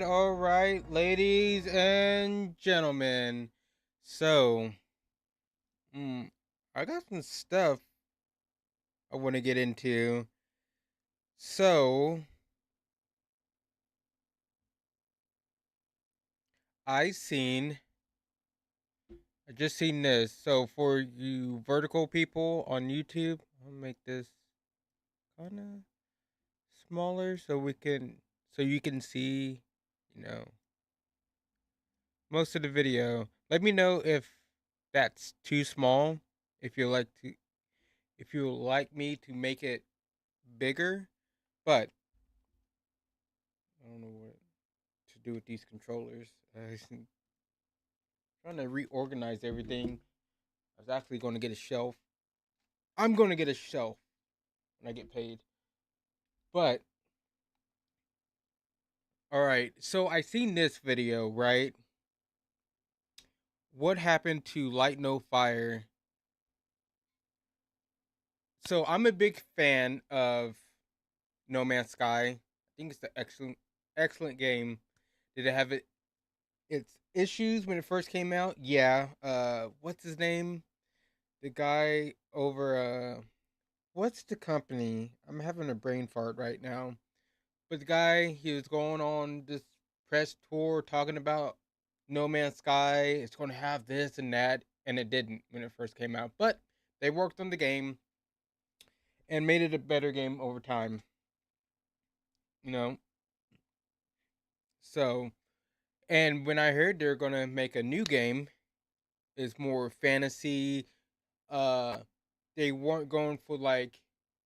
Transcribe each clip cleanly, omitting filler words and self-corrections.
All right, ladies and gentlemen. So, mm, I got some stuff I want to get into. So, I seen, I just seen this. So, for you vertical people on YouTube, I'll make this kind of smaller so you can see, you know, most of the video. Let me know if that's too small. If you like to, if you like me to make it bigger, but I don't know what to do with these controllers. Trying to reorganize everything. I was actually going to get a shelf. I'm going to get a shelf when I get paid. But all right, so I seen this video, right? What happened to Light No Fire? So I'm a big fan of No Man's Sky. I think it's an excellent game. Did it have its issues when it first came out? Yeah. What's his name? The guy over what's the company? I'm having a brain fart right now. But the guy, he was going on this press tour talking about No Man's Sky. It's going to have this and that, and it didn't when it first came out. But they worked on the game and made it a better game over time. You know, so and when I heard they're going to make a new game, it's more fantasy. Uh, they weren't going for like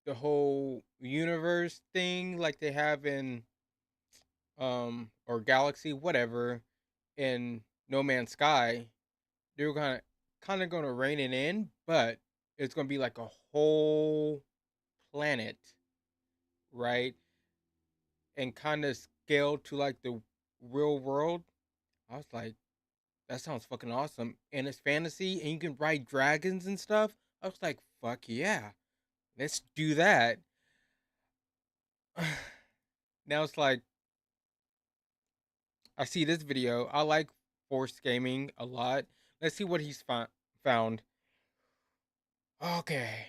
the whole universe thing like they have in or Galaxy, whatever, in No Man's Sky, they were kind of going to rein it in, but it's going to be like a whole planet, right? And kind of scale to like the real world. I was like, that sounds fucking awesome. And it's fantasy and you can ride dragons and stuff. I was like, fuck yeah. Let's do that. Now it's like I see this video. I like Force Gaming a lot. Let's see what he's found. Okay.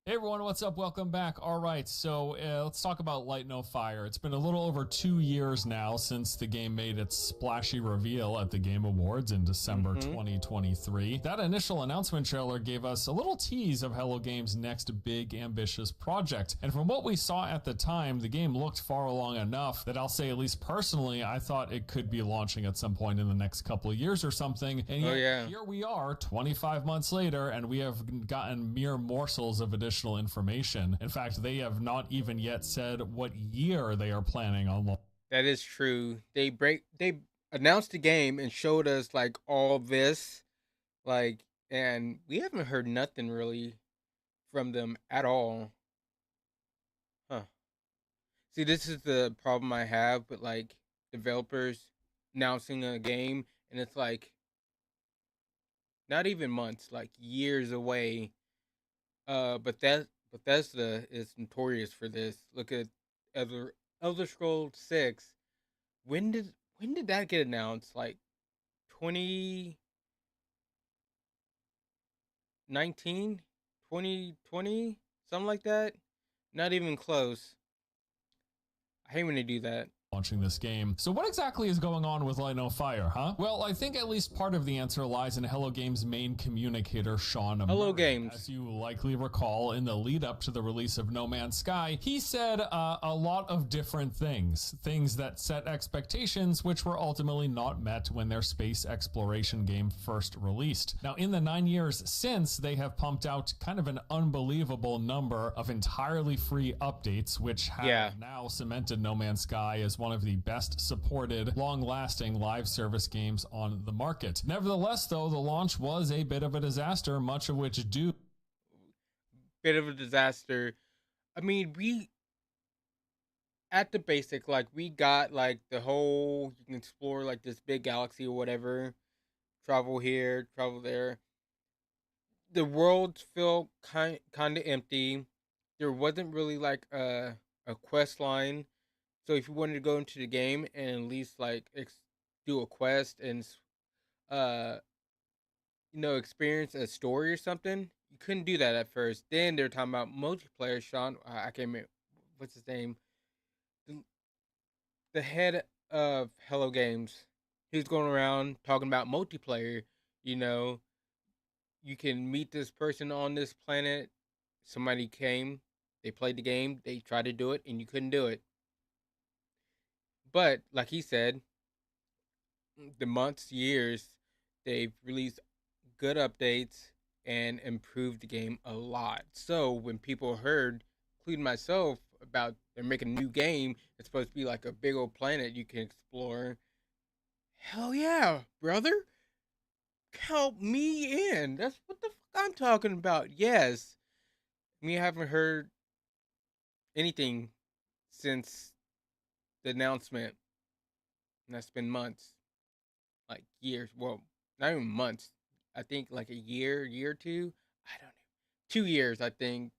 Hey everyone, what's up? Welcome back. All right, so let's talk about Light No Fire. It's been a little over 2 years now since the game made its splashy reveal at the Game Awards in December 2023. That initial announcement trailer gave us a little tease of Hello Games' next big, ambitious project. And from what we saw at the time, the game looked far along enough that I'll say, at least personally, I thought it could be launching at some point in the next couple of years or something. And yet, here we are, 25 months later, and we have gotten mere morsels of additional information. In fact, they have not even yet said what year they are planning on launching. That is true. They announced the game and showed us like all this, like, and we haven't heard nothing really from them at all. Huh. See, this is the problem I have with like developers announcing a game and it's like not even months, like years away. Bethesda is notorious for this. Look at Elder Scrolls 6. When did that get announced? Like 2019, 2020, something like that. Not even close. I hate when they do that. Launching this game. So what exactly is going on with Light No Fire, huh? Well, I think at least part of the answer lies in Hello Games' main communicator, Sean Hello Murray. Games. As you likely recall, in the lead up to the release of No Man's Sky, he said a lot of different things that set expectations which were ultimately not met when their space exploration game first released. Now, in the 9 years since, they have pumped out kind of an unbelievable number of entirely free updates, which have now cemented No Man's Sky as one of the best supported, long-lasting live service games on the market. Nevertheless, though, the launch was a bit of a disaster, much of which due. Bit of a disaster. I mean, we at the basic, like we got like the whole you can explore like this big galaxy or whatever, travel here, travel there. The world felt kind of empty. There wasn't really like a quest line. So if you wanted to go into the game and at least like do a quest and experience a story or something, you couldn't do that at first. Then they're talking about multiplayer. Sean, I can't remember what's his name, the head of Hello Games. He was going around talking about multiplayer. You know, you can meet this person on this planet. Somebody came, they played the game, they tried to do it, and you couldn't do it. But like he said, the months, years, they've released good updates and improved the game a lot. So when people heard, including myself, about they're making a new game, it's supposed to be like a big old planet you can explore. Hell yeah, brother. Count me in. That's what the fuck I'm talking about. Yes. We haven't heard anything since the announcement. And that's been months. Like years. Well, not even months. I think like a year or two. I don't know. 2 years, I think.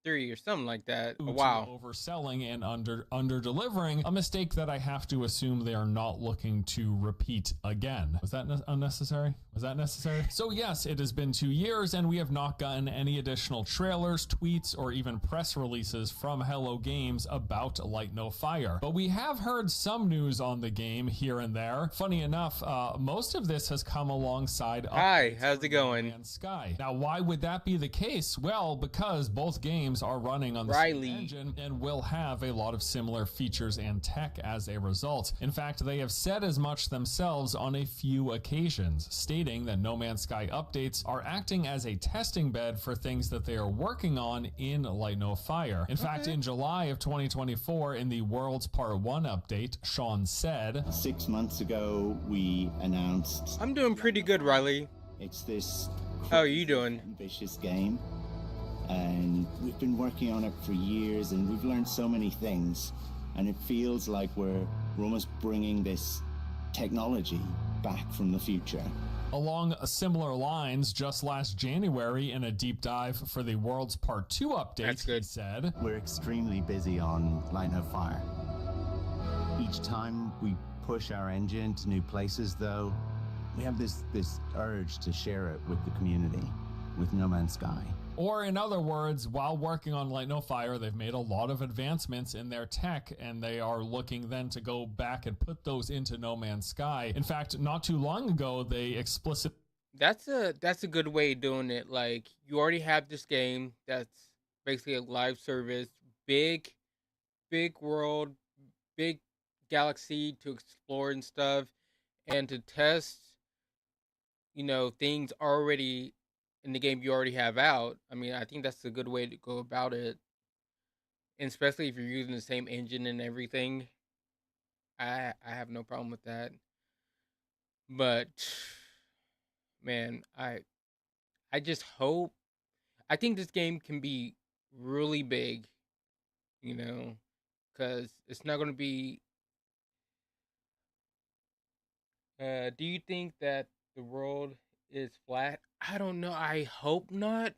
3 or something like that. Wow. Overselling and under delivering, a mistake that I have to assume they are not looking to repeat again. Was that unnecessary? Was that necessary? So yes, it has been 2 years and we have not gotten any additional trailers, tweets, or even press releases from Hello Games about Light No Fire. But we have heard some news on the game here and there. Funny enough, most of this has come alongside Hi, how's it going? No Man's Sky. Now, why would that be the case? Well, because both games games are running on the same engine and will have a lot of similar features and tech as a result. In fact, they have said as much themselves on a few occasions, stating that No Man's Sky updates are acting as a testing bed for things that they are working on in Light No Fire. In fact, in July of 2024, in the Worlds Part 1 update, Sean said, 6 months ago, we announced... I'm doing pretty good, Riley. It's this... How are you doing? ...ambitious game. And we've been working on it for years, and we've learned so many things. And it feels like we're almost bringing this technology back from the future. Along similar lines, just last January in a deep dive for the Worlds Part 2 update, he said, we're extremely busy on Light No Fire. Each time we push our engine to new places, though, we have this urge to share it with the community, with No Man's Sky. Or in other words, while working on Light No Fire, they've made a lot of advancements in their tech, and they are looking then to go back and put those into No Man's Sky. In fact, not too long ago, they That's a good way of doing it. Like, you already have this game that's basically a live service, big world, big galaxy to explore and stuff, and to test, things already in the game you already have out. I mean, I think that's a good way to go about it. And especially if you're using the same engine and everything. I have no problem with that. But man, I just hope, I think this game can be really big, because it's not going to be do you think that the world is flat? I don't know. I hope not.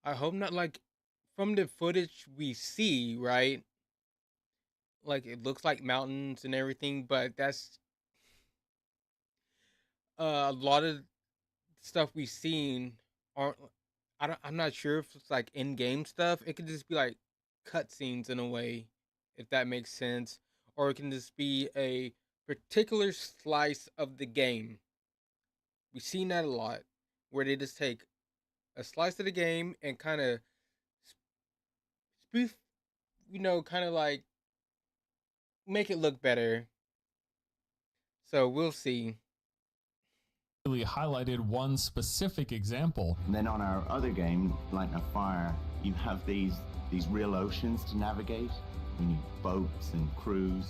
Like, from the footage we see, right? Like, it looks like mountains and everything, but that's a lot of stuff we've seen aren't. I'm not sure if it's like in-game stuff. It could just be like cutscenes in a way, if that makes sense, or it can just be a particular slice of the game. We've seen that a lot, where they just take a slice of the game and kind of spoof, kind of like make it look better. So we'll see. Really highlighted one specific example. And then on our other game, Light No Fire, you have these real oceans to navigate. We need boats and crews,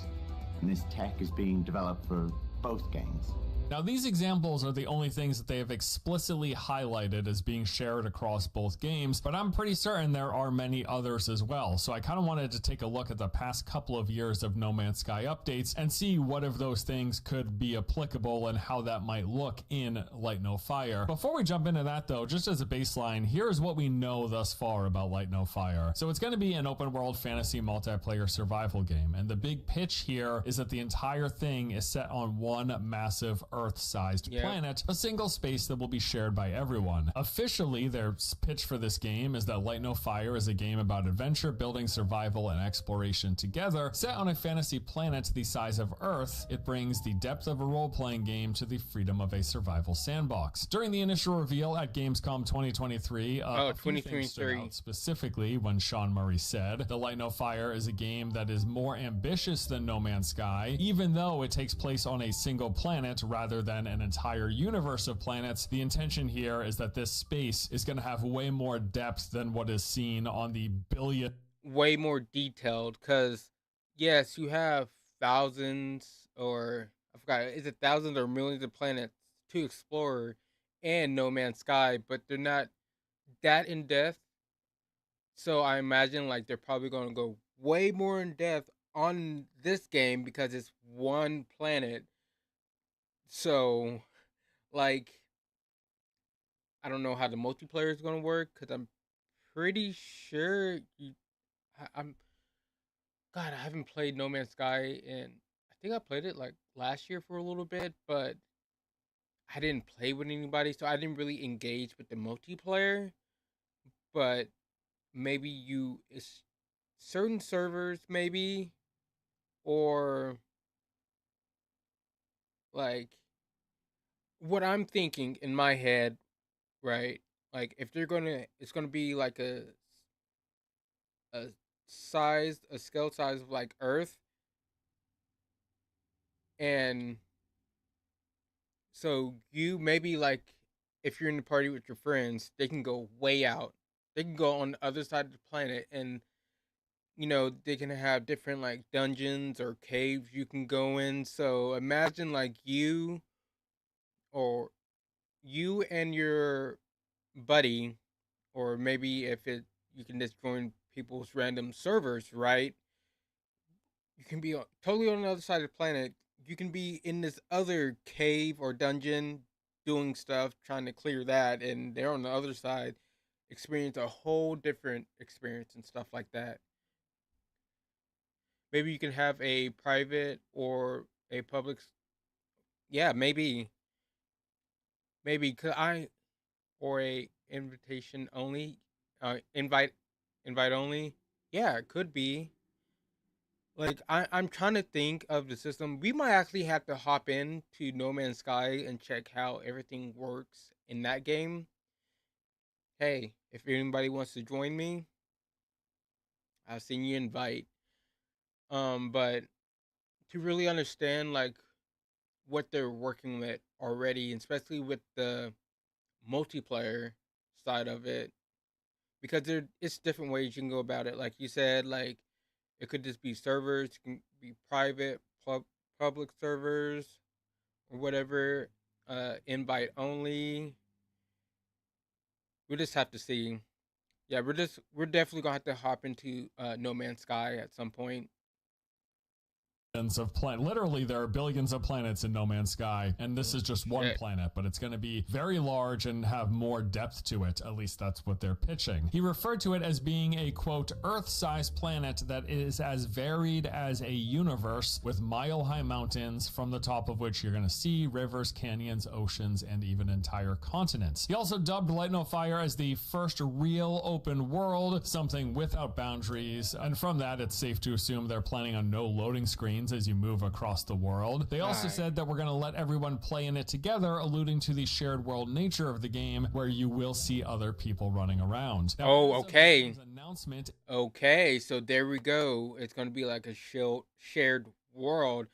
and this tech is being developed for both games. Now, these examples are the only things that they have explicitly highlighted as being shared across both games, but I'm pretty certain there are many others as well. So I kind of wanted to take a look at the past couple of years of No Man's Sky updates and see what of those things could be applicable and how that might look in Light No Fire. Before we jump into that though, just as a baseline, here's what we know thus far about Light No Fire. So it's going to be an open world fantasy multiplayer survival game, and the big pitch here is that the entire thing is set on one massive Earth-sized planet, a single space that will be shared by everyone. Officially, their pitch for this game is that Light No Fire is a game about adventure, building, survival, and exploration together. Set on a fantasy planet the size of Earth, it brings the depth of a role-playing game to the freedom of a survival sandbox. During the initial reveal at Gamescom 2023, a few things stood out, specifically when Sean Murray said, the Light No Fire is a game that is more ambitious than No Man's Sky, even though it takes place on a single planet rather than an entire universe of planets. The intention here is that this space is going to have way more depth than what is seen on the billion. Way more detailed, because yes, you have thousands, or I forgot, is it thousands or millions of planets to explore and No Man's Sky, but they're not that in depth. So I imagine like they're probably going to go way more in depth on this game because it's one planet. So, like, I don't know how the multiplayer is going to work, because I'm pretty sure God, I haven't played No Man's Sky, and I think I played it like last year for a little bit, but I didn't play with anybody, so I didn't really engage with the multiplayer. But maybe it's certain servers, maybe, or like what I'm thinking in my head, right? like if they're gonna, it's gonna be like a a scale size of like Earth, and so you maybe like if you're in the party with your friends, they can go way out. They can go on the other side of the planet, and they can have different like dungeons or caves you can go in. So imagine like or you and your buddy, or maybe if it you can just join people's random servers, right? You can be totally on the other side of the planet. You can be in this other cave or dungeon doing stuff, trying to clear that, and they're on the other side, experience a whole different experience and stuff like that. Maybe you can have a private or a public. Yeah, maybe could I or a invitation only, invite only. Yeah, it could be. Like I'm trying to think of the system. We might actually have to hop in to No Man's Sky and check how everything works in that game. Hey, if anybody wants to join me, I'll send you an invite. But to really understand like what they're working with already, especially with the multiplayer side of it, because it's different ways you can go about it. Like you said, like it could just be servers, it can be private, public servers, or whatever. Invite only. We'll just have to see. Yeah, we're definitely gonna have to hop into No Man's Sky at some point. Of literally there are billions of planets in No Man's Sky, and this is just one planet, but it's going to be very large and have more depth to it. At least that's what they're pitching. He referred to it as being a quote Earth-sized planet that is as varied as a universe, with mile-high mountains from the top of which you're going to see rivers, canyons, oceans, and even entire continents. He also dubbed Light No Fire as the first real open world, something without boundaries, and from that it's safe to assume they're planning on no loading screens as you move across the world. They also said that we're going to let everyone play in it together, alluding to the shared world nature of the game, where you will see other people running around. Now, okay. Announcement. Okay, so there we go. It's going to be like a shared world.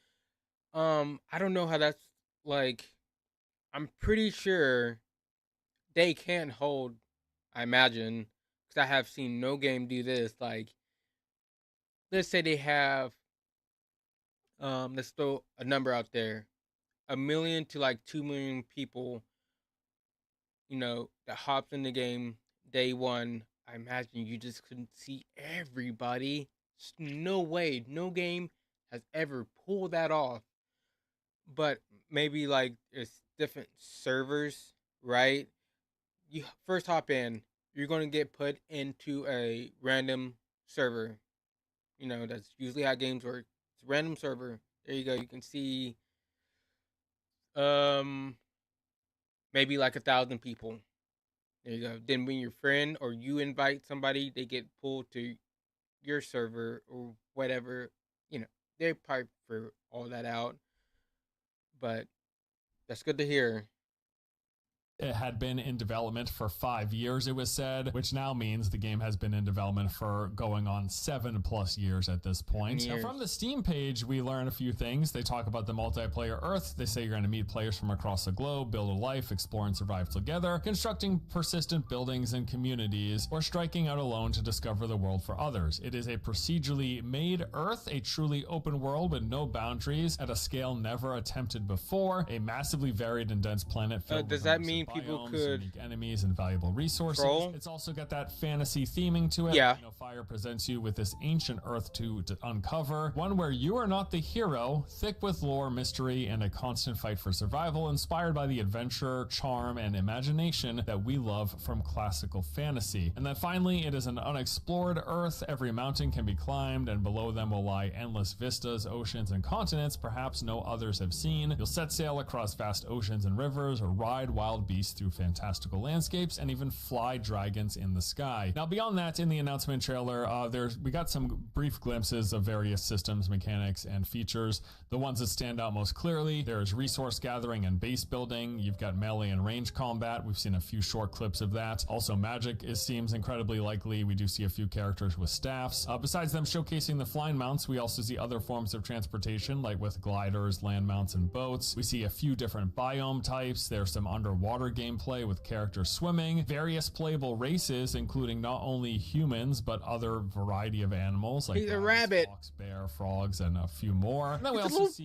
I don't know how that's like. I'm pretty sure they can hold. I imagine, because I have seen no game do this. Like, let's say they have. Let's throw a number out there, 1 million to like 2 million people. That hops in the game day one. I imagine you just couldn't see everybody. No way, no game has ever pulled that off. But maybe like it's different servers, right? You first hop in, you're going to get put into a random server. That's usually how games work. It's a random server. There you go. You can see maybe like 1,000 people. There you go. Then when your friend or you invite somebody, they get pulled to your server or whatever. They probably figure all that out. But that's good to hear. It had been in development for 5 years, it was said, which now means the game has been in development for going on 7+ years at this point. Now, from the Steam page, we learn a few things. They talk about the multiplayer Earth. They say you're going to meet players from across the globe, build a life, explore and survive together, constructing persistent buildings and communities, or striking out alone to discover the world for others. It is a procedurally made Earth, a truly open world with no boundaries at a scale never attempted before, a massively varied and dense planet filled does with that mean people could unique enemies and valuable resources. It's also got that fantasy theming to it. Yeah. Fire presents you with this ancient Earth to uncover, one where you are not the hero, thick with lore, mystery, and a constant fight for survival, inspired by the adventure, charm, and imagination that we love from classical fantasy. And then finally, it is an unexplored Earth. Every mountain can be climbed, and below them will lie endless vistas, oceans, and continents perhaps no others have seen. You'll set sail across vast oceans and rivers, or ride wild beasts beasts through fantastical landscapes, and even fly dragons in the sky. Now, beyond that, in the announcement trailer, we got some brief glimpses of various systems, mechanics, and features. The ones that stand out most clearly, there's resource gathering and base building. You've got melee and range combat. We've seen a few short clips of that. Also, magic seems incredibly likely. We do see a few characters with staffs. Besides them showcasing the flying mounts, we also see other forms of transportation, like with gliders, land mounts, and boats. We see a few different biome types. There's some underwater gameplay with characters swimming, various playable races, including not only humans, but other variety of animals like a rabbit, fox, bear, frogs, and a few more. And then we also see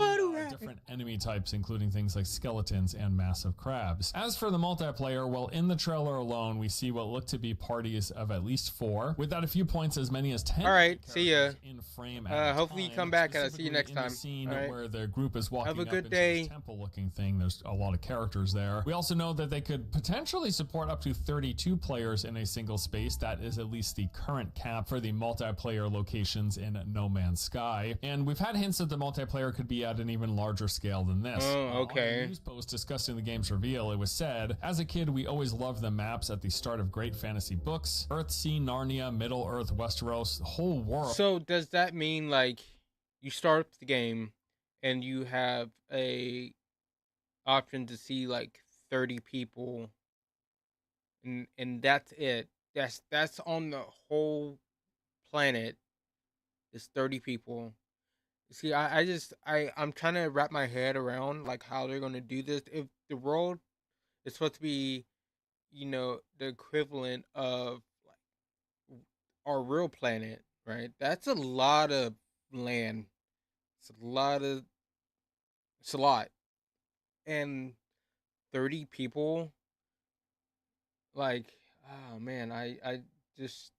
different enemy types, including things like skeletons and massive crabs. As for the multiplayer, well, in the trailer alone, we see what look to be parties of at least 4, with at a few points as many as 10. All right, see ya. In frame hopefully you come back and I'll see you next time. Scene where the group is walking Have a good up day. into this temple-looking thing. There's a lot of characters there. We also know that they could potentially support up to 32 players in a single space. That is at least the current cap for the multiplayer locations in No Man's Sky. And we've had hints that the multiplayer could be at an even larger scale than this. Oh, okay. On a news post discussing the game's reveal, it was said, "As a kid, we always loved the maps at the start of great fantasy books. Earthsea, Narnia, Middle-earth, Westeros, the whole world." So does that mean like you start the game and you have a option to see like 30 people and that's it? That's on the whole planet. It's 30 people. See, I'm trying to wrap my head around like how they're gonna do this. If the world is supposed to be, the equivalent of like our real planet, right? That's a lot of land. It's a lot. And 30 people, like, oh man, I just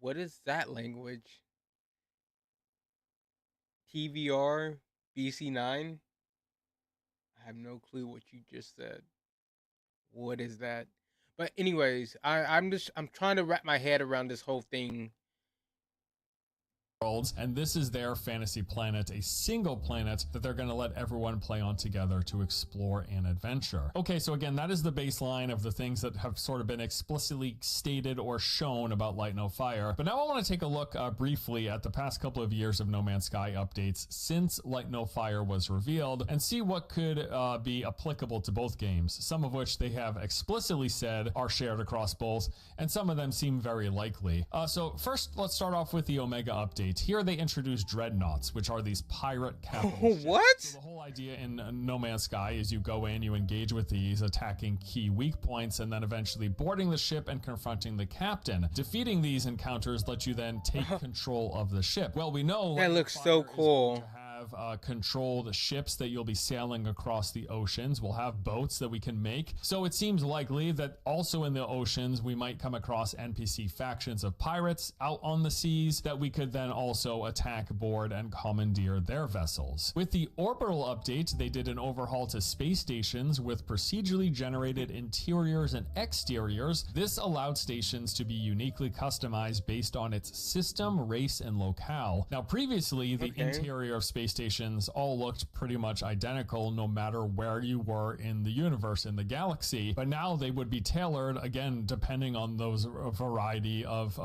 what is that language? TVR BC9? I have no clue what you just said. What is that? But anyways, I'm trying to wrap my head around this whole thing. And this is their fantasy planet, a single planet that they're going to let everyone play on together to explore and adventure. Okay, so again, that is the baseline of the things that have sort of been explicitly stated or shown about Light No Fire. But now I want to take a look briefly at the past couple of years of No Man's Sky updates since Light No Fire was revealed and see what could be applicable to both games, some of which they have explicitly said are shared across both, and some of them seem very likely. So first, let's start off with the Omega update. Here they introduce dreadnoughts, which are these pirate capital ships. What? So the whole idea in No Man's Sky is you go in, you engage with these, attacking key weak points, and then eventually boarding the ship and confronting the captain. Defeating these encounters lets you then take control of the ship. Well, we know that looks so cool. Controlled ships that you'll be sailing across the oceans. We'll have boats that we can make. So it seems likely that also in the oceans we might come across NPC factions of pirates out on the seas that we could then also attack, board, and commandeer their vessels. With the orbital update, they did an overhaul to space stations with procedurally generated interiors and exteriors. This allowed stations to be uniquely customized based on its system, race, and locale. Now previously, the interior of space stations all looked pretty much identical no matter where you were in the universe, in the galaxy, but now they would be tailored again depending on those variety of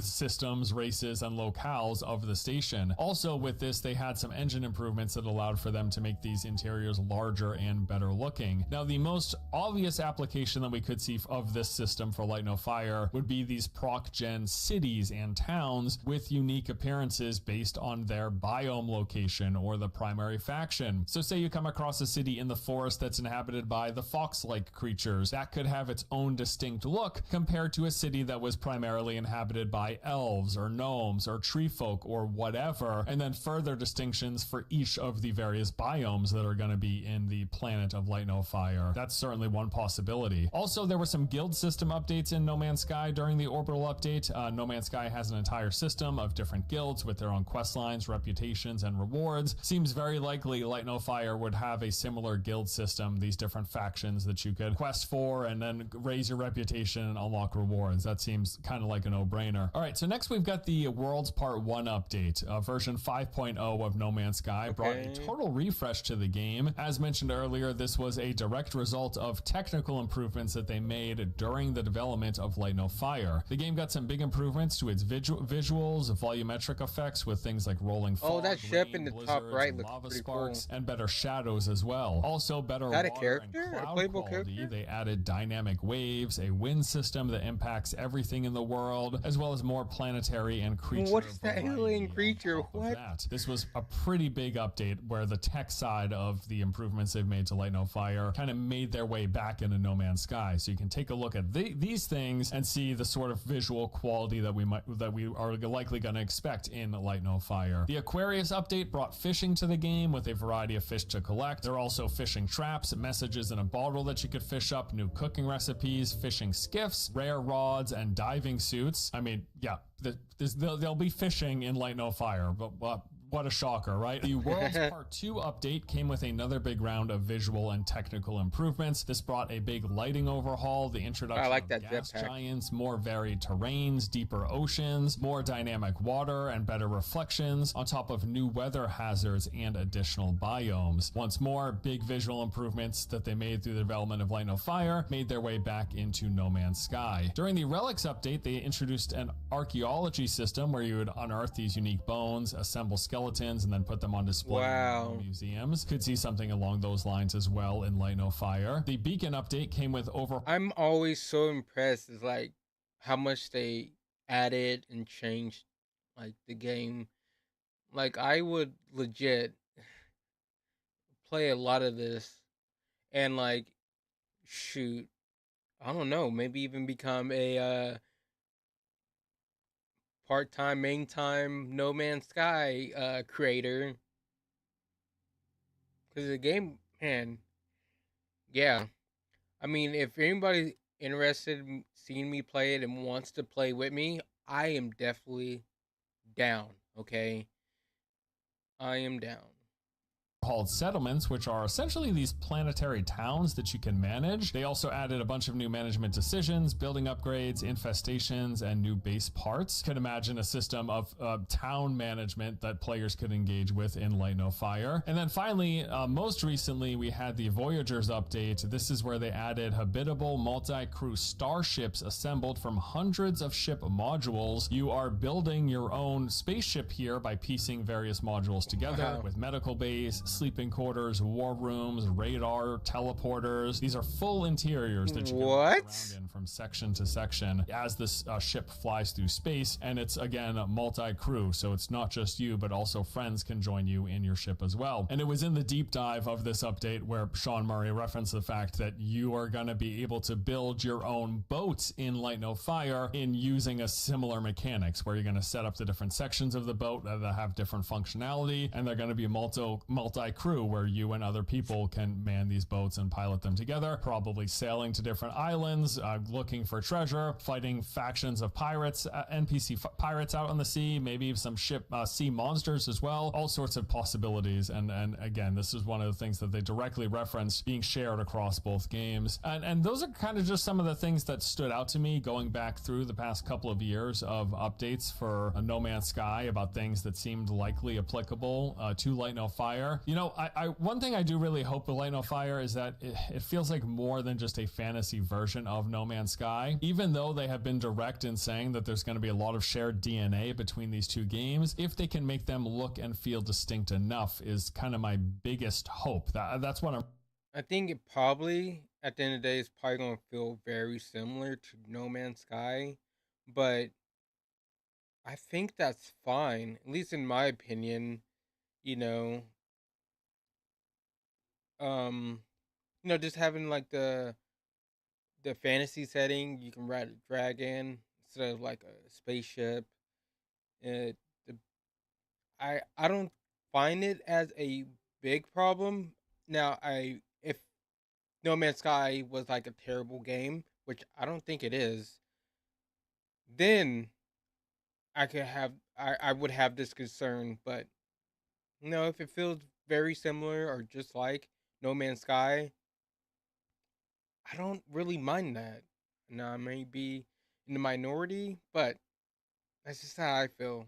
systems, races, and locales of the station. Also with this, they had some engine improvements that allowed for them to make these interiors larger and better looking. Now the most obvious application that we could see of this system for Light No Fire would be these proc-gen cities and towns with unique appearances based on their biome location or the primary faction. So say you come across a city in the forest that's inhabited by the fox-like creatures. That could have its own distinct look compared to a city that was primarily inhabited by elves or gnomes or tree folk or whatever, and then further distinctions for each of the various biomes that are going to be in the planet of Light No Fire. That's certainly one possibility. Also, there were some guild system updates in No Man's Sky during the orbital update. No Man's Sky has an entire system of different guilds with their own quest lines, reputations, and rewards. Rewards. Seems very likely Light No Fire would have a similar guild system, these different factions that you could quest for and then raise your reputation and unlock rewards. That seems kind of like a no-brainer. All right, so next we've got the Worlds Part 1 update. Version 5.0 of No Man's Sky brought a total refresh to the game. As mentioned earlier, this was a direct result of technical improvements that they made during the development of Light No Fire. The game got some big improvements to its visuals, volumetric effects with things like rolling fog, that ship rain, in the top right looks lava pretty sparks, cool. and better shadows as well. Also better Is that a water character? and A cloud playable quality. character? They added dynamic waves, a wind system that impacts everything in the world, as well as more planetary and creature What is that variety alien on creature? top of What? that. This was a pretty big update where the tech side of the improvements they've made to Light No Fire kind of made their way back into No Man's Sky. So you can take a look at these things and see the sort of visual quality that we are likely going to expect in Light No Fire. The Aquarius update brought fishing to the game with a variety of fish to collect. There are also fishing traps, messages in a bottle that you could fish up, new cooking recipes, fishing skiffs, rare rods, and diving suits. I mean, yeah, there'll be fishing in Light No Fire, but what a shocker, right? The Worlds Part 2 update came with another big round of visual and technical improvements. This brought a big lighting overhaul, the introduction of gas giants, more varied terrains, deeper oceans, more dynamic water, and better reflections, on top of new weather hazards and additional biomes. Once more, big visual improvements that they made through the development of Light No Fire made their way back into No Man's Sky. During the Relics update, they introduced an archaeology system where you would unearth these unique bones, assemble skeletons, and then put them on display in museums. Could see something along those lines as well in Light No Fire. The Beacon update came with I'm always so impressed is like how much they added and changed like the game. Like I would legit play a lot of this and like shoot, I don't know, maybe even become a part-time, main-time No Man's Sky creator. Because the game, man, yeah. I mean, if anybody's interested in seeing me play it and wants to play with me, I am definitely down, okay? I am down. Called settlements, which are essentially these planetary towns that you can manage. They also added a bunch of new management decisions, building upgrades, infestations, and new base parts. Could imagine a system of town management that players could engage with in Light No Fire. And then finally, most recently, we had the Voyagers update. This is where they added habitable multi-crew starships assembled from hundreds of ship modules. You are building your own spaceship here by piecing various modules together with medical base, sleeping quarters, war rooms, radar, teleporters. These are full interiors that you can walk around in from section to section as this ship flies through space. And it's, again, multi-crew. So it's not just you, but also friends can join you in your ship as well. And it was in the deep dive of this update where Sean Murray referenced the fact that you are going to be able to build your own boats in Light No Fire in using a similar mechanics, where you're going to set up the different sections of the boat that have different functionality, and they're going to be multi-crew where you and other people can man these boats and pilot them together, probably sailing to different islands, looking for treasure, fighting factions of pirates, NPC pirates out on the sea, maybe some sea monsters as well, all sorts of possibilities. And again, this is one of the things that they directly reference being shared across both games. And those are kind of just some of the things that stood out to me going back through the past couple of years of updates for No Man's Sky about things that seemed likely applicable to Light No Fire. You know, one thing I do really hope with Light No Fire is that it feels like more than just a fantasy version of No Man's Sky. Even though they have been direct in saying that there's going to be a lot of shared DNA between these two games, if they can make them look and feel distinct enough is kind of my biggest hope. That's what I think it probably, at the end of the day, is probably going to feel very similar to No Man's Sky, but I think that's fine, at least in my opinion. You know, just having like the fantasy setting, you can ride a dragon instead of like a spaceship. It, the, I don't find it as a big problem. Now, if No Man's Sky was like a terrible game, which I don't think it is, then I would have this concern. But if it feels very similar or just like No Man's Sky, I don't really mind that. Now I may be in the minority, but that's just how I feel.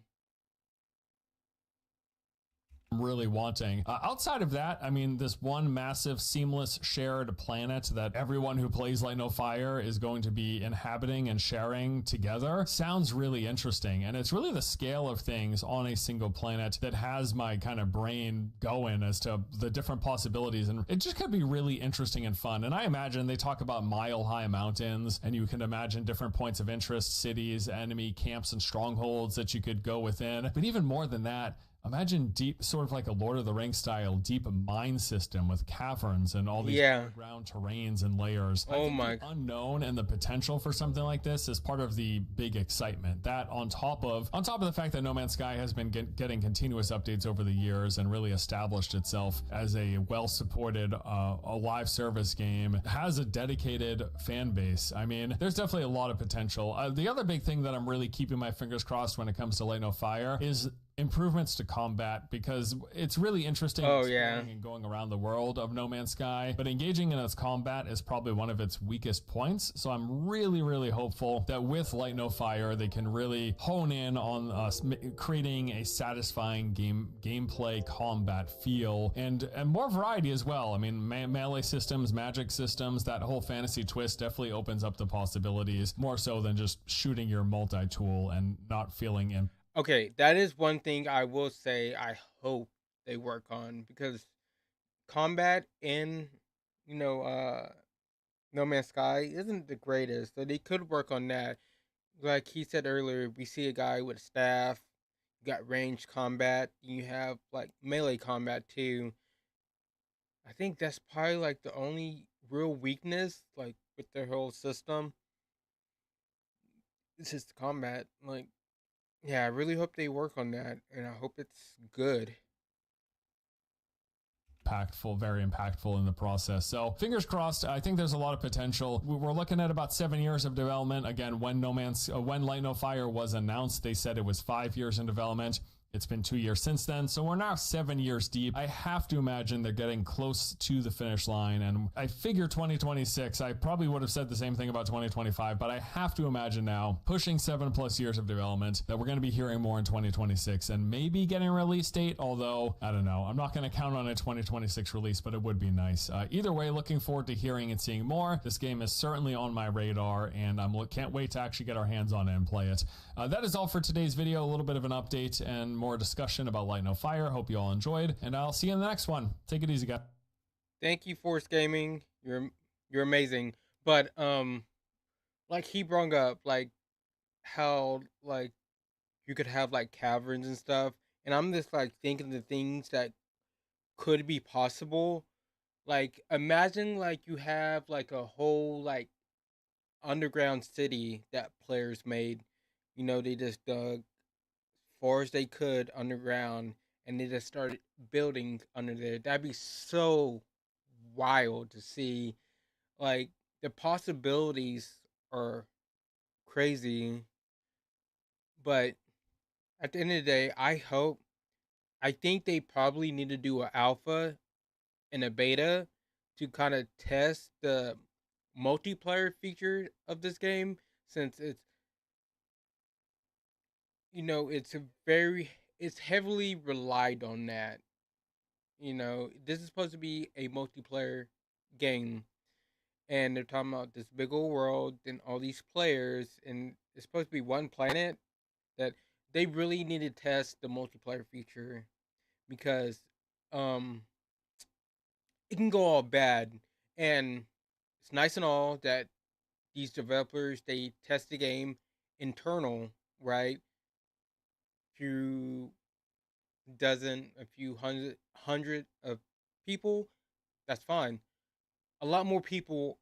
Really wanting. Outside of that, I mean, this one massive, seamless, shared planet that everyone who plays Light No Fire is going to be inhabiting and sharing together sounds really interesting. And it's really the scale of things on a single planet that has my kind of brain going as to the different possibilities. And it just could be really interesting and fun. And I imagine they talk about mile-high mountains, and you can imagine different points of interest, cities, enemy camps, and strongholds that you could go within. But even more than that, imagine deep, sort of like a Lord of the Rings style, deep mine system with caverns and all these underground terrains and layers. Oh I think my! The unknown and the potential for something like this is part of the big excitement. That on top of the fact that No Man's Sky has been getting continuous updates over the years and really established itself as a well-supported, a live service game, has a dedicated fan base. I mean, there's definitely a lot of potential. The other big thing that I'm really keeping my fingers crossed when it comes to Light No Fire is improvements to combat, because it's really interesting exploring and going around the world of No Man's Sky, but engaging in its combat is probably one of its weakest points. So I'm really hopeful that with Light No Fire they can really hone in on creating a satisfying gameplay combat feel and more variety as well. I mean, melee systems, magic systems, that whole fantasy twist definitely opens up the possibilities more so than just shooting your multi-tool and not feeling Okay, that is one thing I will say I hope they work on, because combat in, No Man's Sky isn't the greatest, so they could work on that. Like he said earlier, we see a guy with a staff, you got ranged combat, you have like melee combat too. I think that's probably like the only real weakness, like with their whole system. It's just combat. Like, yeah, I really hope they work on that, and I hope it's good. impactful, very impactful in the process. So fingers crossed. I think there's a lot of potential. We're looking at about 7 years of development. Again, when Light No Fire was announced, they said it was 5 years in development. It's been 2 years since then, so we're now 7 years deep. I have to imagine they're getting close to the finish line, and I figure 2026, I probably would have said the same thing about 2025, but I have to imagine now, pushing 7+ years of development, that we're going to be hearing more in 2026 and maybe getting a release date, although, I don't know. I'm not going to count on a 2026 release, but it would be nice. Either way, looking forward to hearing and seeing more. This game is certainly on my radar, and I can't wait to actually get our hands on it and play it. That is all for today's video, a little bit of an update and more discussion about Light No Fire. Hope you all enjoyed, and I'll see you in the next one. Take it easy, guys. Thank you, Force Gaming. You're amazing. But like he brought up, like how like you could have like caverns and stuff, and I'm just like thinking the things that could be possible. Like imagine like you have like a whole like underground city that players made. They just dug far as they could underground, and they just started building under there. That'd be so wild to see. Like the possibilities are crazy, but at the end of the day, I think they probably need to do an alpha and a beta to kind of test the multiplayer feature of this game, since it's heavily relied on that. This is supposed to be a multiplayer game, and they're talking about this big old world and all these players, and it's supposed to be one planet. That they really need to test the multiplayer feature, because um it can go all bad. And it's nice and all that these developers, they test the game internal, right? Few a few hundred of people, that's fine. A lot more people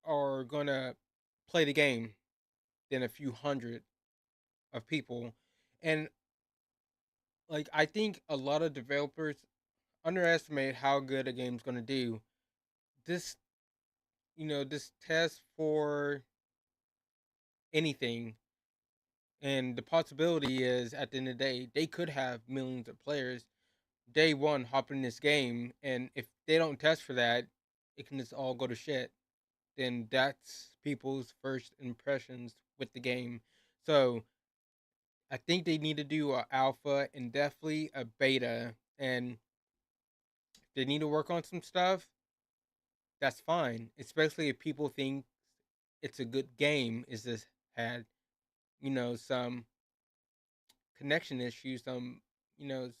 are gonna play the game than a few hundred of people. And like I think a lot of developers underestimate how good a game's gonna do. This this test for anything, and the possibility is at the end of the day they could have millions of players. day one hop in this game, and if they don't test for that, it can just all go to shit. Then that's people's first impressions with the game. So I think they need to do a alpha and definitely a beta, and if they need to work on some stuff, that's fine. Especially if people think it's a good game. Is this had some connection issues, some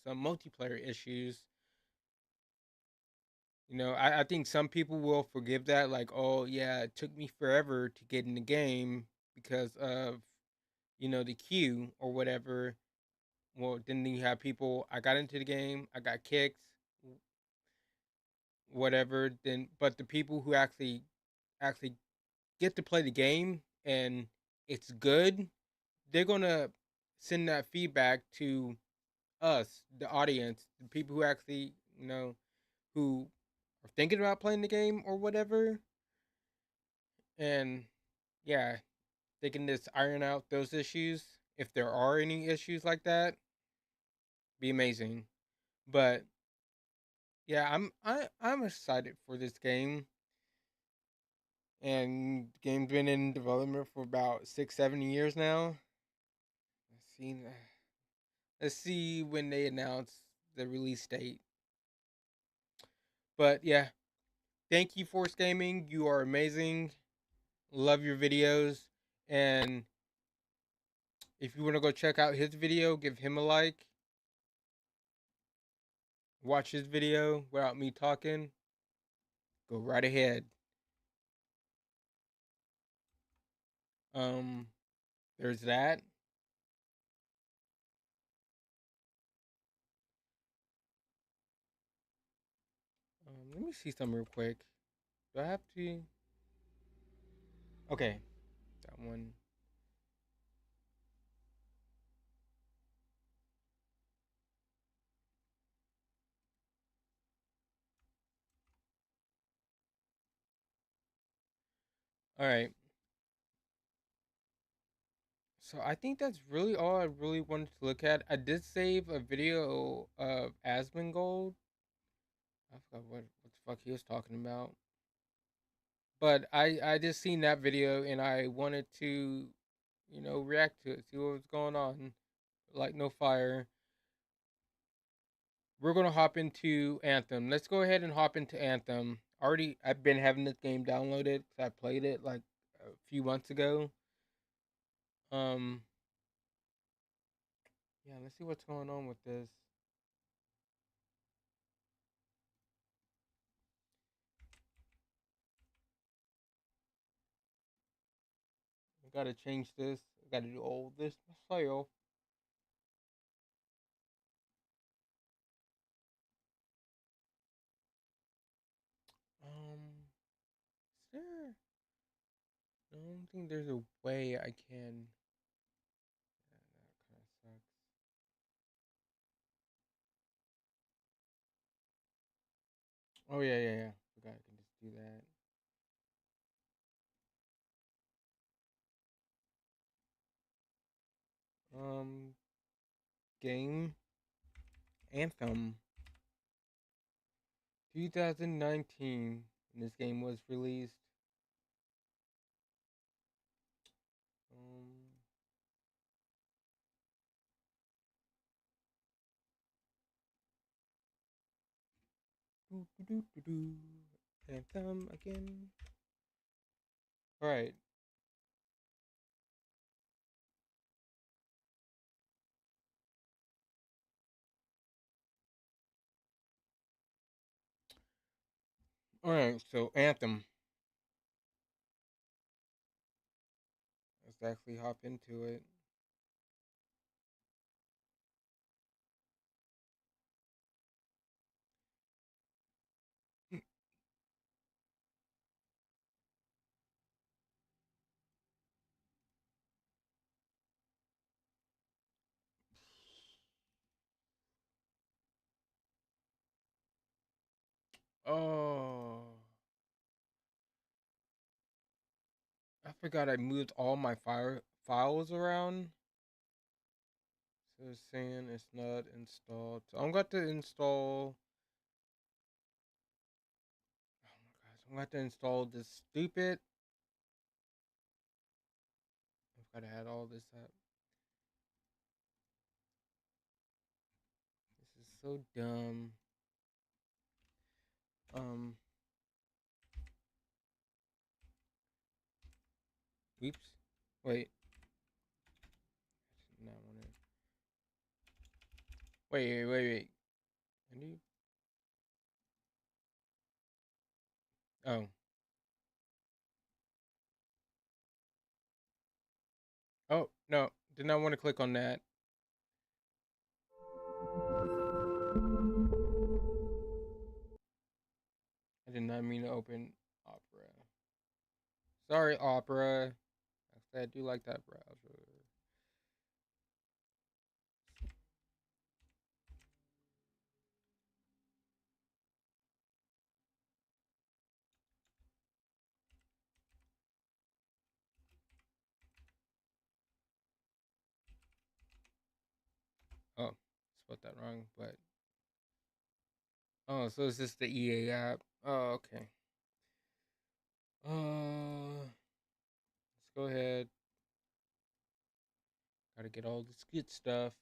multiplayer issues. I think some people will forgive that, like, oh yeah, it took me forever to get in the game because of the queue or whatever. Well, then you have people. I got into the game, I got kicked, whatever. Then, but the people who actually get to play the game and it's good, they're gonna send that feedback to us, the audience, the people who actually who are thinking about playing the game or whatever. And yeah, they can just iron out those issues if there are any issues like that. Be amazing. But yeah, I'm excited for this game. And the game's been in development for about 6-7 years now. Let's see. Let's see when they announce the release date. But yeah, thank you, Force Gaming. You are amazing. Love your videos. And if you want to go check out his video, give him a like. Watch his video without me talking. Go right ahead. Um, there's that. Let me see something real quick. Do I have to? Okay, that one. All right. So I think that's really all I really wanted to look at. I did save a video of Asmongold. I forgot what the fuck he was talking about. But I just seen that video and I wanted to, react to it, see what was going on. Like no fire. We're gonna hop into Anthem. Let's go ahead and hop into Anthem. Already, I've been having this game downloaded because I played it like a few months ago. Um, yeah, let's see what's going on with this. I gotta change this. I gotta do all this myself. Is there? I don't think there's a way I can. Yeah, that kind of sucks. Oh yeah, yeah, yeah. Forgot I can just do that. Um, game Anthem 2019. And this game was released. Um, Anthem again. All right. All right. So Anthem. Let's actually hop into it. Oh, I forgot I moved all my files around. So it's saying it's not installed. So I'm going to install. Oh my gosh, I'm going to install this stupid. I've got to add all this up. This is so dumb. Oops. Wait. I did not want to. Wait. I need. Oh. Oh, no. Did not want to click on that. I did not mean to open Opera. Sorry, Opera. I do like that browser. Oh, spelled that wrong, but oh, so it's just the EA app. Oh, okay. Let's go ahead. Gotta get all this good stuff.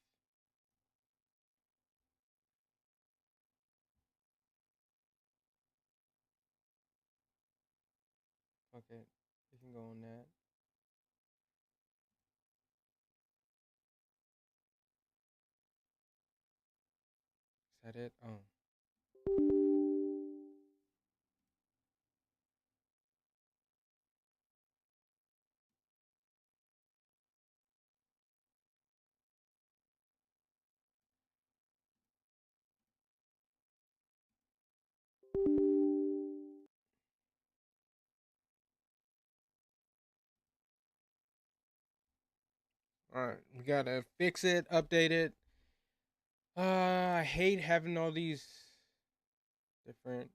Okay, we can go on that. Is that it? Oh. Alright, we gotta fix it, update it. I hate having all these different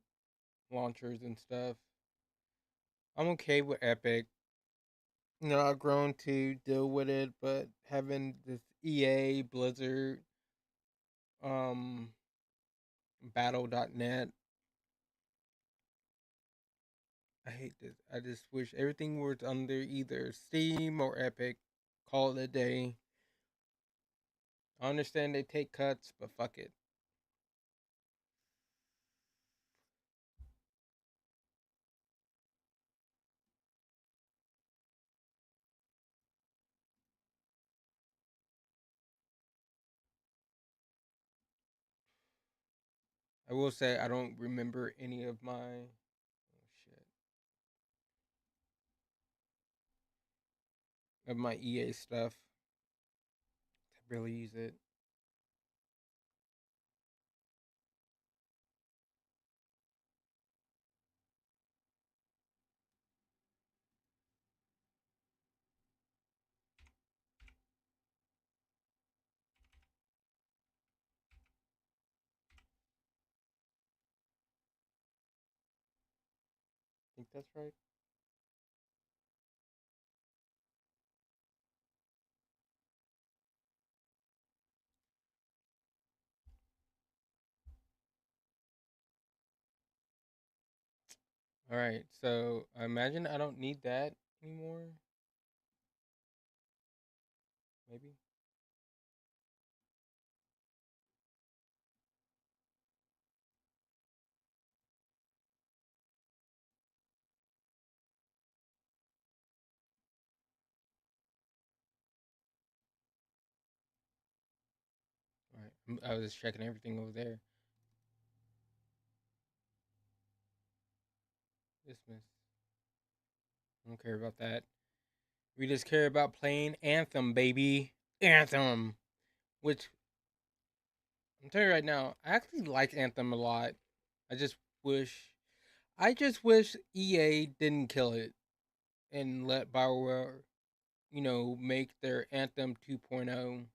launchers and stuff. I'm okay with Epic. You know, I've grown to deal with it, but having this EA, Blizzard, um, Battle.net, I hate this. I just wish everything was under either Steam or Epic. Call it a day. I understand they take cuts, but fuck it. I will say I don't remember any of my shit of my EA stuff to really use it. I think that's right. All right, so I imagine I don't need that anymore. Maybe. All right, I was just checking everything over there. Dismiss. I don't care about that. We just care about playing Anthem, baby. Anthem. Which I'm telling you right now, I actually like Anthem a lot. I just wish EA didn't kill it and let BioWare, make their Anthem 2.0,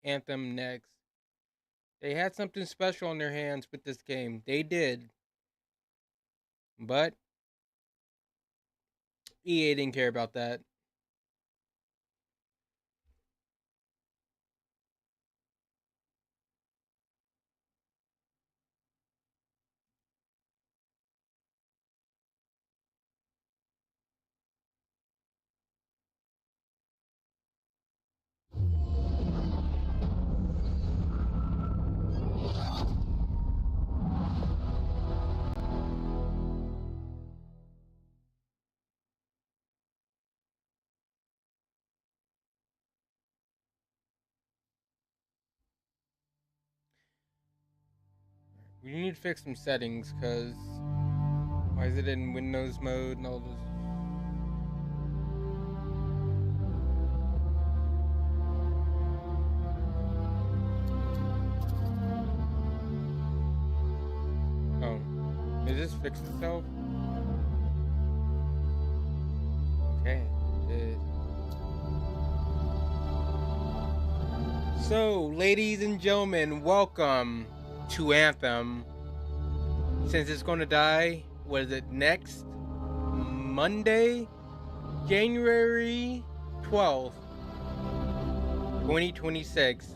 Anthem next. They had something special on their hands with this game. They did. But EA didn't care about that. We need to fix some settings, because why is it in Windows mode and all this? Oh, did this fix itself? Okay, it did. So, ladies and gentlemen, welcome to Anthem. Since it's going to die, what is it, next Monday, January 12th, 2026,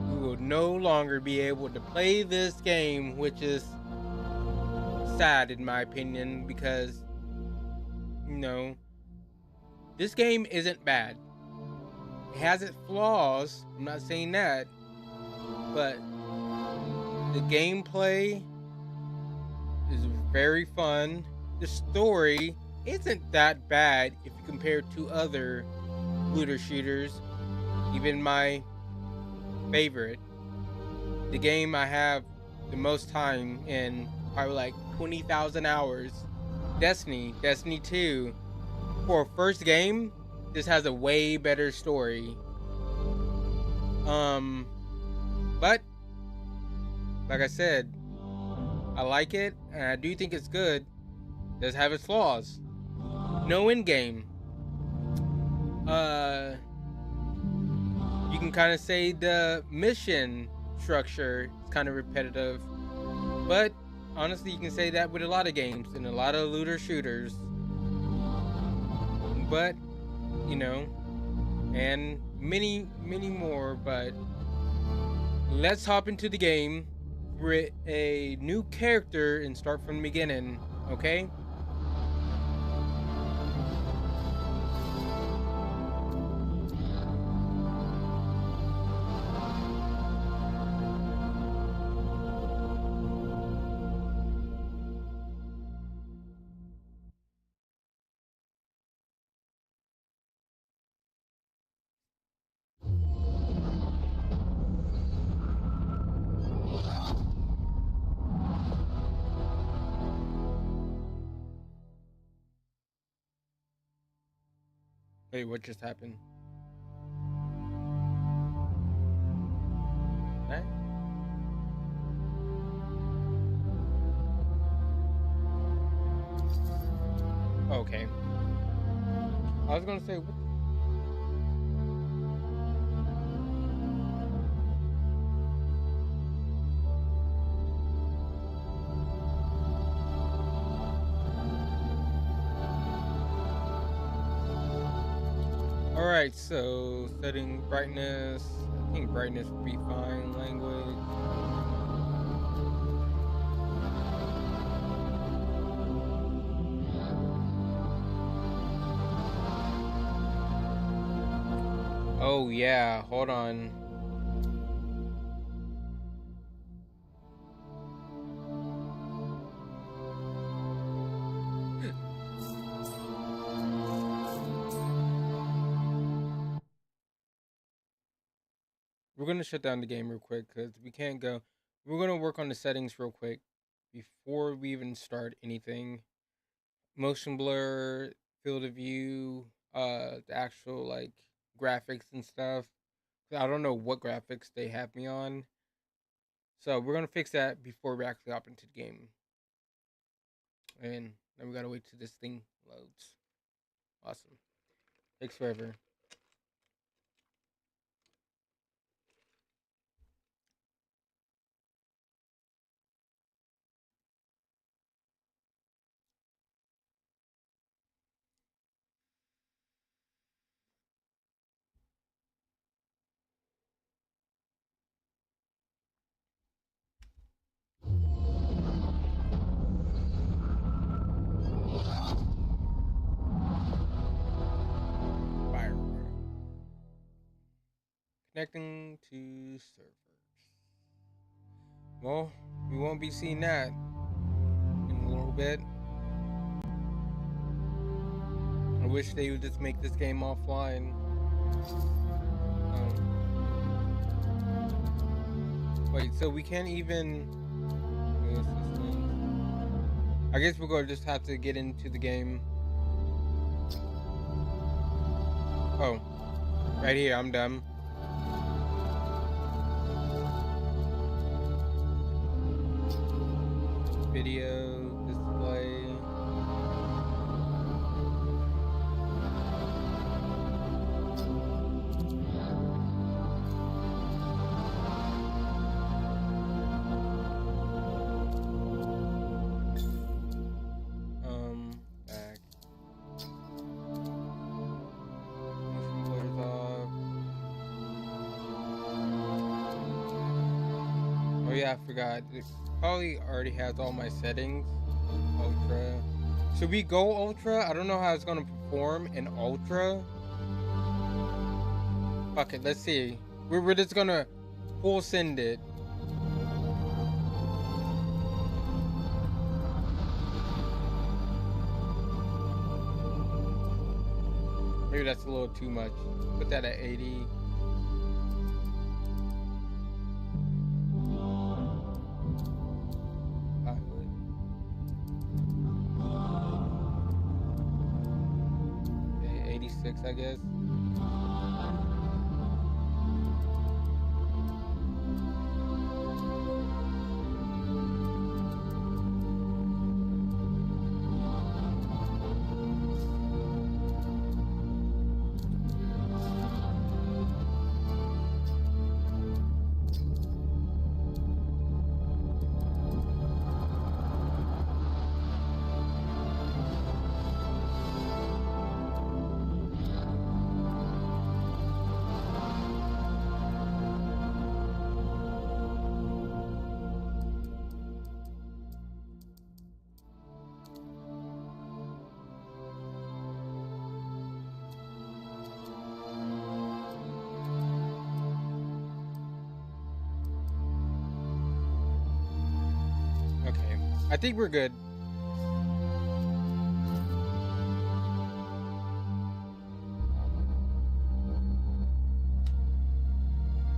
we will no longer be able to play this game, which is sad in my opinion, because, you know, this game isn't bad. It has its flaws, I'm not saying that, but the gameplay is very fun. The story isn't that bad if you compare it to other looter shooters. Even my favorite, the game I have the most time in, probably like 20,000 hours, Destiny 2. For a first game, this has a way better story. But like I said, I like it, and I do think it's good. It does have its flaws. No end game. You can kind of say the mission structure is kind of repetitive, but honestly, you can say that with a lot of games and a lot of looter shooters. But, you know, and many more. But let's hop into the game with a new character and start from the beginning, okay? Wait, what just happened? Right? Okay. I was gonna say, what? Alright, so setting brightness. I think brightness would be fine. Language. Oh yeah, hold on. We're gonna shut down the game real quick because we can't go. We're gonna work on the settings real quick before we even start anything. Motion blur, field of view, the actual like graphics and stuff. I don't know what graphics they have me on, so we're gonna fix that before we actually hop into the game. And then we gotta wait till this thing loads. Awesome. Takes forever. Connecting to servers. Well, we won't be seeing that in a little bit. I wish they would just make this game offline. Wait, so we can't even... Audio assistant. I guess we're gonna just have to get into the game. Oh, right here. I'm done. Video display. Back. Controllers off. Oh yeah, I forgot. It probably already has all my settings. Ultra. Should we go ultra? I don't know how it's gonna perform in ultra. Fuck it, let's see. We're just gonna full send it. Maybe that's a little too much. Put that at 80. Okay, 86, I guess. Okay, I think we're good.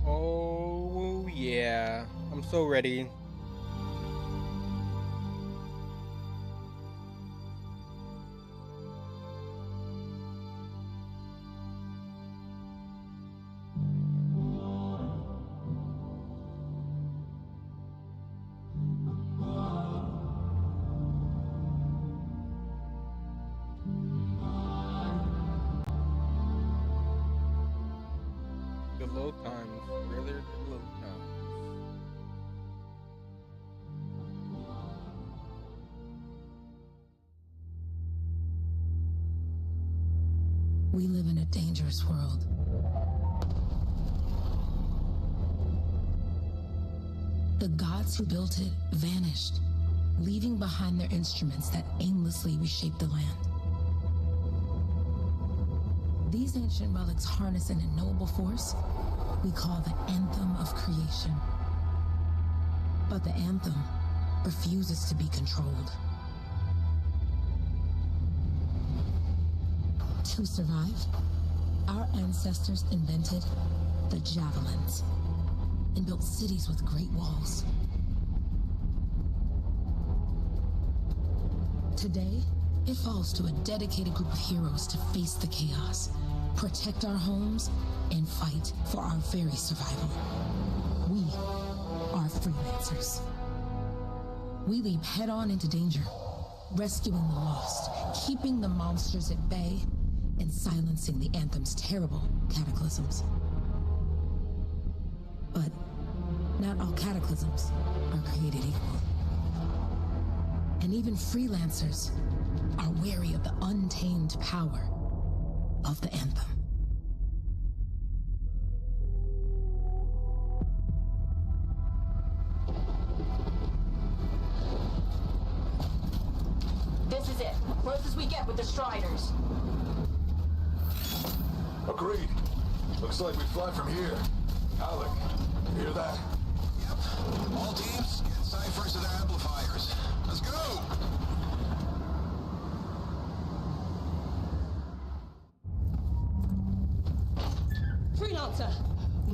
Oh yeah, I'm so ready. The load times, really the load times. We live in a dangerous world. The gods who built it vanished, leaving behind their instruments that aimlessly reshaped the land. These ancient relics harness an unknowable force we call the Anthem of Creation. But the Anthem refuses to be controlled. To survive, our ancestors invented the javelins and built cities with great walls. Today, it falls to a dedicated group of heroes to face the chaos, protect our homes, and fight for our very survival. We are freelancers. We leap head-on into danger, rescuing the lost, keeping the monsters at bay, and silencing the Anthem's terrible cataclysms. But not all cataclysms are created equal. And even freelancers are wary of the untamed power of the Anthem. This is it. Close as we get with the Striders. Agreed. Looks like we fly from here. Alec, you hear that? Yep. All teams, get ciphers to their amplifiers. Let's go! Freelancer,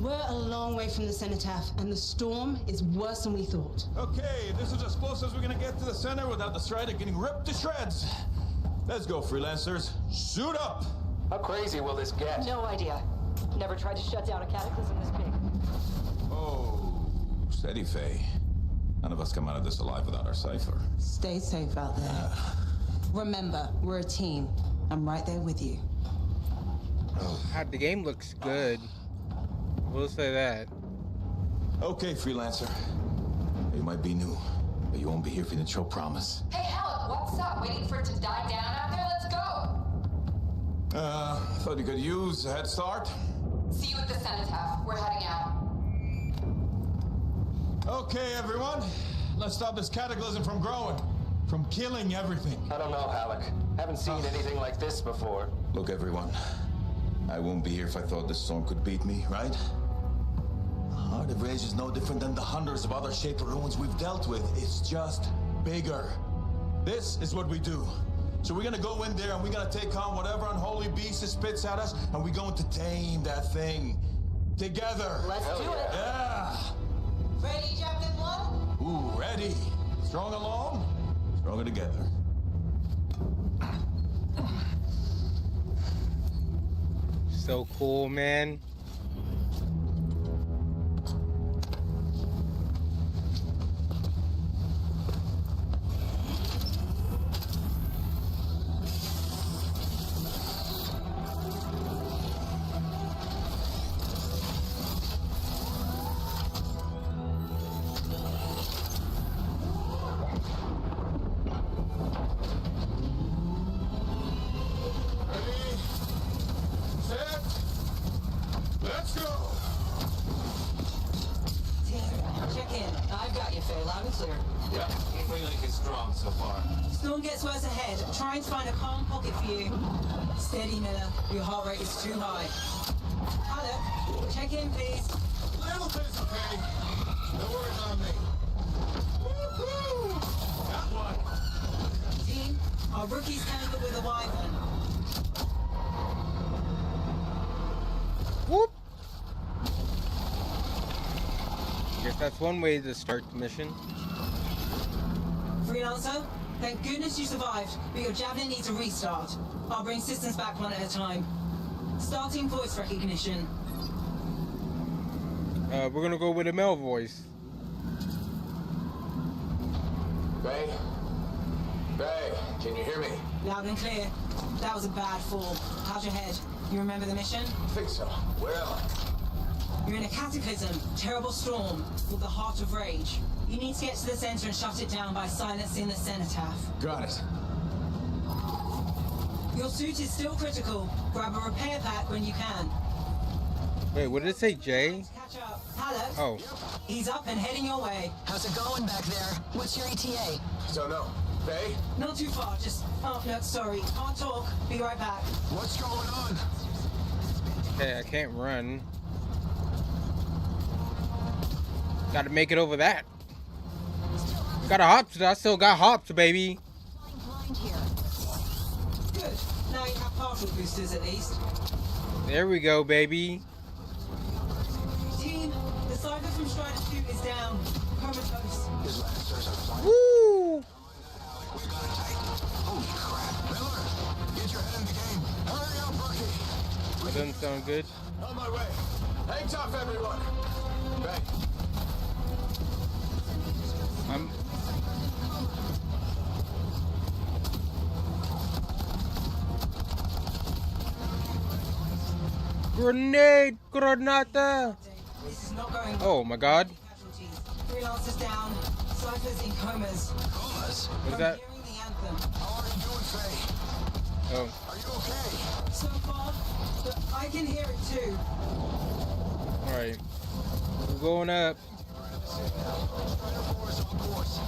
We're a long way from the cenotaph, and the storm is worse than we thought. Okay, this is as close as we're gonna get to the center without the Strider getting ripped to shreds. Let's go, freelancers. Suit up! How crazy will this get? No idea. Never tried to shut down a cataclysm this big. Oh, steady, Faye. None of us come out of this alive without our cipher. Stay safe out there. Remember, we're a team. I'm right there with you. God, the game looks good. We'll say that. Okay, freelancer. You might be new, but you won't be here for the show promise. Hey, Alec, what's up? Waiting for it to die down out there? Let's go! Thought you could use a head start. See you at the cenotaph. We're heading out. Okay, everyone. Let's stop this cataclysm from growing. From killing everything. I don't know, Alec. Haven't seen anything like this before. Look, everyone. I won't be here if I thought this storm could beat me, right? Heart of Rage is no different than the hundreds of other Shaper ruins we've dealt with. It's just bigger. This is what we do. So we're gonna go in there and we're gonna take on whatever unholy beast it spits at us, and we're going to tame that thing. Together. Let's do it. Yeah! Ready, Javelin 1? Ooh, ready. Strong alone, stronger together. So cool, man. Ready? Set? Let's go! Team, check in. I've got you, Faye. Loud and clear. Yeah, feeling is strong so far. Storm gets worse ahead. Trying to find a calm pocket for you. Steady, Miller. Your heart rate is too high. Alec, check in, please. Little bit's okay. No worries on me. Got one. Team, our rookies handled with a wyvern. Whoop. Guess that's one way to start the mission. Freelancer, thank goodness you survived, but your Javelin needs a restart. I'll bring systems back one at a time. Starting voice recognition. We're gonna go with a male voice. Bay? Bay, can you hear me? Loud and clear. That was a bad fall. How's your head? You remember the mission? I think so. Where am I? You're in a cataclysm, terrible storm, called the Heart of Rage. You need to get to the center and shut it down by silencing the cenotaph. Got it. Your suit is still critical. Grab a repair pack when you can. Wait, what did it say, Jay? Catch up. Alec, Oh, he's up and heading your way. How's it going back there? What's your ETA? Don't know. Bay? Not too far, just... Oh, no, sorry. Can't talk. Be right back. What's going on? okay, I can't run. Gotta make it over that. Got a hops. I still got hops, baby. Blind here. Good. Now you have partial boosters at least. There we go, baby. Team, the cipher from Strider 2 is down. Comatose. His lancers are flying. Woo! We got it tight. Holy crap. Miller, get your head in the game. Hurry up, rookie. That doesn't sound good. On my way. Hang tough, everyone. Bay. I'm. Grenade! Granata! This is not going Oh my god. Casualties. Freelancers down. Ciphers in comas. Comas? Was that? Hearing the anthem. How are you doing, Faye? Oh. Are you okay? So far, but I can hear it too. Alright. We're going up.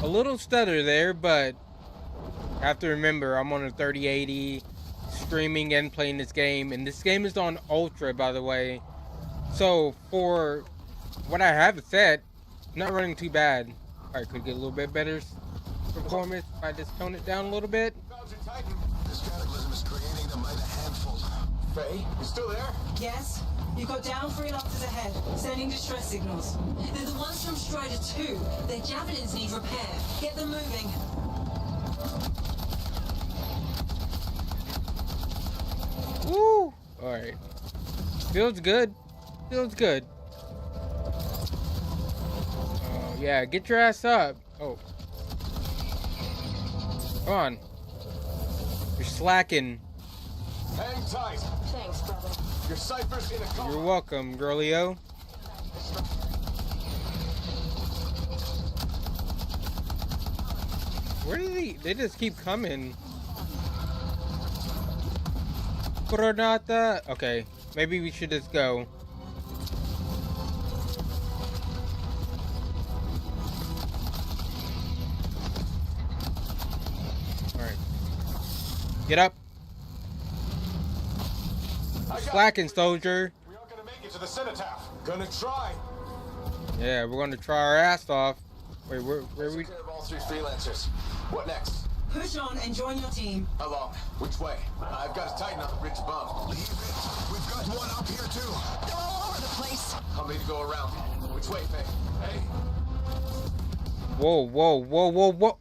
A little stutter there, but I have to remember I'm on a 3080 streaming and playing this game, and this game is on Ultra, by the way. So for what I have it set, not running too bad. Alright, could get a little bit better performance if I just tone it down a little bit. Valves are tightened. This cataclysm is creating them by the handful. Faye, you still there? Yes? You got down 3 kilometers ahead, sending distress signals. They're the ones from Strider 2. Their javelins need repair. Get them moving. Woo! Alright. Feels good. Feels good. Oh, yeah, get your ass up. Oh. Come on. You're slacking. Hang tight. Thanks, brother. Your cipher's in a coma. You're welcome, girlio. Where did they just keep coming. Granata. Okay, maybe we should just go. Alright. Get up. Slacking, soldier. We aren't gonna make it to the cenotaph. Gonna try. Yeah, we're gonna try our ass off. Wait, where we? Took care of all 3 freelancers. What next? Push on and join your team. Along. Which way? I've got to tighten up the bridge above. Leave it. We've got one up here too. They're all over the place. I'll need to go around. Which way, Faye? Hey. Whoa, whoa, whoa, whoa, whoa.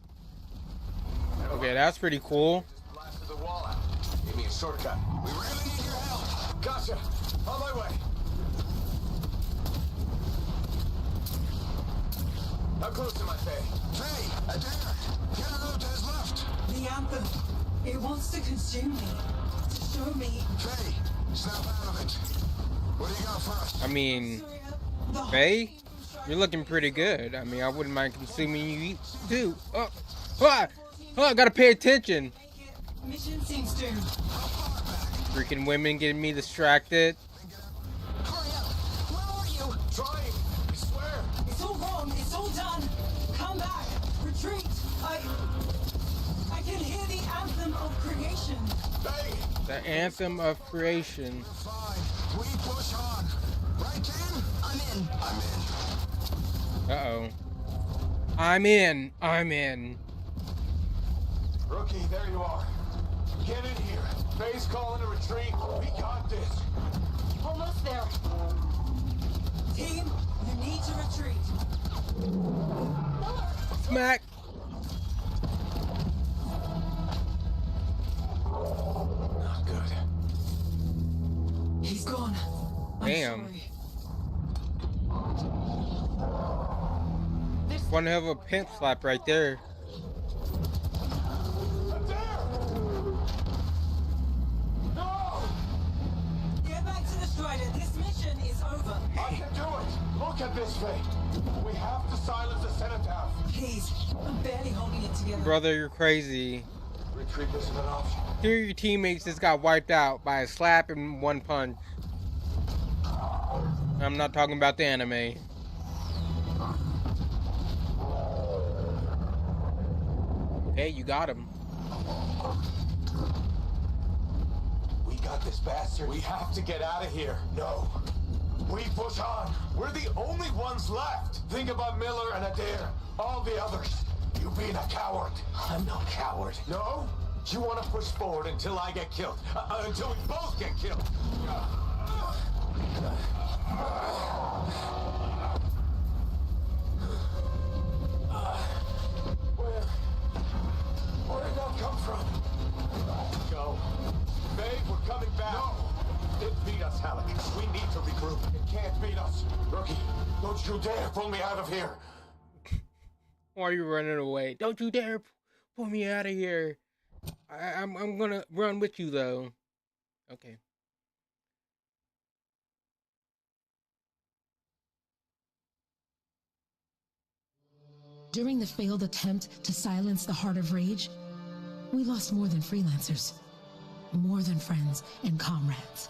Okay, that's pretty cool. Just blasted the wall out. Give me a shortcut. We really need your help. Gotcha. On my way. How close am I, Faye? Faye, Adair, Canada has left. The anthem. It wants to consume me. To show me. Faye, snap out of it. What do you got for us? I mean, The whole Faye, team from Strider you're looking pretty good. I mean, I wouldn't mind consuming you too. Oh, I gotta pay attention. Make it. Mission seems doomed. Freaking women getting me distracted. Hurry up. Where are you? Trying. I swear. It's all wrong. It's all done. Come back. Retreat. I can hear the anthem of creation. Faye. The anthem of creation. Fine. We push on. Right, Ken? I'm in. I'm in. Uh-oh. I'm in. I'm in. Rookie, there you are. Get in here. Faye's calling a retreat. We got this. Almost there. Team, you need to retreat. Smack. Not good. He's gone. I'm Damn. sorry. One hell of a pimp slap right there. No! Get back to the Strider. This mission is over. I can do it! Look at this, Faye! We have to silence the cenotaph! Please. I'm barely holding it together. Brother, you're crazy. Retreat isn't an option. Here your teammates just got wiped out by a slap and one punch. I'm not talking about the anime. Okay, you got him. We got this bastard. We have to get out of here. No. We push on. We're the only ones left. Think about Miller and Adair. All the others. You being a coward. I'm no coward. No? You want to push forward until I get killed. Until we both get killed. Where did that come from? Go. Faye, we're coming back. No! It beat us, Halleck. We need to regroup. It can't beat us. Rookie, don't you dare pull me out of here. Why are you running away? Don't you dare pull me out of here. I'm gonna run with you though. Okay. During the failed attempt to silence the Heart of Rage, we lost more than freelancers, more than friends and comrades.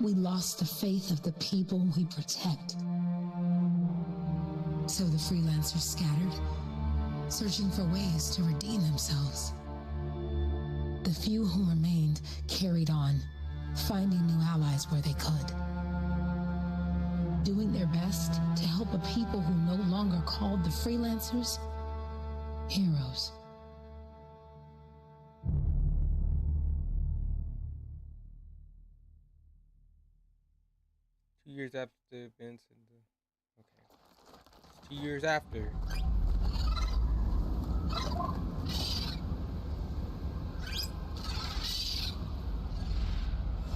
We lost the faith of the people we protect. So the freelancers scattered, searching for ways to redeem themselves. The few who remained carried on, finding new allies where they could. Doing their best to help a people who no longer called the freelancers heroes. years after the events. Okay. 2 years after.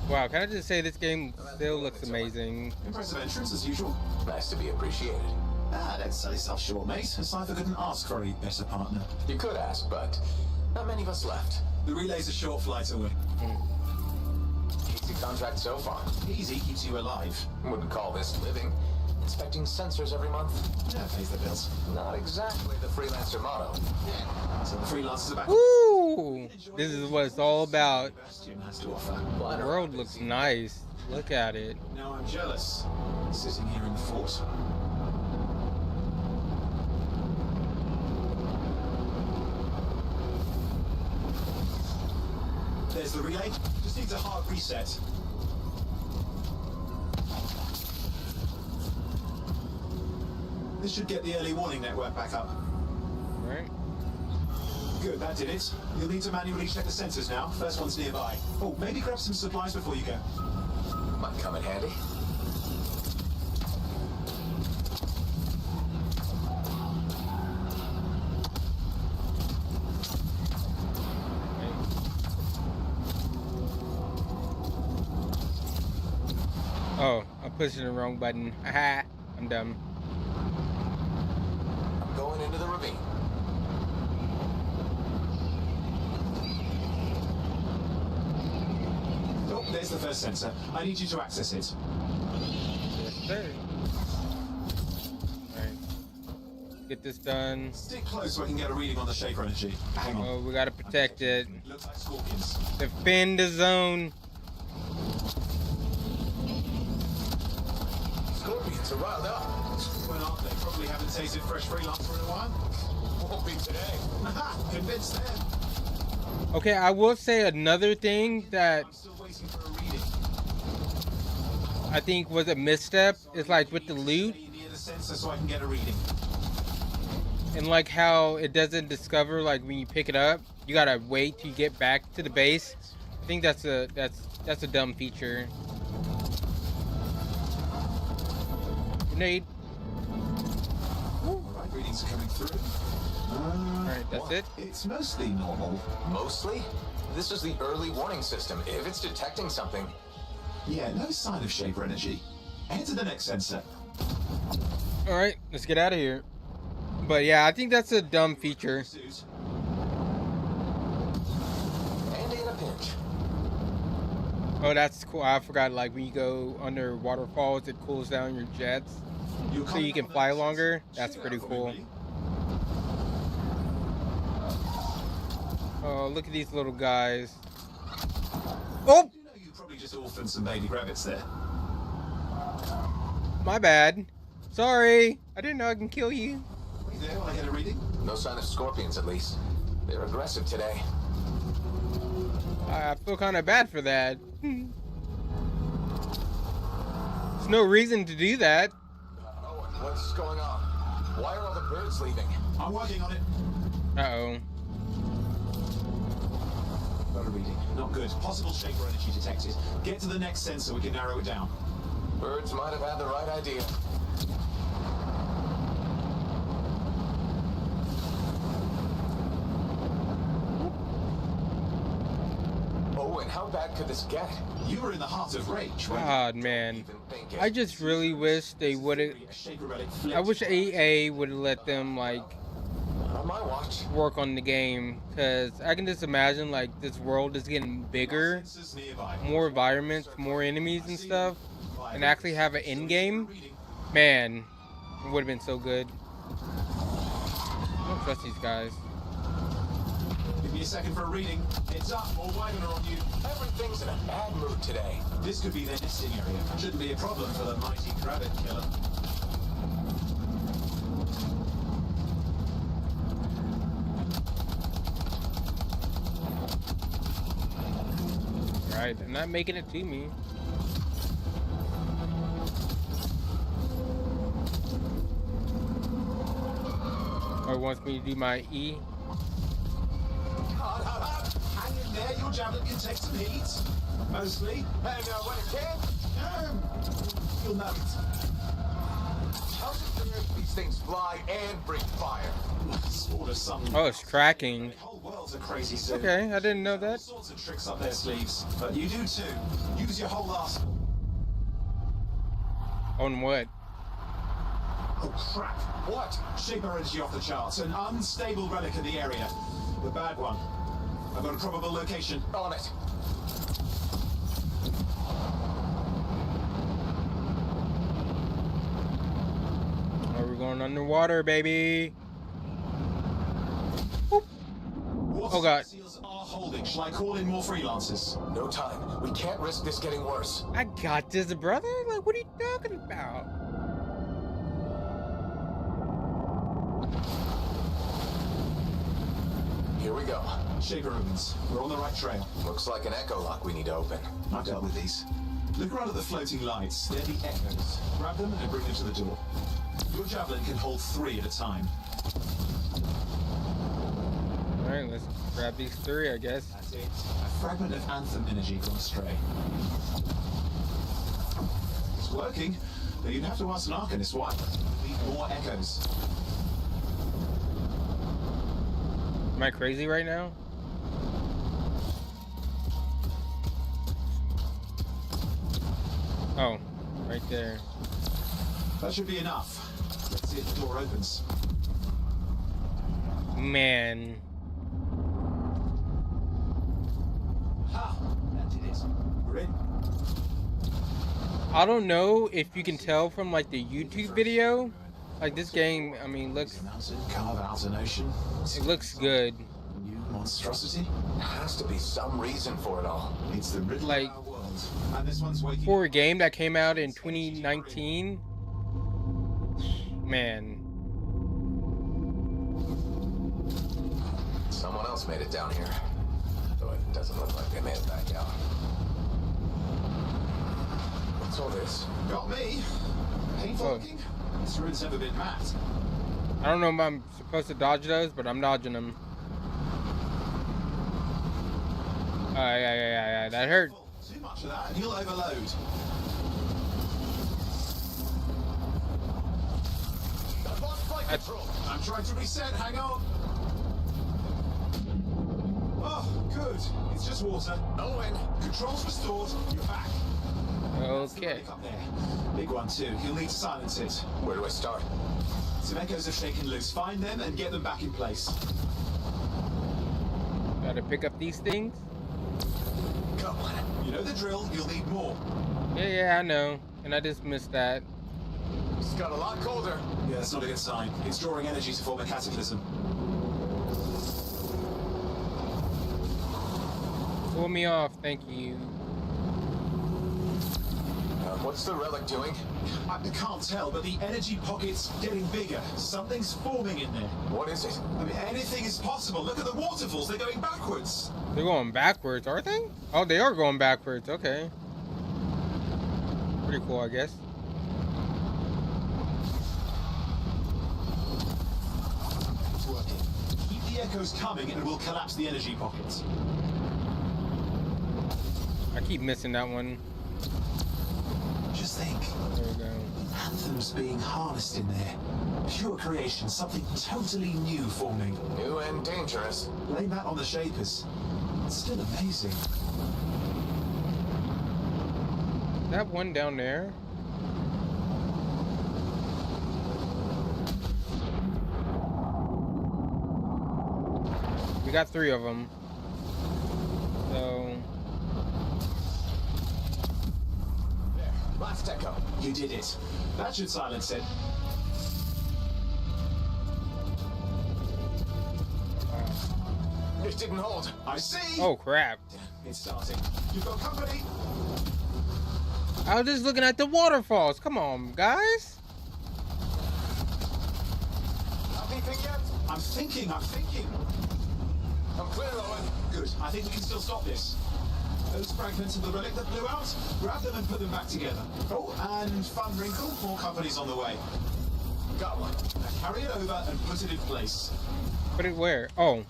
Wow, can I just say this game still looks amazing? Impressive entrance as usual. Nice to be appreciated. Don't sell yourself short, mate. Cypher couldn't ask for a better partner. You could ask, but not many of us left. The relay's a short flight away. Easy contract so far. Easy keeps you alive. Wouldn't call this living. Inspecting sensors every month. Yeah, pays the bills. Not exactly the freelancer motto. So the freelancers are back. Ooh! This is what it's all about. Bastion has to offer. The world looks nice. Look at it. Now I'm jealous. Sitting here in the fort. There's the relay. Just needs a hard reset. This should get the early warning network back up. Right? Good, that did it. You'll need to manually check the sensors now. First one's nearby. Oh, maybe grab some supplies before you go. Might come in handy. Oh, I'm pushing the wrong button. Haha, I'm dumb. I'm going into the ravine. Oh, there's the first sensor. I need you to access it. Yes, sir. Alright. Get this done. Stick close so I can get a reading on the Shaper energy. Hang on. Oh, we gotta protect it. Looks like scorpions. Defend the zone. Scorpions are riled up. Well, aren't they? Probably haven't tasted fresh freelancer in a while. Won't be today. Aha! Convinced them. Okay, I will say another thing that I'm still waiting for a reading. I think was a misstep is like with the loot Stay near the sensor so I can get a reading. and like how it doesn't discover like when you pick it up. You gotta wait till you get back to the base. I think that's a dumb feature. Grenade. Alright, readings are coming through. Alright, that's What? it. It's mostly normal. Mostly? This is the early warning system. If it's detecting something, Yeah, no sign of Shaper energy. Head to the next sensor. Alright, let's get out of here. But yeah, I think that's a dumb feature. Suit. handy in a pinch. Oh, that's cool. I forgot, like, when you go under waterfalls, it cools down your jets. You're So coming you can up on fly the next longer. sensor. That's Check it pretty out for me, cool. will you? Oh, look at these little guys. Oh, You know you probably just orphaned some baby rabbits there. my bad. Sorry. I didn't know I can kill you. Are you there while I get a reading? No sign of scorpions, at least. They're aggressive today. I feel kind of bad for that. There's no reason to do that. Oh, what's going on? Why are all the birds leaving? I'm working on it. Uh-oh. Got a reading. Not good. Possible Shaper energy detected. Get to the next sensor, we can narrow it down. Birds might have had the right idea. Oh, and how bad could this get? You were in the heart of rage, right? God, man. Even think it. I just really wish they would have... A Shaper relic I flipped. wish AA would have let them, like, On my watch. work on the game. Because I can just imagine, like, this world is getting bigger. Sensors nearby. More environments, more enemies and stuff. And actually have an end game. Man, it would have been so good. I don't trust these guys. Give me a second for a reading. It's up. More Wyvern are on you. Everything's in a bad mood today. This could be their nesting area. Shouldn't be a problem for the mighty rabbit killer. Right, they're not making it to me. Or wants me to do my E. Hard, hard, hard. Hang in there. Your javelin can take some heat. Mostly. And when it can, You'll know it. How do these things fly and breathe fire? Sort of some. Oh, it's cracking. The whole world's a crazy zoo. Okay, I didn't know All that. sorts of tricks up their sleeves, but you do too. Use your whole arsenal. On what? Oh crap! What? Shaper energy off the charts. An unstable relic in the area. The bad one. I've got a probable location. On it. Oh, we're going underwater, baby. Boop. Oh god. Seals are holding. Shall I call in more freelancers? No time. We can't risk this getting worse. I got this, brother. Like, what are you talking about? Here we go. Shaper opens. We're on the right trail. Looks like an echo lock we need to open. I've dealt with these. Look around at the floating lights. They're the echoes. Grab them and bring them to the door. Your javelin can hold 3 at a time. Alright, let's grab these 3, I guess. That's it. A fragment of Anthem energy gone astray. It's working, but you'd have to ask an Arcanist why. We need more echoes. Am I crazy right now? Oh, right there. That should be enough. Let's see if the door opens. Man. Ha! That did it. We're in. I don't know if you can tell from like the YouTube video. Like this game, I mean, looks, Mountain, carve out an ocean. it looks good. New monstrosity. There has to be some reason for it all. It's the riddle Like, of our world. And this one's waking For a game that came out in 2019, man. Someone else made it down here. Though it doesn't look like they made it back out. What's all this? Got me. Painful Oh. looking. This room's never been mapped. I don't know if I'm supposed to dodge those, but I'm dodging them. Yeah, that hurt. Too much of that and you'll overload. I've lost flight control. I'm trying to reset. Hang on. Oh, good. It's just water. No win. Controls restored. You're back. Okay. Up there. Big one too. You'll need to silence it. Where do I start? Some echoes have shaken loose. Find them and get them back in place. Gotta pick up these things. Come on. You know the drill. You'll need more. Yeah, I know. And I just missed that. It's got a lot colder. Yeah, that's not a good sign. It's drawing energy to form a cataclysm. Pull me off, thank you. What's the relic doing? I can't tell, but the energy pocket's getting bigger. Something's forming in there. What is it? I mean, anything is possible. Look at the waterfalls. They're going backwards. They're going backwards, are they? Oh, they are going backwards. Okay. Pretty cool, I guess. It's working. Keep the echoes coming and we'll collapse the energy pockets. I keep missing that one. Just think. There we go. Anthem's being harnessed in there. Pure creation, something totally new forming. New and dangerous. Blame that on the Shapers. It's still amazing. That one down there. We got 3 of them. So There, last echo. You did it. That should silence it. It didn't hold. I see. oh crap. It's starting. You've got company. I was just looking at the waterfalls. Come on, guys. Anything yet? I'm thinking. I'm clear, Owen. Good. I think we can still stop this. Those fragments of the relic that blew out, grab them and put them back together. Oh, and fun wrinkle, more companies on the way. Got one. Now carry it over and put it in place. Put it where? Oh.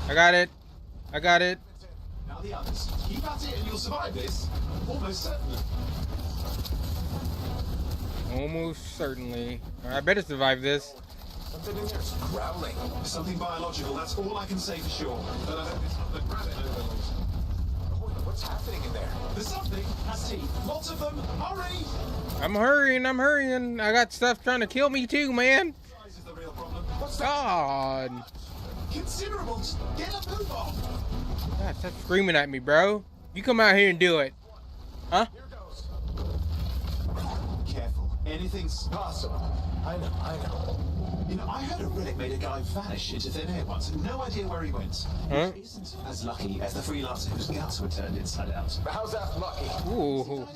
I got it. Now the others. Keep at it and you'll survive this. Almost certainly. Almost certainly. I better survive this. Something in there is growling. Something biological, that's all I can say for sure. But I hope it's not the rabbit overlord. What's happening in there? There's something. Has teeth. Lots of them. Hurry! I'm hurrying. I got stuff trying to kill me too, man. Size is the real problem. What's that? God. Considerables. Get a move on. God, stop screaming at me, bro. You come out here and do it. Huh? Here goes. Careful. Anything's possible. I know. You know, I heard a relic made a guy vanish into thin air once, and no idea where he went. Huh? Which isn't as lucky as the freelancer whose guts were turned inside out. How's that lucky? Ooh.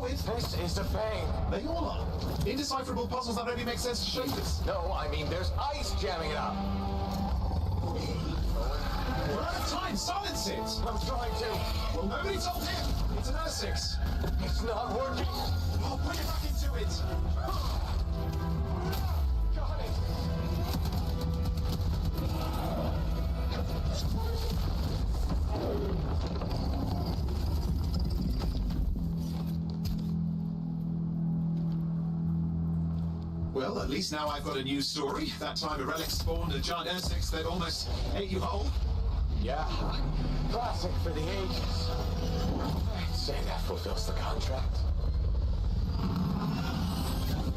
This is the pain. They all are. Indecipherable puzzles that only make sense to shapers. No, I mean there's ice jamming it up. We're out of time. Silence it. I'm trying to. Well, nobody told him. It's an Essex. It's not working. I'll put it back into it. Got it. Well, at least now I've got a new story. That time a relic spawned a giant Essex that almost ate you whole. Yeah. Classic for the ages. I'd say that fulfills the contract.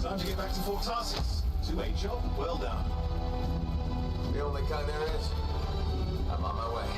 Time to get back to Fort Tarsis. 2-8 job. Well done. The only kind there is. I'm on my way.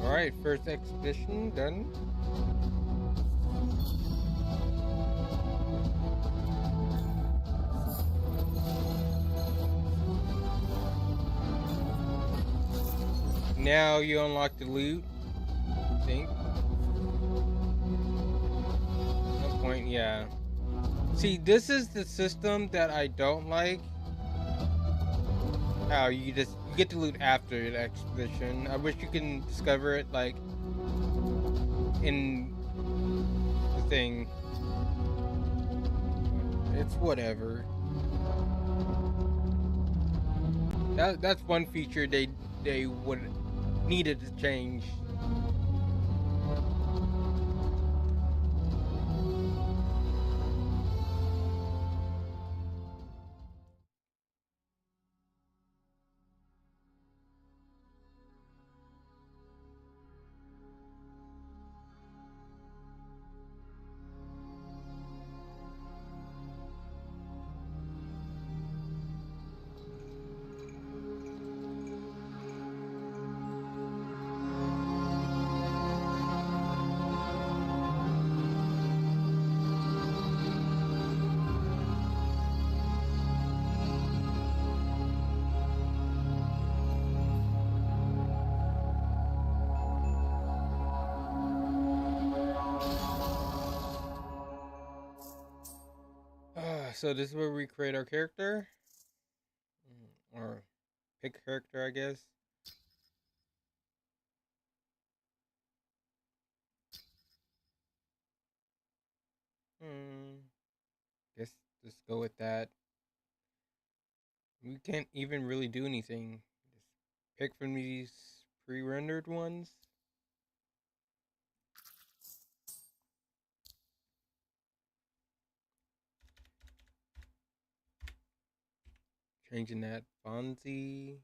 Alright, first expedition done. Now you unlock the loot, I think. No point, yeah. See, this is the system that I don't like. How you get to loot after the expedition. I wish you can discover it like in the thing. It's whatever. That's one feature they would needed to change. So this is where we create our character, or pick character, I guess. Guess just go with that. We can't even really do anything. Just pick from these pre-rendered ones. Changing that Fonzie.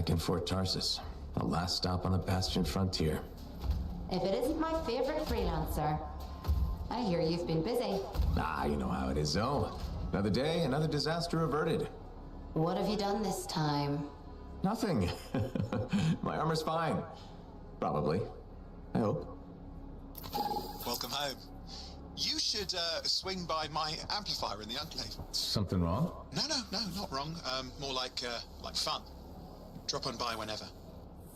Back in Fort Tarsus, the last stop on the Bastion frontier. If it isn't my favorite freelancer, I hear you've been busy. Ah, you know how it is, Zoe. Another day, another disaster averted. What have you done this time? Nothing. My armor's fine. Probably. I hope. Welcome home. You should swing by my amplifier in the Enclave. Something wrong? No, not wrong. More like fun. Drop on by whenever.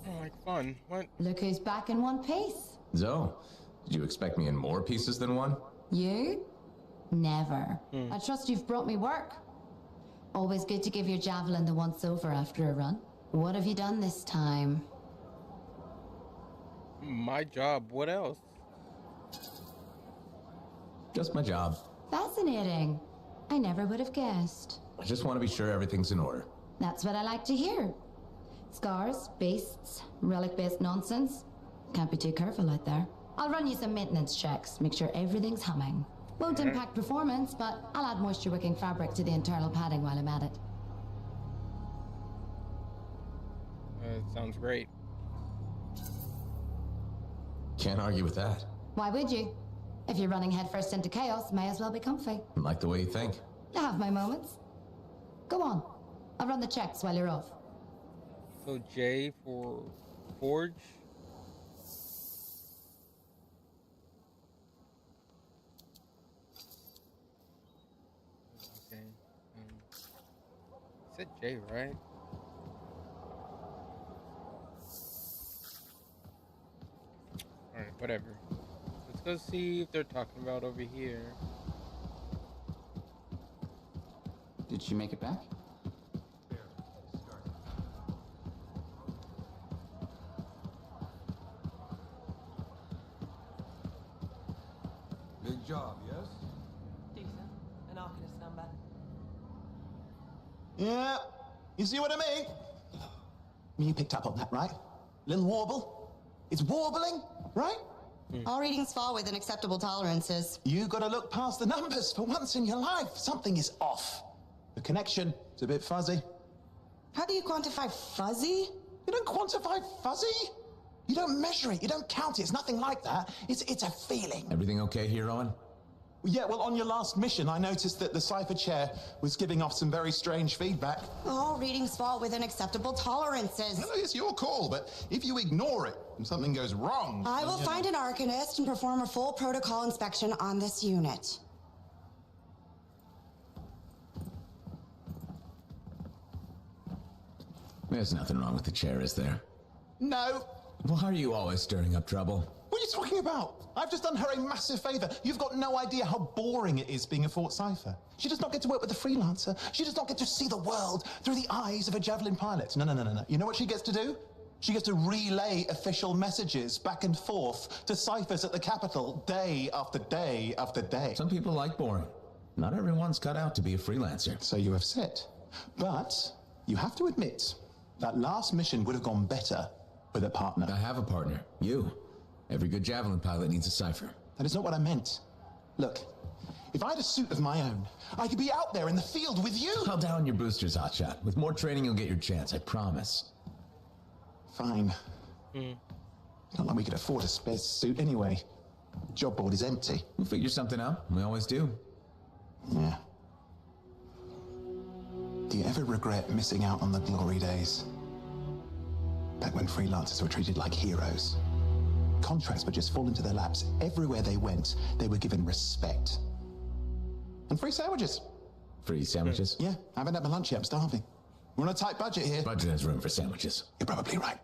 Oh, like fun. What? Look who's back in one piece. Zoe, did you expect me in more pieces than one? You? Never. I trust you've brought me work. Always good to give your javelin the once-over after a run. What have you done this time? My job. What else? Just my job. Fascinating. I never would have guessed. I just want to be sure everything's in order. That's what I like to hear. Scars, beasts, relic-based nonsense. Can't be too careful out there. I'll run you some maintenance checks, make sure everything's humming. Won't impact performance, but I'll add moisture-wicking fabric to the internal padding while I'm at it. Sounds great. Can't argue with that. Why would you? If you're running headfirst into chaos, may as well be comfy. Like the way you think. I have my moments. Go on. I'll run the checks while you're off. So J for Forge. Okay. Said J, right? Alright, whatever. Let's go see if they're talking about over here. Did she make it back? Big job, yes? Decent. An Arcanist number. Yeah, you see what I mean? You picked up on that, right? Little warble. It's warbling, right? All readings fall within acceptable tolerances. You gotta look past the numbers for once in your life. Something is off. The connection is a bit fuzzy. How do you quantify fuzzy? You don't quantify fuzzy. You don't measure it. You don't count it. It's nothing like that. It's a feeling. Everything okay here, Owen? Yeah, well, on your last mission, I noticed that the Cypher Chair was giving off some very strange feedback. All readings fall within acceptable tolerances. No, it's your call, but if you ignore it and something goes wrong... I will find an Arcanist and perform a full protocol inspection on this unit. There's nothing wrong with the chair, is there? No. Why are you always stirring up trouble? What are you talking about? I've just done her a massive favor. You've got no idea how boring it is being a Fort Cypher. She does not get to work with the freelancer. She does not get to see the world through the eyes of a Javelin pilot. No. You know what she gets to do? She gets to relay official messages back and forth to Cyphers at the capital day after day after day. Some people like boring. Not everyone's cut out to be a freelancer. So you have said. But you have to admit, that last mission would have gone better with a partner. I have a partner. You. Every good Javelin pilot needs a Cypher. That is not what I meant. Look, if I had a suit of my own, I could be out there in the field with you. Call down your boosters, Hotshot. With more training, you'll get your chance, I promise. Fine. Not like we could afford a spare suit anyway. The job board is empty. We'll figure something out. We always do. Yeah. Do you ever regret missing out on the glory days? Back when freelancers were treated like heroes. Contracts would just fall into their laps. Everywhere they went, they were given respect. And free sandwiches. Free sandwiches? Yeah, I haven't had my lunch yet. I'm starving. We're on a tight budget here. Budget has room for sandwiches. You're probably right.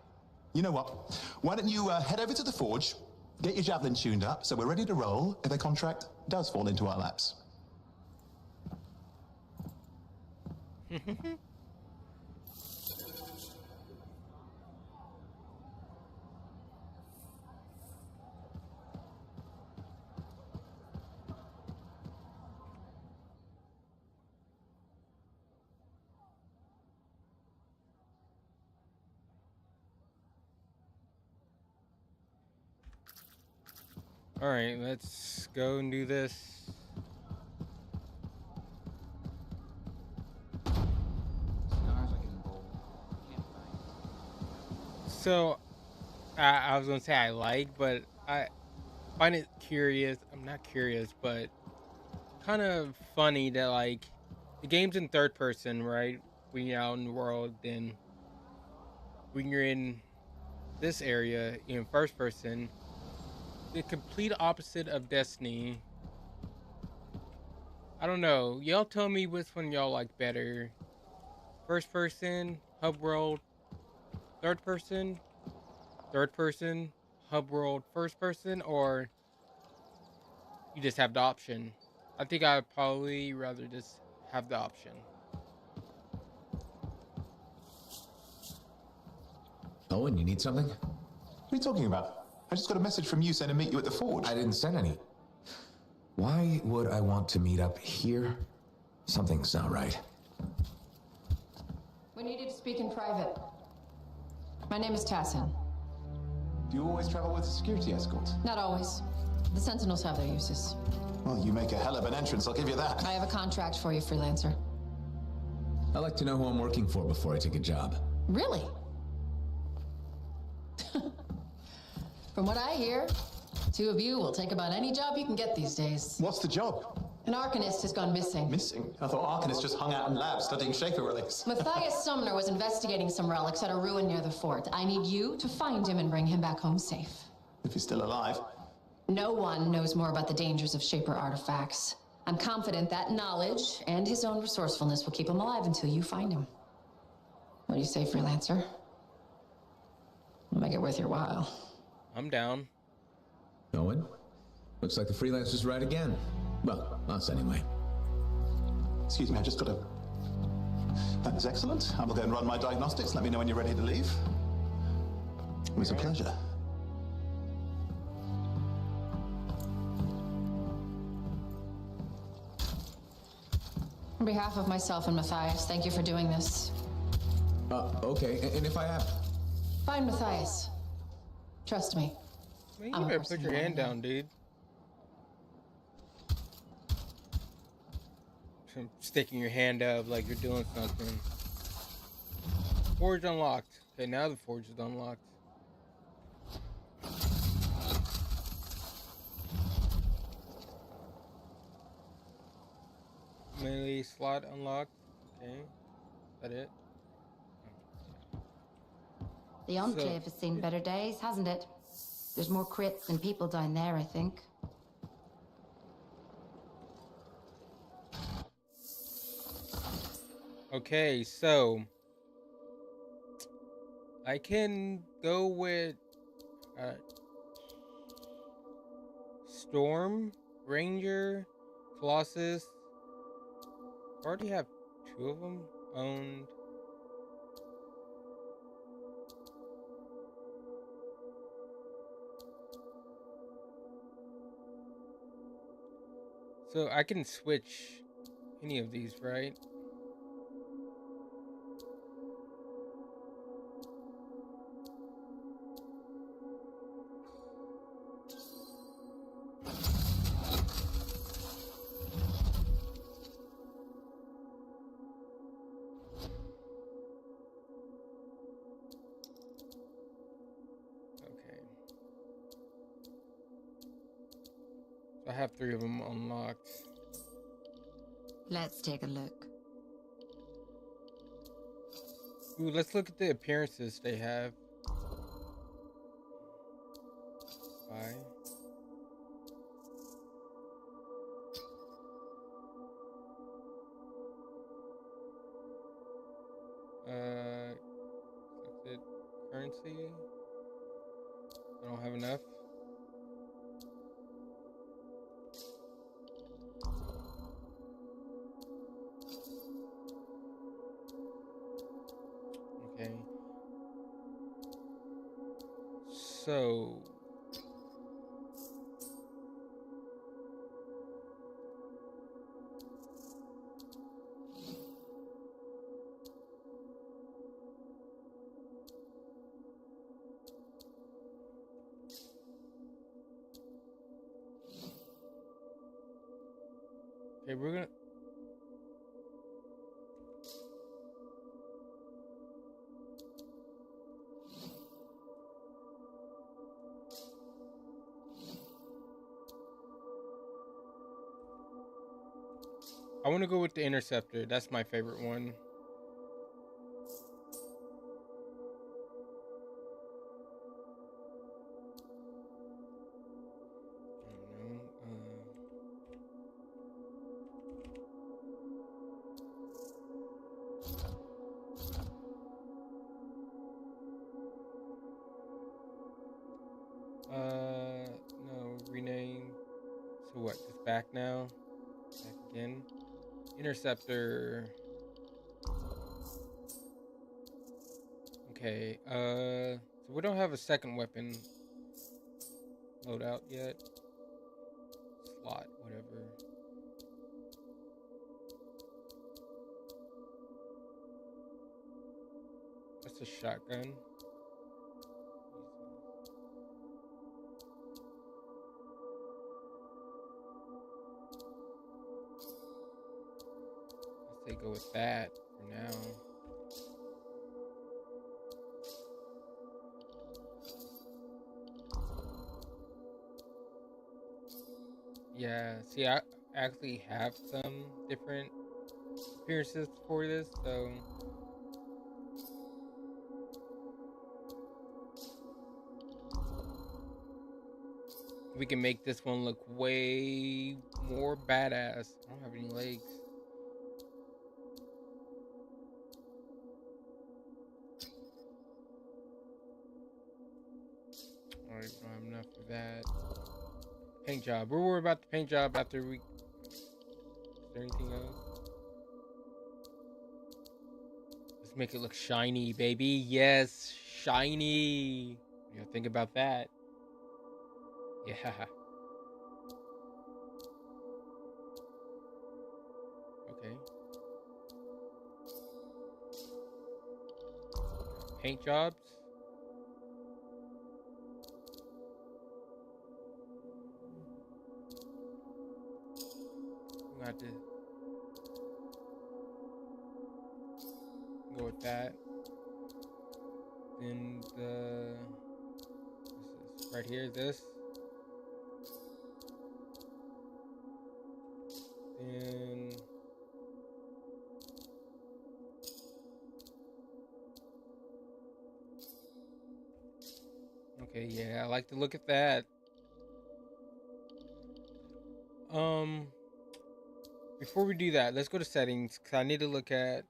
You know what? Why don't you head over to the forge, get your Javelin tuned up, so we're ready to roll if a contract does fall into our laps. All right, let's go and do this. Scars are getting bold. Can't fight. So I was gonna say I like, but I find it curious. I'm not curious, but kind of funny that like the game's in third person, right? When you're out in the world, then when you're in this area in first person, the complete opposite of Destiny. I don't know. Y'all tell me which one y'all like better. First person, hub world, third person, hub world, first person, or you just have the option. I think I'd probably rather just have the option. Owen, you need something? What are you talking about? I just got a message from you saying to meet you at the forge. I didn't send any. Why would I want to meet up here? Something's not right. We need you to speak in private. My name is Tassin. Do you always travel with a security escort? Not always. The Sentinels have their uses. Well, you make a hell of an entrance, I'll give you that. I have a contract for you, freelancer. I like to know who I'm working for before I take a job. Really? From what I hear, two of you will take about any job you can get these days. What's the job? An Arcanist has gone missing. Missing? I thought Arcanists just hung out in labs studying Shaper relics. Matthias Sumner was investigating some relics at a ruin near the fort. I need you to find him and bring him back home safe. If he's still alive. No one knows more about the dangers of Shaper artifacts. I'm confident that knowledge and his own resourcefulness will keep him alive until you find him. What do you say, freelancer? I'll make it worth your while. I'm down. Owen? Looks like the freelancer's right again. Well, us anyway. Excuse me, I just got a... That is excellent. I will go and run my diagnostics. Let me know when you're ready to leave. It was a pleasure. On behalf of myself and Matthias, thank you for doing this. Okay, and if I have... Find Matthias. Trust me. Man, you better put your hand down, dude. Sticking your hand up like you're doing something. Forge unlocked. Okay, now the forge is unlocked. Melee slot unlocked. Okay. Is that it? The Enclave has seen better days, hasn't it? There's more crits than people down there, I think. Okay, so I can go with Storm, Ranger, Colossus. I already have two of them owned. So I can switch any of these, right? I have three of them unlocked. Let's take a look. Ooh, let's look at the appearances they have. Bye. That's it. Currency. I don't have enough. Okay. So okay, we're gonna I want to go with the Interceptor. That's my favorite one. No, rename. So what? Just back now? Back again? Interceptor. Okay, so we don't have a second weapon loadout yet. Slot, whatever. That's a shotgun. Let's say go with that for now. Yeah, see, I actually have some different appearances for this, so we can make this one look way more badass. I don't have any legs. Alright, we don't have enough for that. Paint job. We'll worry about the paint job after we... Is there anything else? Let's make it look shiny, baby. Yes, shiny. You gotta think about that. Yeah. Okay. Paint jobs. We have to go with that. And this is right here. This. And okay, yeah, I like to look at that. Before we do that, let's go to settings because I need to look at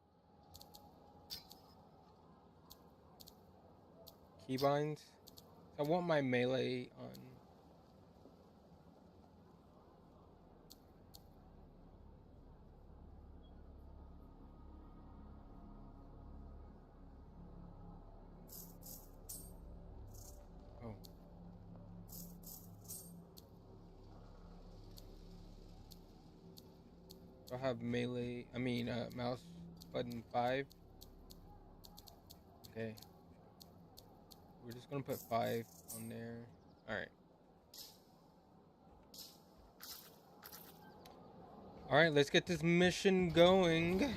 keybinds. I want my melee on. Oh. I have melee, mouse button 5. Okay. We're just gonna put 5 on there. Alright. Alright, let's get this mission going.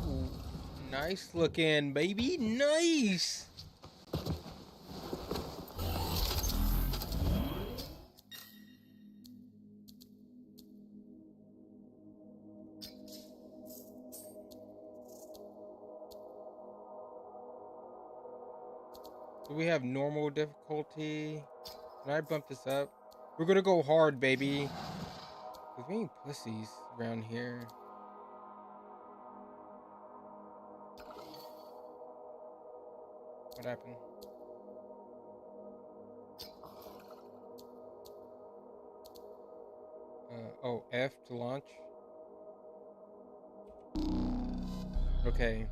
Ooh, nice looking, baby. Nice! Do we have normal difficulty? Can I bump this up? We're gonna go hard, baby. Cause we ain't pussies around here. What happened? Oh, F to launch. Okay.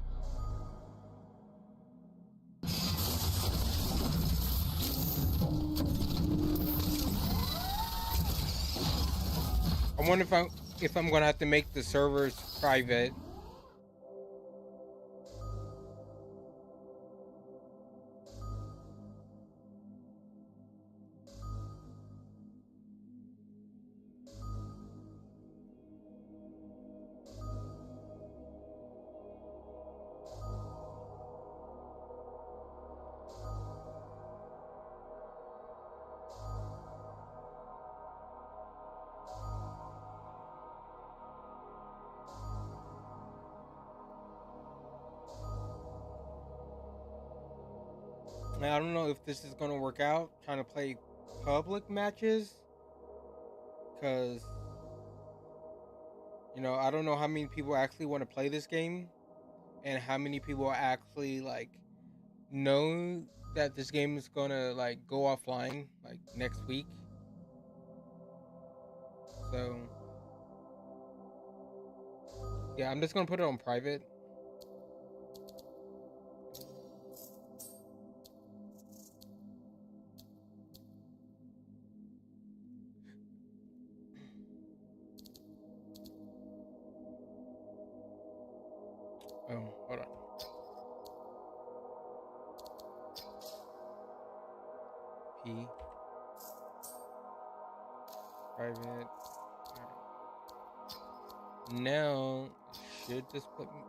I wonder if I'm gonna have to make the servers private. Now, I don't know if this is going to work out, trying to play public matches. Because, you know, I don't know how many people actually want to play this game. And how many people actually, like, know that this game is going to, like, go offline, like, next week. So, yeah, I'm just going to put it on private. Oh, hold on. P. Private. Now, should just put me.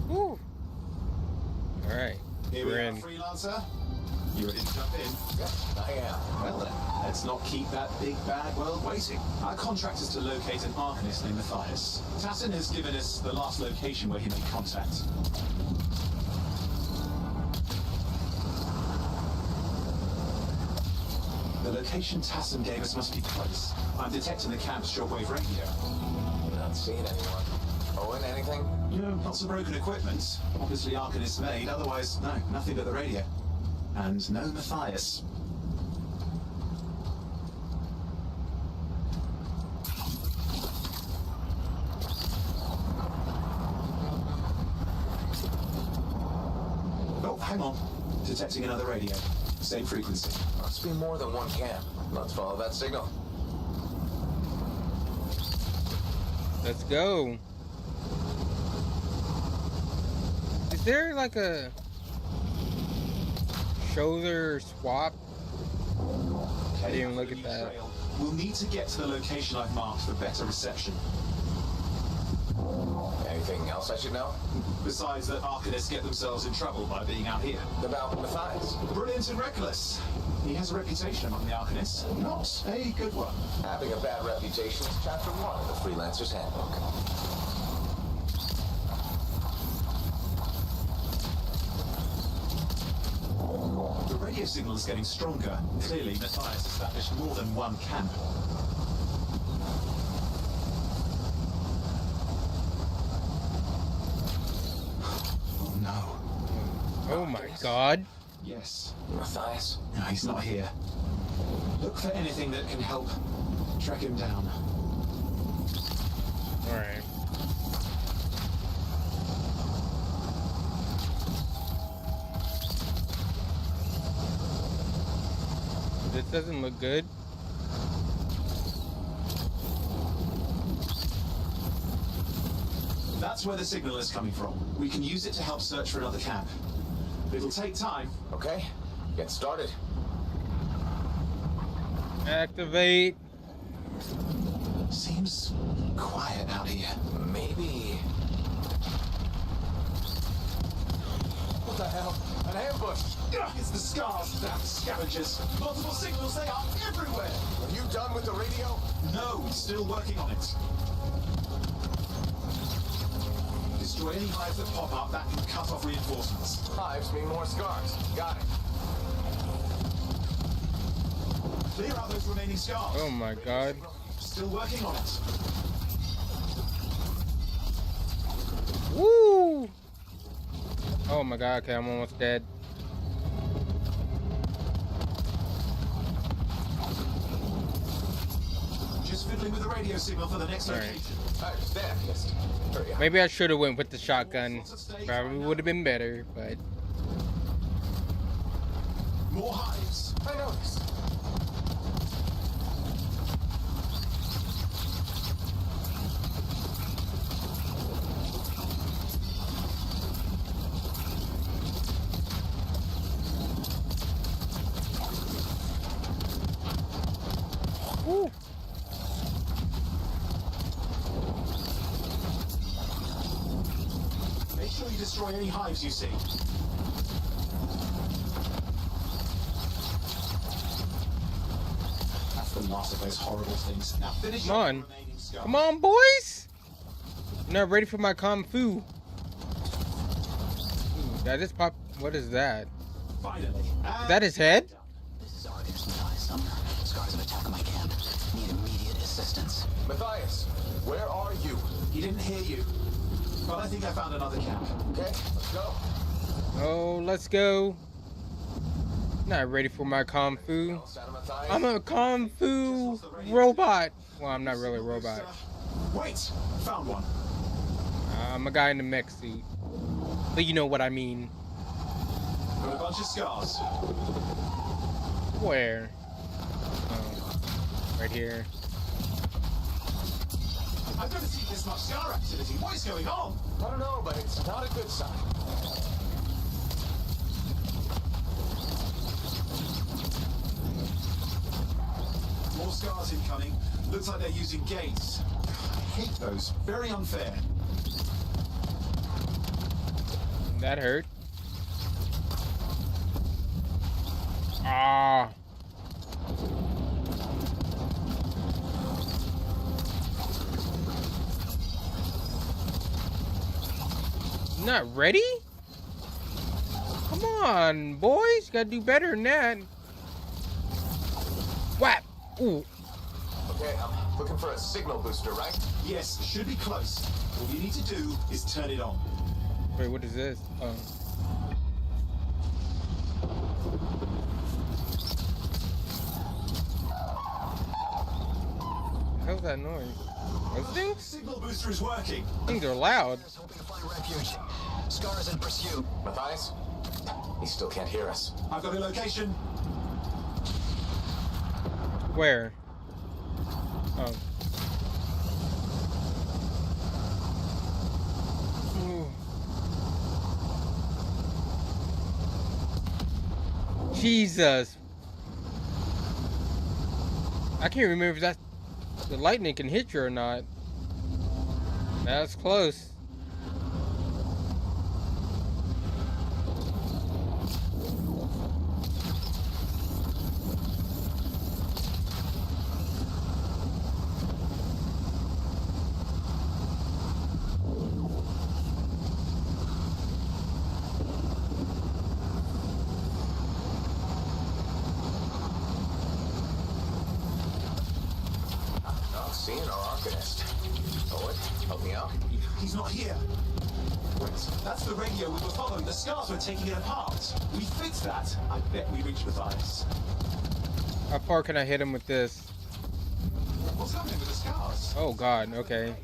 Woo. All right. Here we are, Freelancer. You ready to jump in? Yes, I am. Well then, let's not keep that big bad world waiting. Our contract is to locate an Arcanist named Matthias. Tassin has given us the last location where he made contact. The location Tassin gave us must be close. I'm detecting the camp's shortwave radio. Not seeing anyone. Owen, anything? No, lots of broken equipment. Obviously Arcanist made, otherwise, no, nothing but the radio. And no Matthias. Oh, hang on. Detecting another radio. Same frequency. Must be more than one camp. Let's follow that signal. Let's go. Is there like a shoulder swap? I didn't even look at that. We'll need to get to the location I've marked for better reception. Anything else I should know? Besides that Arcanists get themselves in trouble by being out here. About Matthias? Brilliant and reckless. He has a reputation among the Arcanists. Not a good one. Having a bad reputation is chapter 1 of the Freelancer's Handbook. The radio signal is getting stronger. Clearly, Matthias established more than one camp. Oh no. Oh my god. Yes. Matthias? No, he's not here. Look for anything that can help track him down. Alright. This doesn't look good. That's where the signal is coming from. We can use it to help search for another camp. It'll take time. Okay, get started. Activate. Seems quiet out here. Maybe... What the hell? An ambush! It's the Scars, damn scavengers. Multiple signals, they are everywhere! Are you done with the radio? No, still working on it. Destroy any hives that pop up, that can cut off reinforcements. Hives mean more Scars. Got it. Clear out those remaining Scars. Oh my god. Still working on it. Woo! Oh my god, okay, I'm almost dead. Just fiddling with the radio signal for the next location. I understand. Yes. Hurry up. Maybe I should have went with the shotgun. Probably would have been better, but More hives. I noticed. Woo. Make sure you destroy any hives you see. That's the last of those horrible things. Now finish Come up on. the remaining scum. Come on, boys! I'm not ready for my kung fu. Ooh, that is pop. What is that? Finally. Is that his head? This is Argus Matthias Sumner. Scars have attacked my camp. Need immediate assistance. Matthias, where are you? He didn't hear you. But I think I found another camp. Okay, let's go. Oh, let's go. Not ready for my kung fu. I'm a kung fu robot. Well, I'm not really a robot. Wait, found one. I'm a guy in the mech suit. But you know what I mean. Got a bunch of scars. Where? Oh, right here. I've never seen this much scar activity. What is going on? I don't know, but it's not a good sign. More scars incoming. Looks like they're using gates. I hate those. Very unfair. That hurt. Ah. Not ready? Come on, boys. You gotta do better than that. Whap! Ooh. Okay, I'm looking for a signal booster, right? Yes, should be close. All you need to do is turn it on. Wait, what is this? Oh. How's that noise? Those things? Signal booster is working. Things are loud. Hoping to find refuge. Scars in pursuit. Matthias? He still can't hear us. I've got a location. Where? Oh. Ooh. Jesus. I can't remember if that's the lightning can hit you or not. That's close. Seeing our Arcanist. Owen, help me out. He's not here. Wait, that's the radio we were following. The scars were taking it apart. We fixed that. I bet we reached Matthias. How far can I hit him with this? What's happening with the scars? Oh God, okay.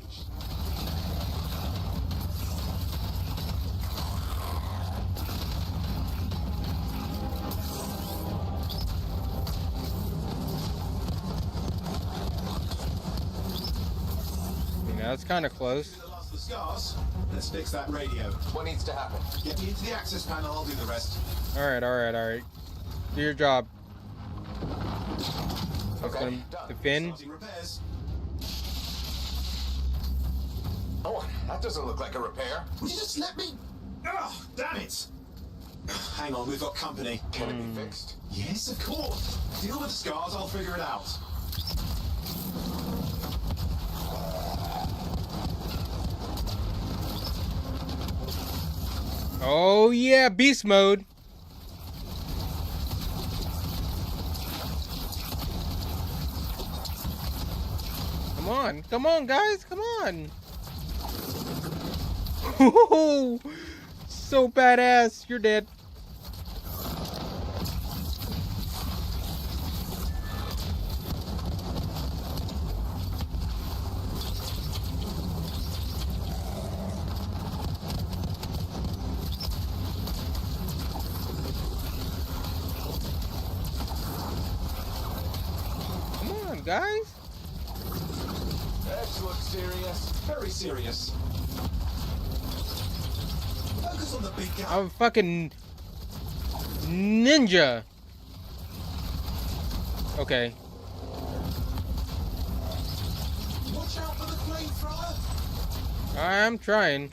That's kind of close. The scars. Let's fix that radio. What needs to happen? Get me into the access panel. I'll do the rest. All right. Do your job. Okay. The fin. Oh, that doesn't look like a repair. Would you just let me? Oh, damn it! Hang on, we've got company. Can it be fixed? Yes, of course. Deal with the scars. I'll figure it out. Oh yeah, beast mode. Come on, guys, come on. So badass. You're dead. you guys. Let's look serious. Very serious. Focus on the big guy. I'm a fucking ninja. Okay. Watch out for the flamethrower. I'm trying.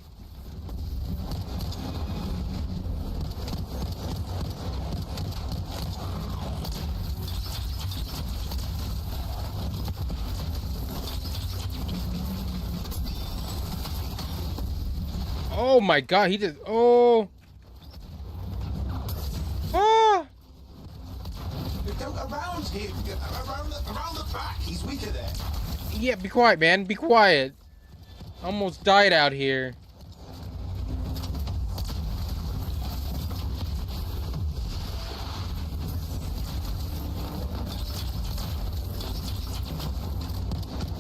Oh my god, he just oh. Ah! Go around him. Around the back. He's weaker there. Yeah, be quiet, man. Be quiet. Almost died out here.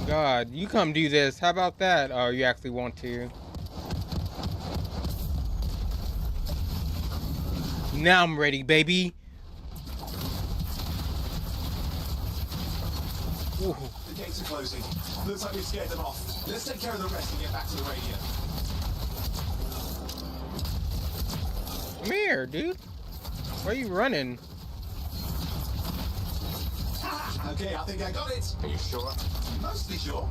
God, you come do this. How about that? Oh, you actually want to. Now I'm ready, baby. Ooh. The gates are closing. Looks like we've scared them off. Let's take care of the rest and get back to the radio. Come here, dude. Where are you running? Okay, I think I got it. Are you sure? Mostly sure.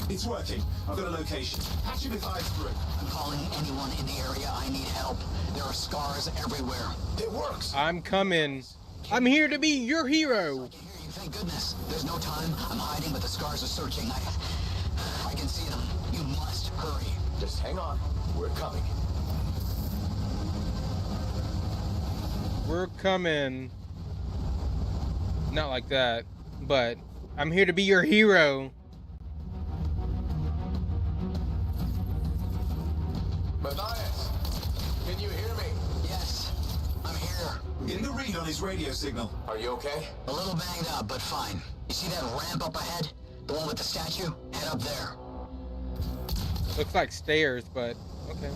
It's working. I've got a location. Patch him if I through. I'm calling anyone in the area. I need help. There are scars everywhere. It works. I'm coming. I'm here to be your hero. I can hear you, thank goodness. There's no time. I'm hiding, but the scars are searching. I can see them. You must hurry. Just hang on. We're coming. We're coming. Not like that, but I'm here to be your hero. Matthias, can you hear me? Yes, I'm here. Getting a read on his radio signal. Are you okay? A little banged up, but fine. You see that ramp up ahead? The one with the statue? Head up there. Looks like stairs, but okay.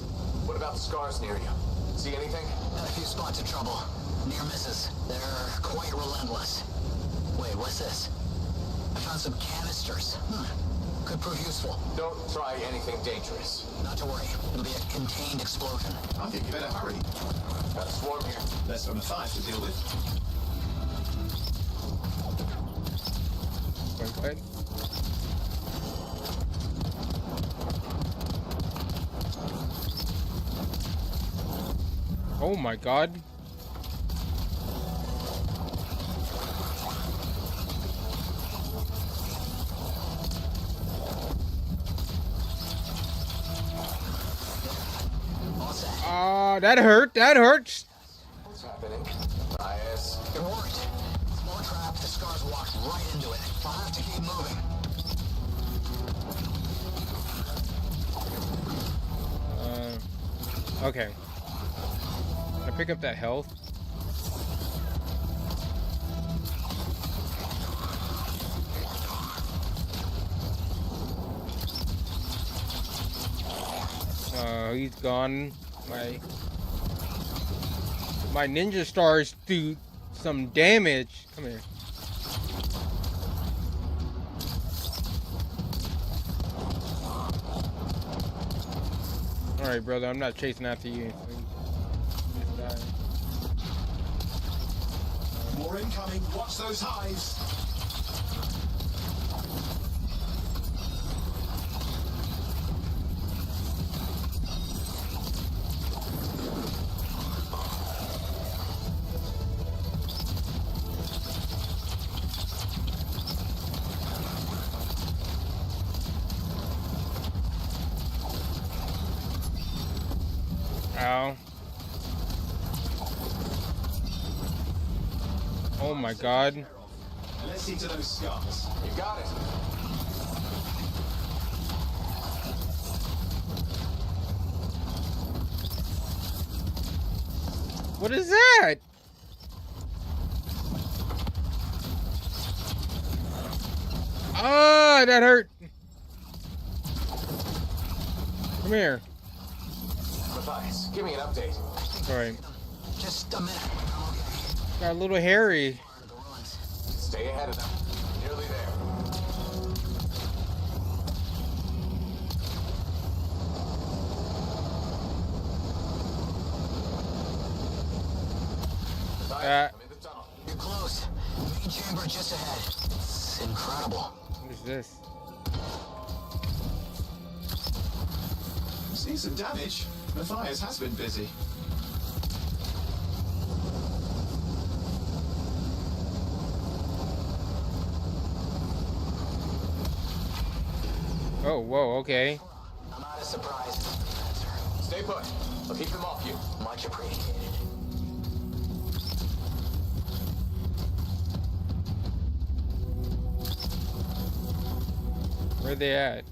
What about the scars near you? See anything? Had a few spots of trouble. Near misses. They're quite relentless. Wait, what's this? I found some canisters. Could prove useful. Don't try anything dangerous. Not to worry. It'll be a contained explosion. I think you better hurry. Got a swarm here. Less for Matthias to deal with. Wait, what? Oh my god. That hurt. That hurts. What's happening? Matthias. It worked. Small trap. The scars walked right into it. I'll have to keep moving. Okay. Can I pick up that health? He's gone. My ninja stars do some damage. Come here. Alright, brother, I'm not chasing after you. More incoming. Watch those hives. Ow. Oh my god. Let's see to those scars. You got it. What is that? Ah, that hurt. Come here. Matthias, give me an update. All right. Just a minute. I'm Got a little hairy. Stay ahead of them. Nearly there. I'm in the tunnel. You're close. Main chamber just ahead. It's incredible. What is this? See some damage. Matthias has been busy. Oh, whoa, okay. I'm not as surprised. Stay put. I'll keep them off you. Much appreciated. Where they at?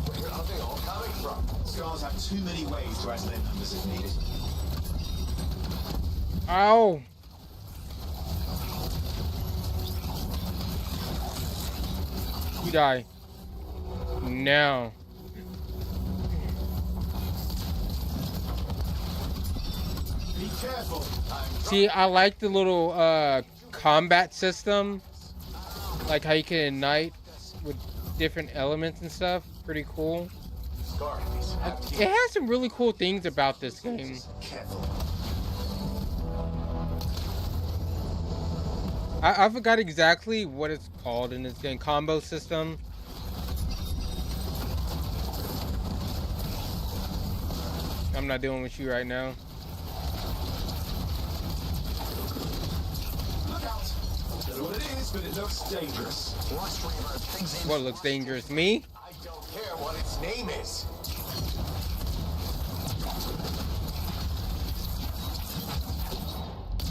Where are they all coming from? Scars have too many ways to add their numbers if needed. Ow! You die. No. Be careful. See, I like the little combat system. Like how you can ignite with different elements and stuff. Pretty cool. It has some really cool things about this game. Careful. I forgot exactly what it's called in this game. Combo system. I'm not dealing with you right now. Look out. Don't know what it is, but it looks dangerous. What looks dangerous? Me? I don't care what its name is.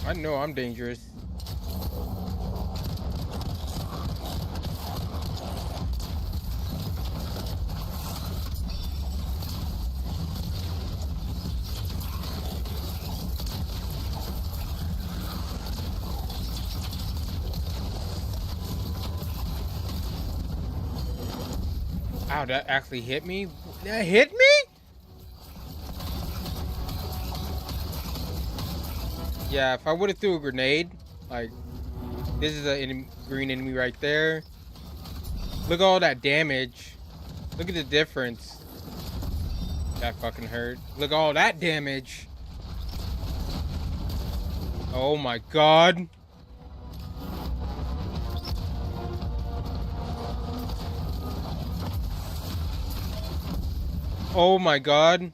I know I'm dangerous. Wow, that actually hit me? That hit me? Yeah, if I would have threw a grenade, like, this is a green enemy right there. Look at all that damage. Look at the difference. That fucking hurt. Look at all that damage. Oh my god. Oh my god.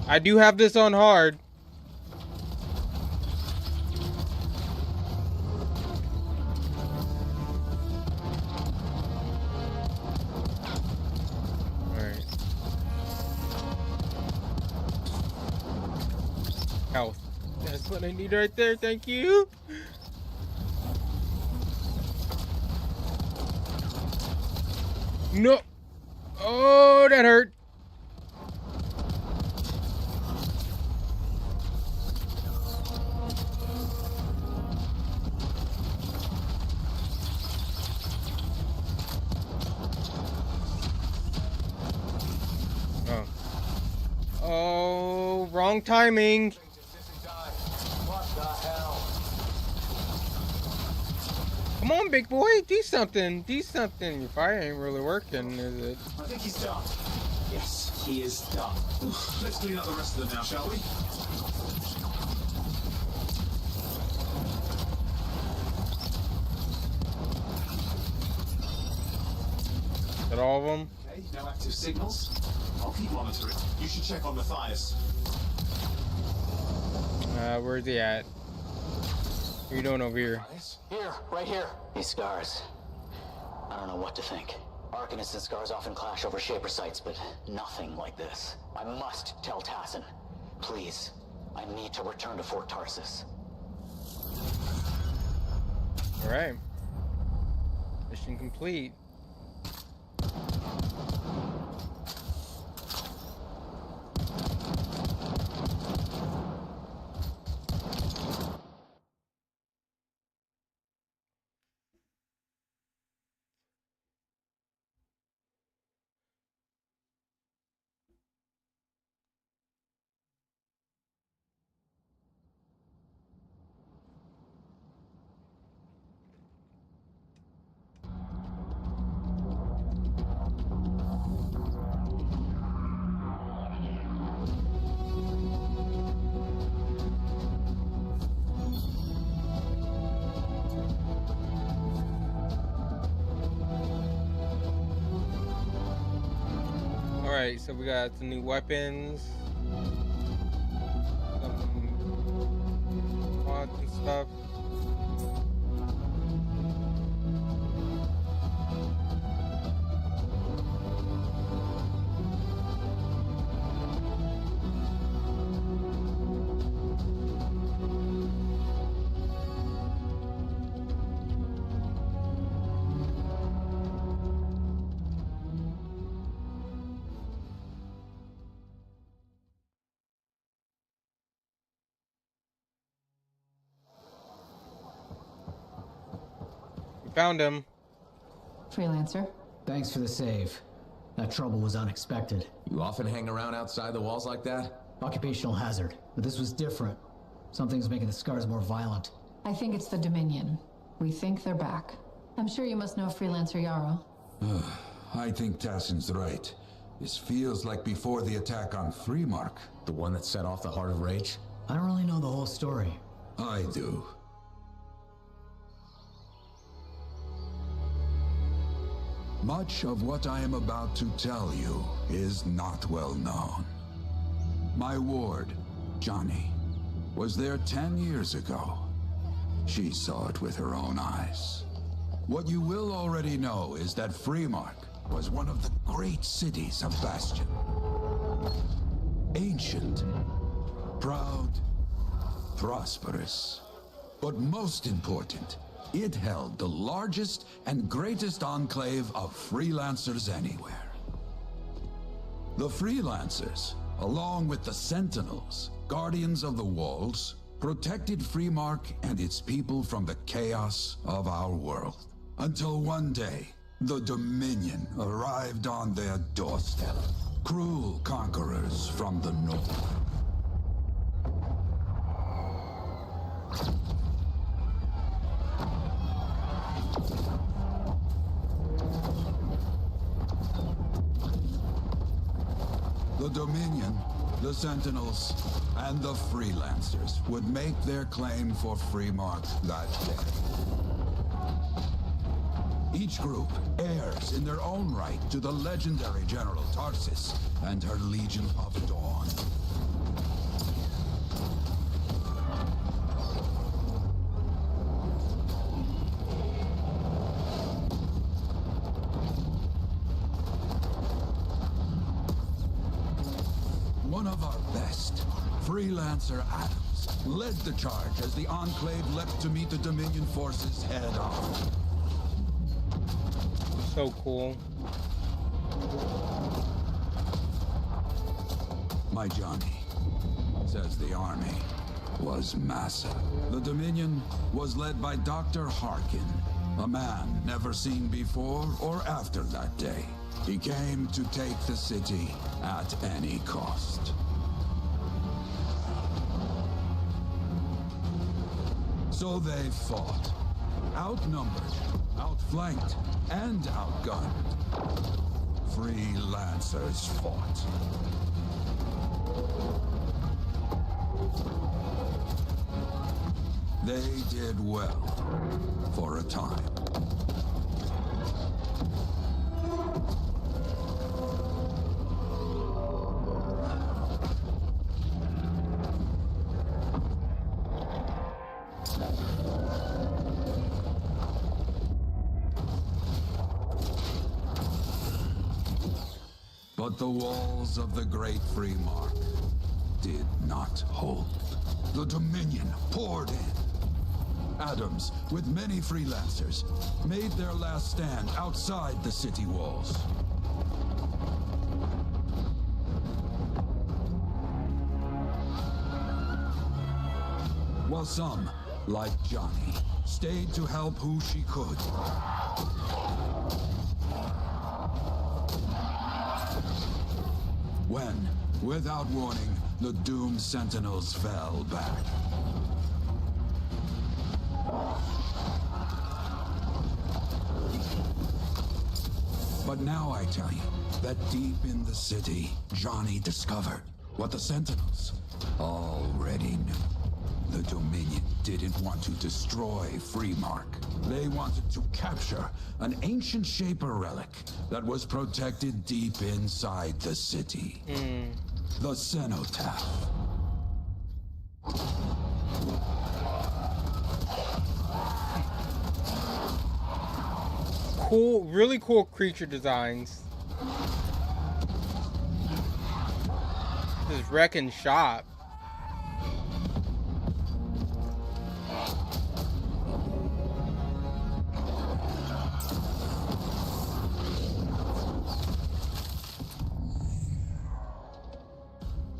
I do have this on hard. Alright. Health. That's what I need right there, thank you. No. Oh, that hurt. Oh. Oh, wrong timing. What the hell? Come on, big boy, do something. Do something. Your fire ain't really working, is it? I think he's done. Yes, he is done. Let's clean up the rest of them now, shall we? Is that all of them? Okay, no active signals. I'll keep monitoring. You should check on Matthias. Where's he at? What are you doing over here? Here, right here. These scars. I don't know what to think. Arcanists and scars often clash over Shaper sites, but nothing like this. I must tell Tassin. Please, I need to return to Fort Tarsus. Alright. Mission complete. Alright, so we got some new weapons. Some mods and stuff. Found him. Freelancer. Thanks for the save. That trouble was unexpected. You often hang around outside the walls like that? Occupational hazard. But this was different. Something's making the scars more violent. I think it's the Dominion. We think they're back. I'm sure you must know Freelancer Yarrow. I think Tassin's right. This feels like before the attack on Freemark. The one that set off the Heart of Rage? I don't really know the whole story. I do. Much of what I am about to tell you is not well known. My ward, Johnny, was there 10 years ago. She saw it with her own eyes. What you will already know is that Freemark was one of the great cities of Bastion. Ancient, proud, prosperous, but most important, it held the largest and greatest enclave of freelancers anywhere. The freelancers, along with the Sentinels, guardians of the walls, protected Freemark and its people from the chaos of our world. Until one day, the Dominion arrived on their doorstep. Cruel conquerors from the north. The Dominion, the Sentinels, and the Freelancers would make their claim for Freemark that day. Each group heirs in their own right to the legendary General Tarsis and her Legion of Dawn. One of our best, Freelancer Adams, led the charge as the Enclave leapt to meet the Dominion forces head-on. So cool. My Johnny, says the army, was massive. The Dominion was led by Dr. Harkin, a man never seen before or after that day. He came to take the city at any cost. So they fought. Outnumbered, outflanked, and outgunned. Freelancers fought. They did well, for a time. But the walls of the Great Freemark did not hold. The Dominion poured in. Adams, with many freelancers, made their last stand outside the city walls. While some, like Johnny, stayed to help who she could. When, without warning, the doomed Sentinels fell back. But now I tell you that deep in the city, Johnny discovered what the Sentinels already knew. The Dominion didn't want to destroy Freemark. They wanted to capture an ancient Shaper relic that was protected deep inside the city. The Cenotaph. Cool, really cool creature designs. This wrecking shop.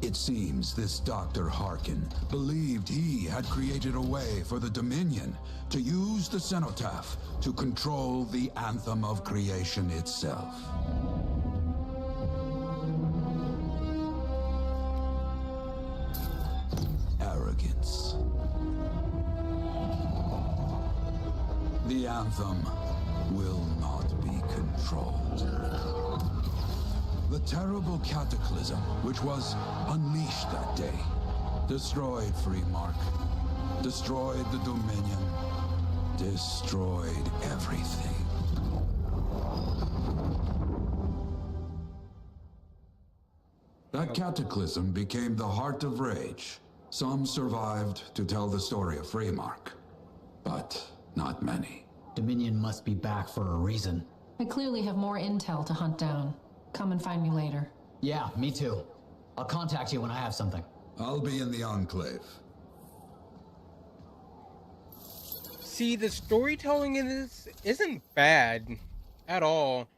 It seems this Dr. Harkin believed he had created a way for the Dominion to use the Cenotaph to control the Anthem of Creation itself. Arrogance. The Anthem will not be controlled. The terrible cataclysm which was unleashed that day destroyed Freemark, destroyed the Dominion, destroyed everything. That cataclysm became the Heart of Rage. Some survived to tell the story of Freemark, but not many. Dominion must be back for a reason. I clearly have more intel to hunt down. Come and find me later. Yeah, me too. I'll contact you when I have something. I'll be in the Enclave. See, the storytelling in this isn't bad at all.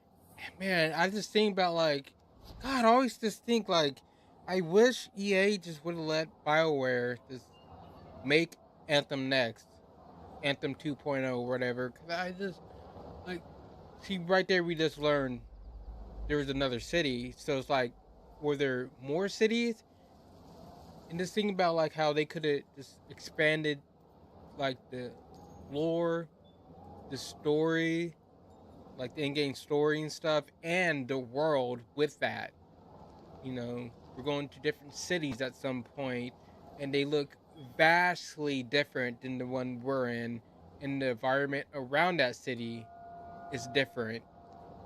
Man, I just think about, like, God, I always just think, like, I wish EA just would have let BioWare just make Anthem next. Anthem 2.0 or whatever. Because I just, like, see, right there we just learned there was another city. So it's like, were there more cities? And just thinking about, like, how they could have just expanded, like, the lore, the story, like the in-game story and stuff, and the world with that. You know, we're going to different cities at some point, and they look vastly different than the one we're in, and the environment around that city is different.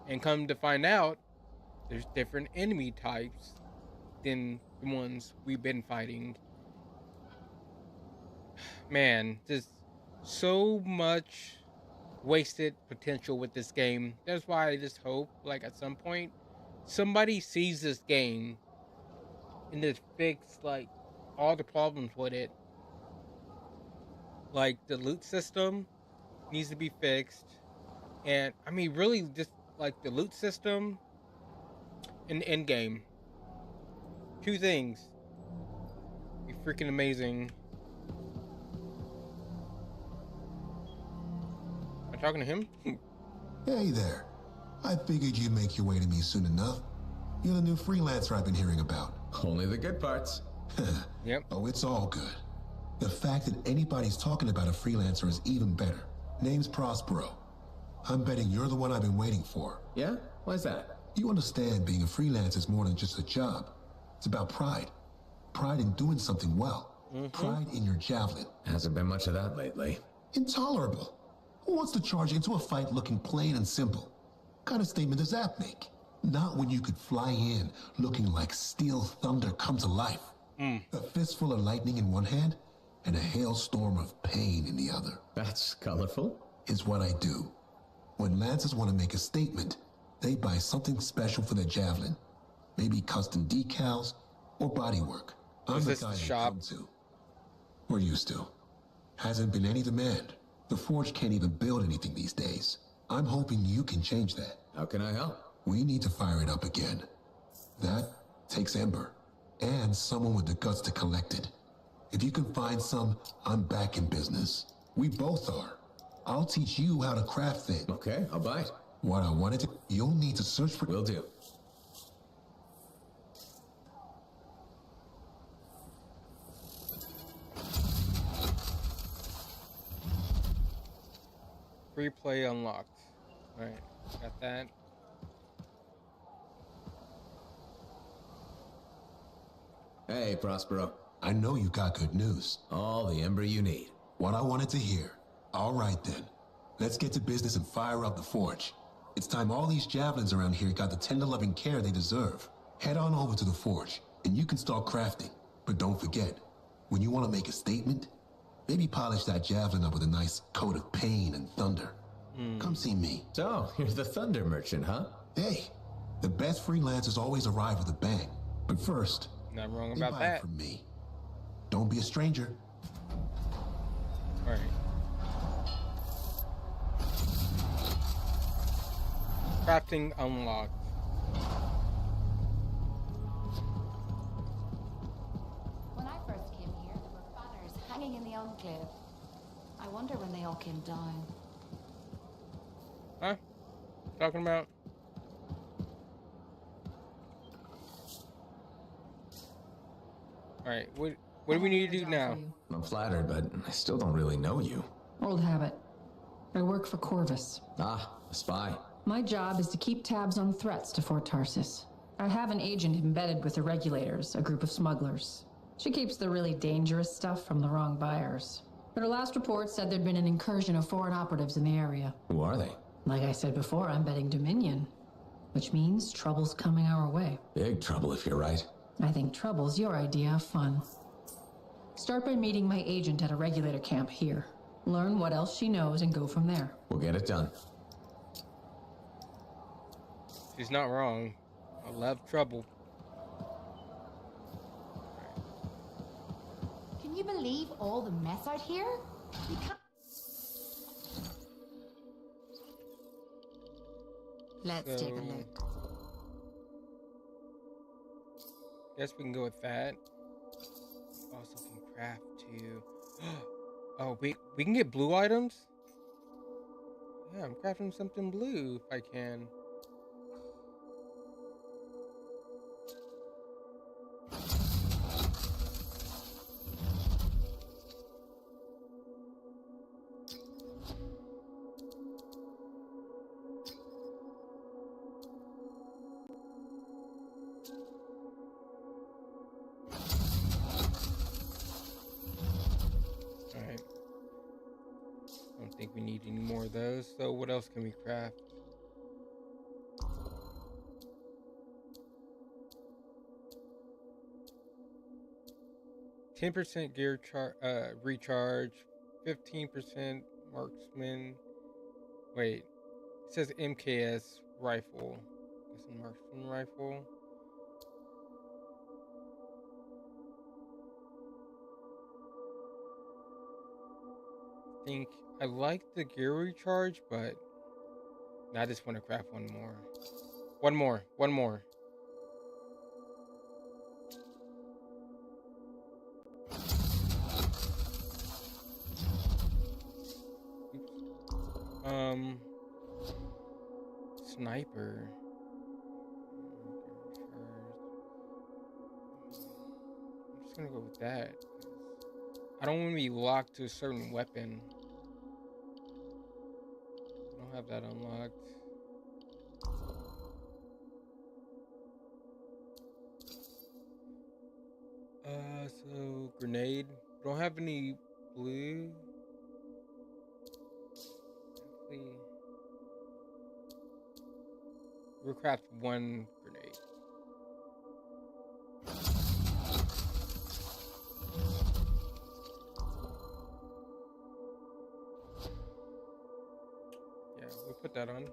And come to find out, there's different enemy types than the ones we've been fighting. Man, just so much wasted potential with this game. That's why I just hope, like, at some point somebody sees this game and just fix, like, all the problems with it. Like, the loot system needs to be fixed, and I mean, really, just like the loot system and the end game. Two things be freaking amazing. Talking to him? Hey there. I figured you'd make your way to me soon enough. You're the new freelancer I've been hearing about. Only the good parts. Yep. Oh, it's all good. The fact that anybody's talking about a freelancer is even better. Name's Prospero. I'm betting you're the one I've been waiting for. Yeah? Why's that? You understand being a freelancer is more than just a job. It's about pride. Pride in doing something well. Pride in your javelin. Hasn't been much of that lately. Intolerable. Who wants to charge into a fight looking plain and simple? What kind of statement does that make? Not when you could fly in looking like steel thunder come to life. A fistful of lightning in one hand and a hailstorm of pain in the other. That's colorful. It's what I do. When Lancers want to make a statement, they buy something special for their javelin. Maybe custom decals or bodywork. I'm the guy they come to. We're used to. Hasn't been any demand. The Forge can't even build anything these days. I'm hoping you can change that. How can I help? We need to fire it up again. That takes Ember, and someone with the guts to collect it. If you can find some, I'm back in business. We both are. I'll teach you how to craft things. Okay, I'll bite. What I wanted to... You'll need to search for... Will do. Free play unlocked. Alright, got that. Hey, Prospero. I know you got good news. All the ember you need. What I wanted to hear. All right then. Let's get to business and fire up the forge. It's time all these javelins around here got the tender loving care they deserve. Head on over to the forge, and you can start crafting. But don't forget, when you want to make a statement, maybe polish that javelin up with a nice coat of pain and thunder. Come see me. So, you're the thunder merchant, huh? Hey, the best freelancers always arrive with a bang. But first, not wrong about that. From me. Don't be a stranger. All right. Crafting unlocked. When I first came here, there were banners hanging in the enclave. I wonder when they all came down. Huh? Talking about? All right. What do we need to do now? I'm flattered, but I still don't really know you. Old habit. I work for Corvus. Ah, a spy. My job is to keep tabs on threats to Fort Tarsis. I have an agent embedded with the Regulators, a group of smugglers. She keeps the really dangerous stuff from the wrong buyers. But her last report said there'd been an incursion of foreign operatives in the area. Who are they? Like I said before, I'm betting Dominion. Which means trouble's coming our way. Big trouble if you're right. I think trouble's your idea of fun. Start by meeting my agent at a Regulator camp here. Learn what else she knows and go from there. We'll get it done. She's not wrong. I love trouble. Can you believe all the mess out here? You can't... Let's take a look. Guess we can go with that. Also can craft too. Oh, we can get blue items? Yeah, I'm crafting something blue if I can. We need any more of those, so what else can we craft? %10 gear recharge, 15% marksman. Wait, it says MKS rifle. It's a marksman rifle. I think I like the gear recharge, but I just want to craft one more. One more. Sniper. I'm just gonna go with that. I don't want to be locked to a certain weapon. I don't have that unlocked. So grenade. Don't have any blue. We'll craft one grenade. Yeah, we'll put that on.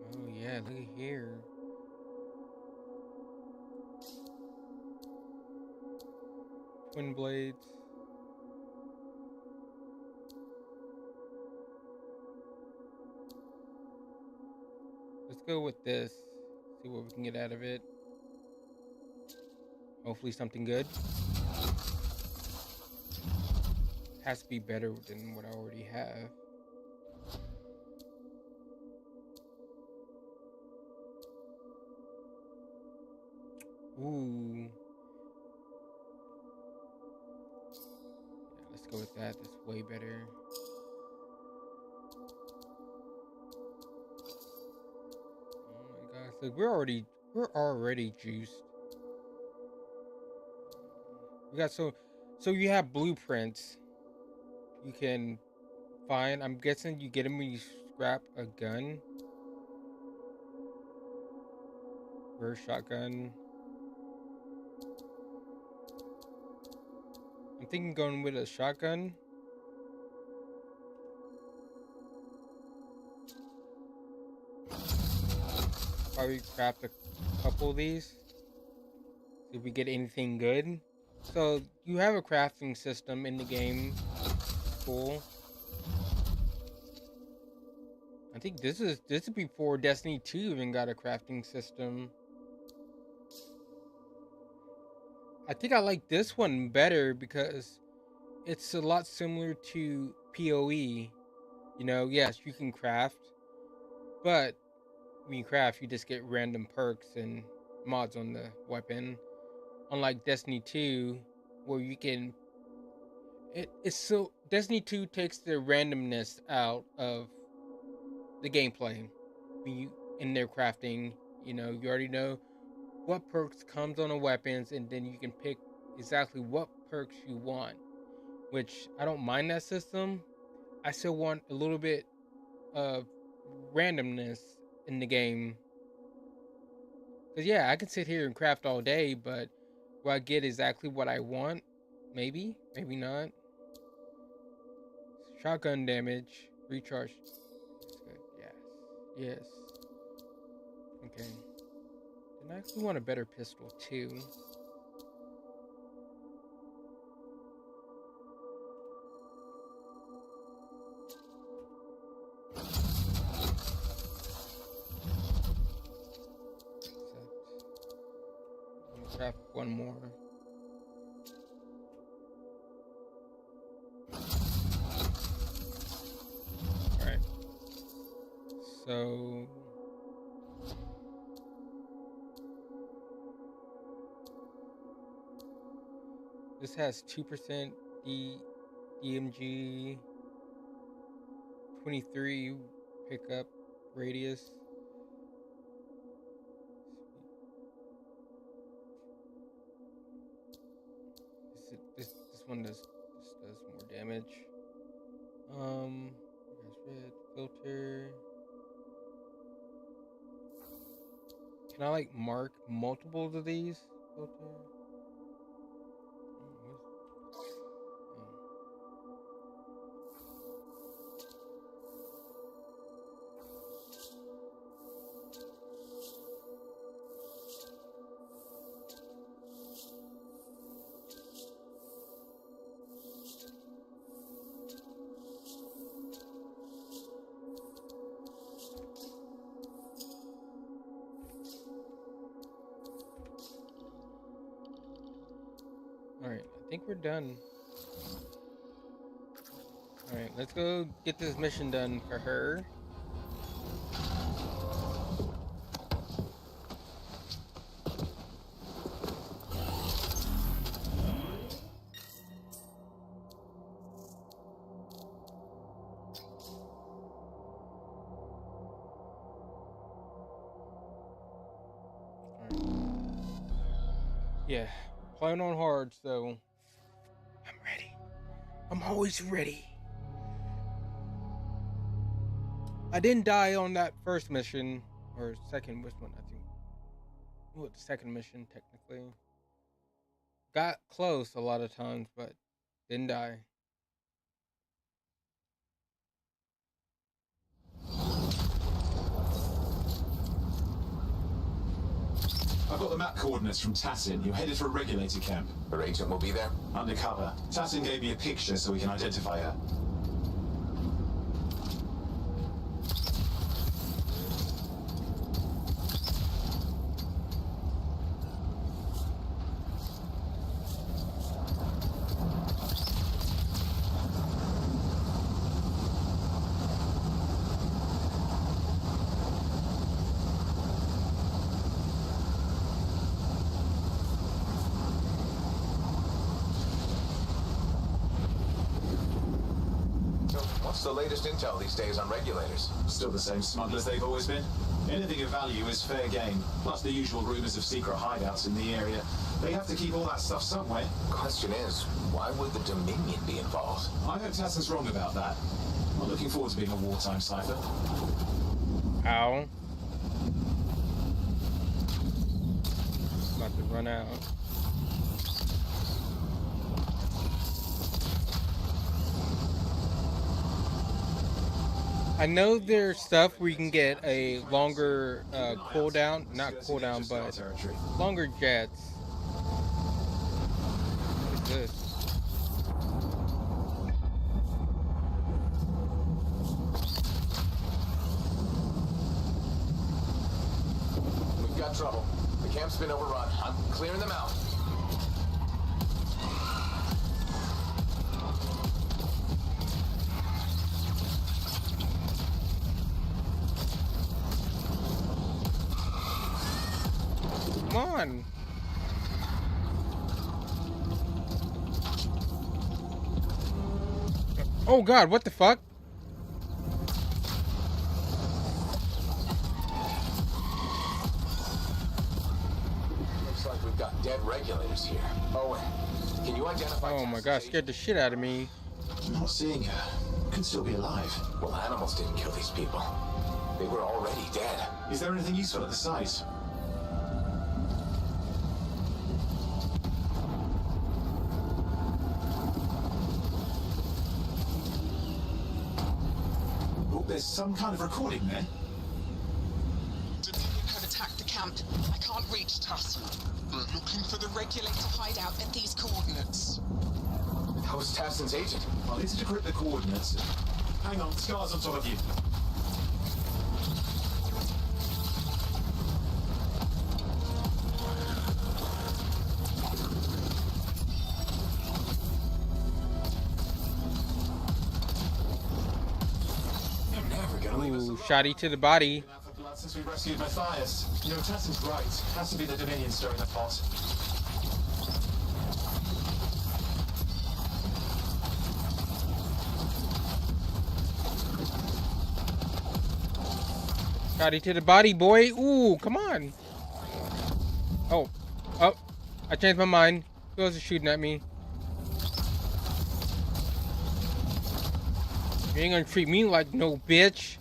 Oh yeah, look at here. Twin blades. Let's go with this. See what we can get out of it. Hopefully something good. Has to be better than what I already have. Ooh. Yeah, let's go with that. That's way better. So we're already juiced. We got so you have blueprints you can find. I'm guessing you get them when you scrap a gun or a shotgun. I'm thinking going with a shotgun. Probably craft a couple of these. See if we get anything good. So you have a crafting system in the game. Cool. I think this is before Destiny 2 even got a crafting system. I think I like this one better because it's a lot similar to PoE. You know, yes, you can craft, but when you craft, you just get random perks and mods on the weapon. Unlike Destiny 2, where you can... It's so... Destiny 2 takes the randomness out of the gameplay. When you, in their crafting, you know, you already know what perks comes on the weapons, and then you can pick exactly what perks you want. Which, I don't mind that system. I still want a little bit of randomness in the game. Because, yeah, I can sit here and craft all day, but will I get exactly what I want? Maybe, maybe not. Shotgun damage, recharge. That's good. Yes, yes. Okay. And I actually want a better pistol too. Craft one more. Alright. So this has 2% DMG, 23 pickup radius. This one does more damage. Red filter. Can I like mark multiples of these? Filter. Alright, I think we're done. Alright, let's go get this mission done for her. Yeah. Playing on hard, so I'm ready. I'm always ready. I didn't die on that first mission, or second, which one, I think. Well, the second mission, technically. Got close a lot of times, but didn't die. I've got the map coordinates from Tassin. You're headed for a regulator camp. Her agent will be there? Undercover. Tassin gave me a picture so we can identify her. What's the latest intel these days on regulators? Still the same smugglers they've always been. Anything of value is fair game. Plus the usual rumors of secret hideouts in the area. They have to keep all that stuff somewhere. Question is, why would the Dominion be involved? I hope Tassin's wrong about that. I'm looking forward to being a wartime cipher. Ow. About to run out. I know there's stuff where you can get a longer cooldown, not cooldown, but longer jets. What is this? We've got trouble. The camp's been overrun. I'm clearing them out. Come on. Oh God, what the fuck? Looks like we've got dead regulators here. Owen, can you identify? Oh my God, scared the shit out of me. I'm not seeing her. Could still be alive. Well, animals didn't kill these people. They were already dead. Is there anything useful at the site? There's some kind of recording there. Dominion have attacked the camp. I can't reach Tassin. We're looking for the regulator hideout at these coordinates. How was Tassin's agent? I'll need to decrypt the coordinates. Hang on, Scars on top of you. Ooh, shotty to the body. Since we rescued Matthias, you know, Tassin's right. Has to be the Dominion stirring the pot. Shotty to the body, boy. Ooh, come on. Oh, I changed my mind. Who else is shooting at me? You ain't gonna treat me like no bitch.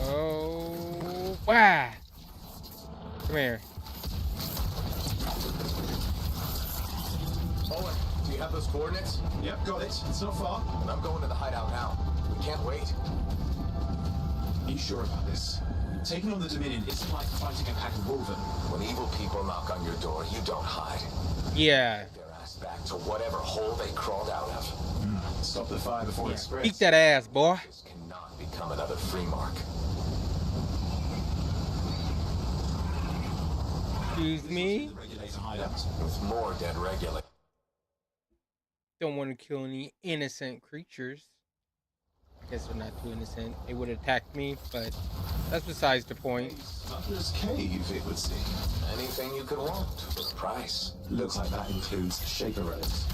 Oh, wow. Come here. Owen, do you have those coordinates? Yep, got it. It's not far. I'm going to the hideout now. We can't wait. Are you sure about this? Taking on the Dominion isn't like fighting a pack of wolven. When evil people knock on your door, you don't hide. Yeah. Get their ass back to whatever hole they crawled out of. Stop the fire before it spreads. Beat that ass, boy. This cannot become another free mark. Excuse me? With more dead regulators. Don't want to kill any innocent creatures. I guess they're not too innocent. They would attack me, but that's besides the point. Smuggler's Cave, it would seem. Anything you could want for the price. Looks like that includes Shaper relics.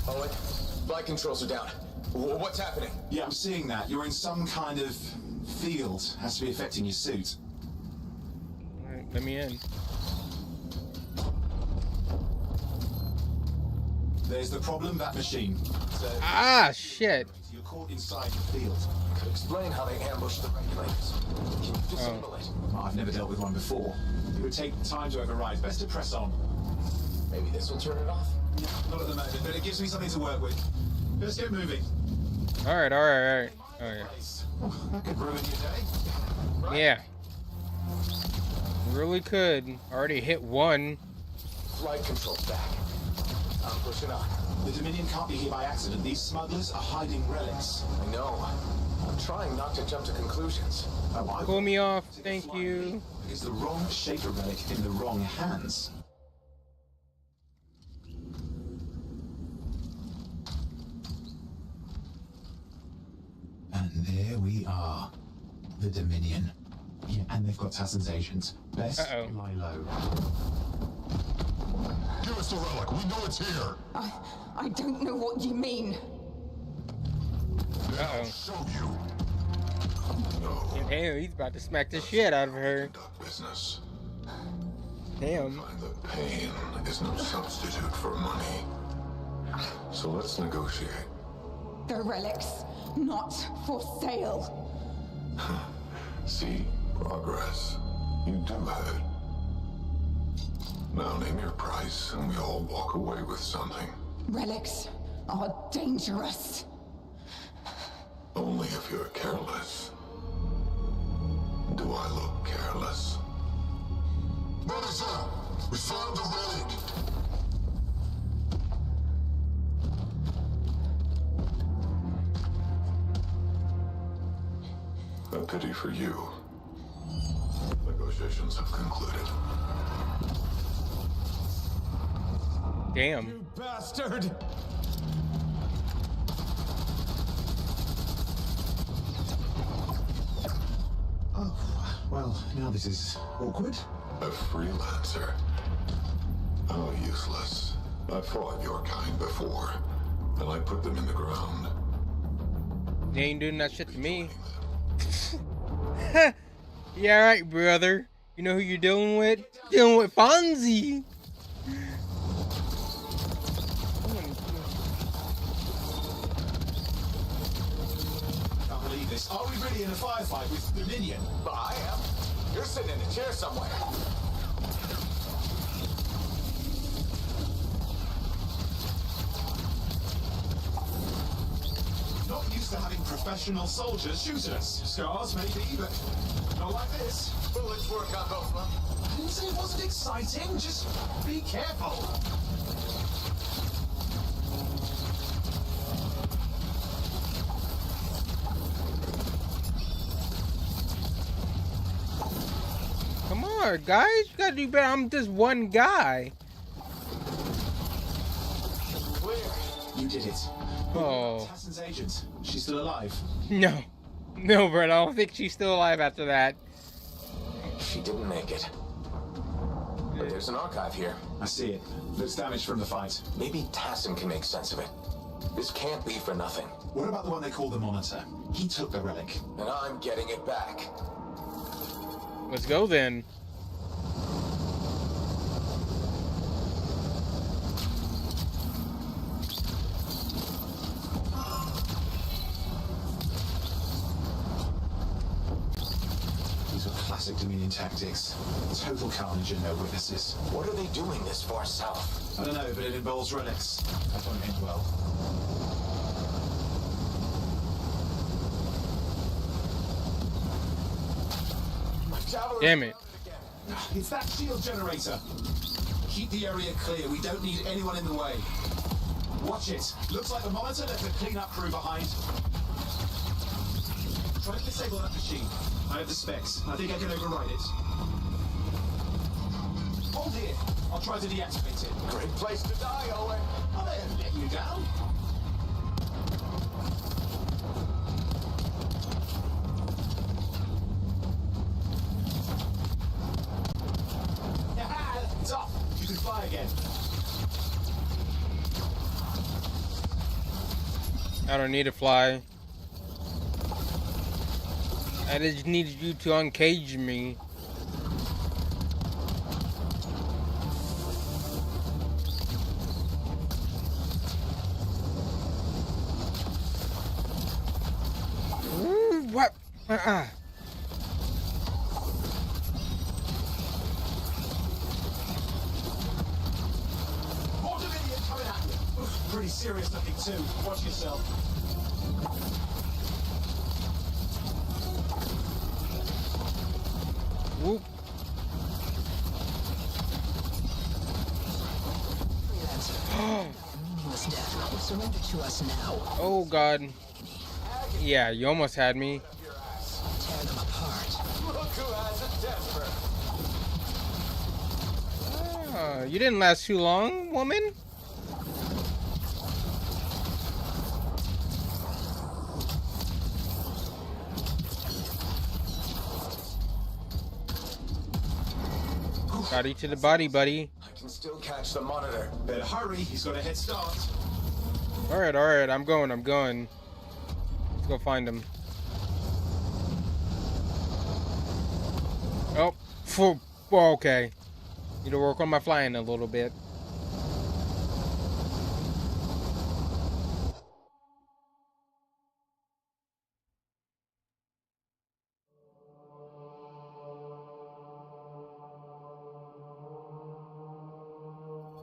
Owen, flight controls are down. What's happening? Yeah, I'm seeing that. You're in some kind of field. Has to be affecting your suit. Alright, let me in. There's the problem, that machine. Shit. You're caught inside the field. Could explain how they ambushed the regulators. Can you disable it? I've never dealt with one before. It would take time to override. Best to press on. Maybe this will turn it off. Not at the moment, but it gives me something to work with. Let's get moving. Alright. Oh, yeah. That could ruin your day. Right? Yeah. Really could. Already hit one. Flight controls back. I'm pushing on. The Dominion can't be here by accident. These smugglers are hiding relics. I know. I'm trying not to jump to conclusions. Pull me off, thank you. Is the wrong Shaper relic in the wrong hands? And there we are. The Dominion. Yeah, and they've got Tassin's agents. Best lie low. Give us the relic. We know it's here. I don't know what you mean. Uh-oh. Show you. And damn, he's about to smack the shit out of her. Business. Damn. Find that pain is no substitute for money. So let's negotiate. The relics, not for sale. See, progress. You do it. Now name your price, and we all walk away with something. Relics are dangerous. Only if you're careless. Do I look careless? Marisa, we found the relic. A pity for you. Negotiations have concluded. Damn. You bastard! Oh, well, now this is awkward. A freelancer? How useless. I've fought your kind before, and I put them in the ground. They ain't doing that shit to me. Yeah, right, brother. You know who you're dealing with? Dealing with Fonzie. Can't believe this. Are we really in a firefight with Dominion? But I am. You're sitting in a chair somewhere. Not used to having professional soldiers shoot at us. Scars, maybe, but not like this. Bullets work on both of them. I didn't say it wasn't exciting. Just be careful. Come on, guys. You gotta do better. I'm just one guy. Clear. You did it. Oh. Tassin's agent. She's still alive. No. No, Brett. I don't think she's still alive after that. She didn't make it. But there's an archive here. I see it. Looks damaged from the fight. Maybe Tassin can make sense of it. This can't be for nothing. What about the one they call the Monitor? He took the relic. And I'm getting it back. Let's go then. These are classic Dominion tactics. Total carnage and no witnesses. What are they doing this far south? I don't know, but it involves relics. That won't end well. Damn it. It's that shield generator. Keep the area clear. We don't need anyone in the way. Watch it. Looks like the Monitor left a cleanup crew behind. Try to disable that machine. I have the specs. I think I can override it. Hold here. I'll try to deactivate it. Great place to die, Owen. I'll let you down. It's off. You can fly again. I don't need to fly. I just needed you to uncage me. Ooh, what? More Dominion coming at you. Pretty serious looking too. Watch yourself. Whoop. Meaningless death will surrender to us now. Oh God. Yeah, you almost had me. Tear them apart. Look who has a temper. You didn't last too long, woman. Body to the body, buddy. I can still catch the monitor. Better hurry, he's got a head start. Alright, I'm going. Let's go find him. Oh, okay. Need to work on my flying a little bit.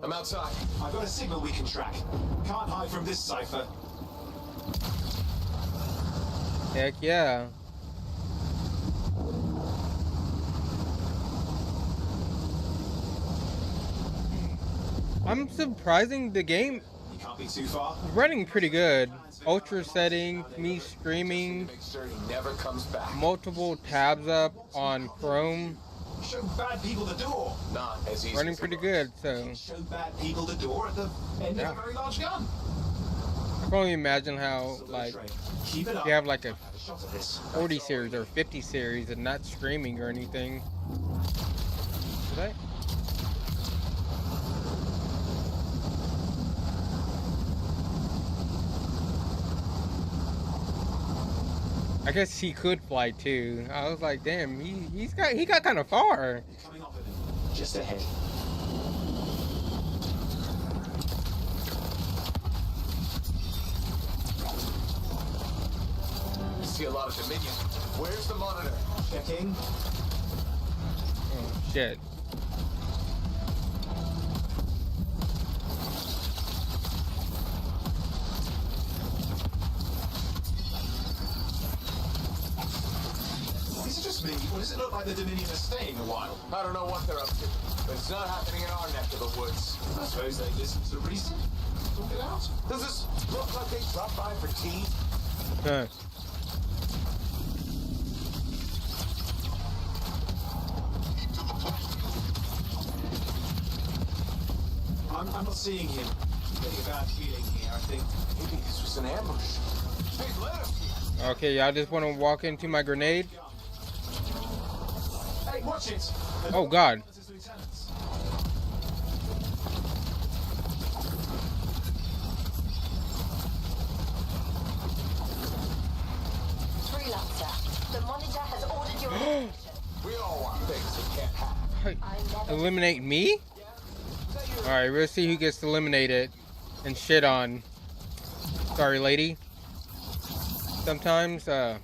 I'm outside. I've got a signal we can track. Can't hide from this cipher. Heck yeah. I'm surprising the game. You can't be too far. Running pretty good. Ultra setting, me streaming. Make sure he never comes back. Multiple tabs up on Chrome. Show bad people the door. Not as easy. Running pretty good, so. Show bad people the door at the end of a very large gun. I can only imagine how, like, if you have like a 40 series or 50 series and not streaming or anything. Did I? I guess he could fly too. I was like, damn, he got kind of far. Coming off of him. Just ahead. I see a lot of Dominion. Where's the monitor? Checking. Oh shit. Me. What does it look like the Dominion are staying a while? I don't know what they're up to, but it's not happening in our neck of the woods. I suppose they listen to reason. Talk it out. Does this look like they dropped by for tea? Okay. I'm not seeing him. I'm getting a bad feeling here, I think. Maybe this was an ambush. Hey, let him. Okay, y'all just want to walk into my grenade? Hey, watch it! Oh God. Freelancer, the monitor has ordered your attention. We all want things that can't happen. Eliminate me? Alright, we'll see who gets eliminated and shit on. Sorry, lady. Sometimes, okay,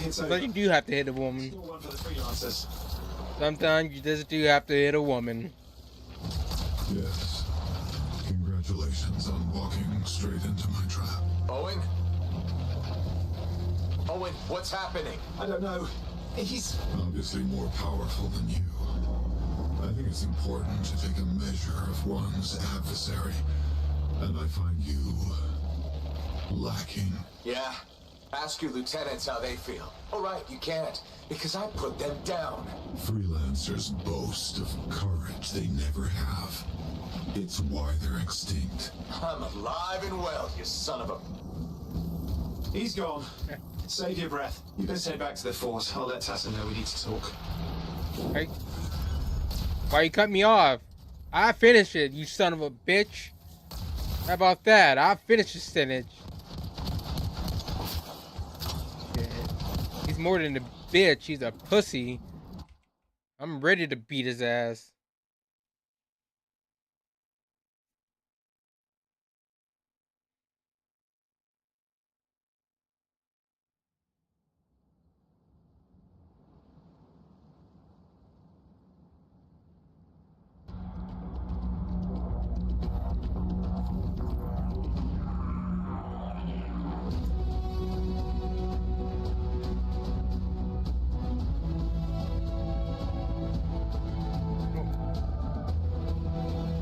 it's over. but you do have to hit a woman. Still one for the freelancers. Sometimes you just do have to hit a woman. Yes. Congratulations on walking straight into my trap. Owen? Owen, what's happening? I don't know. He's obviously more powerful than you. I think it's important to take a measure of one's adversary, and I find you lacking. Yeah? Ask your lieutenants how they feel. All right, you can't, because I put them down. Freelancers boast of courage they never have. It's why they're extinct. I'm alive and well, you son of a... He's gone. Save your breath. You best head back to the force. I'll let Tassin know we need to talk. Hey. Why you cut me off? I finished it, you son of a bitch. How about that? I finished the sentence. He's more than a bitch. He's a pussy. I'm ready to beat his ass.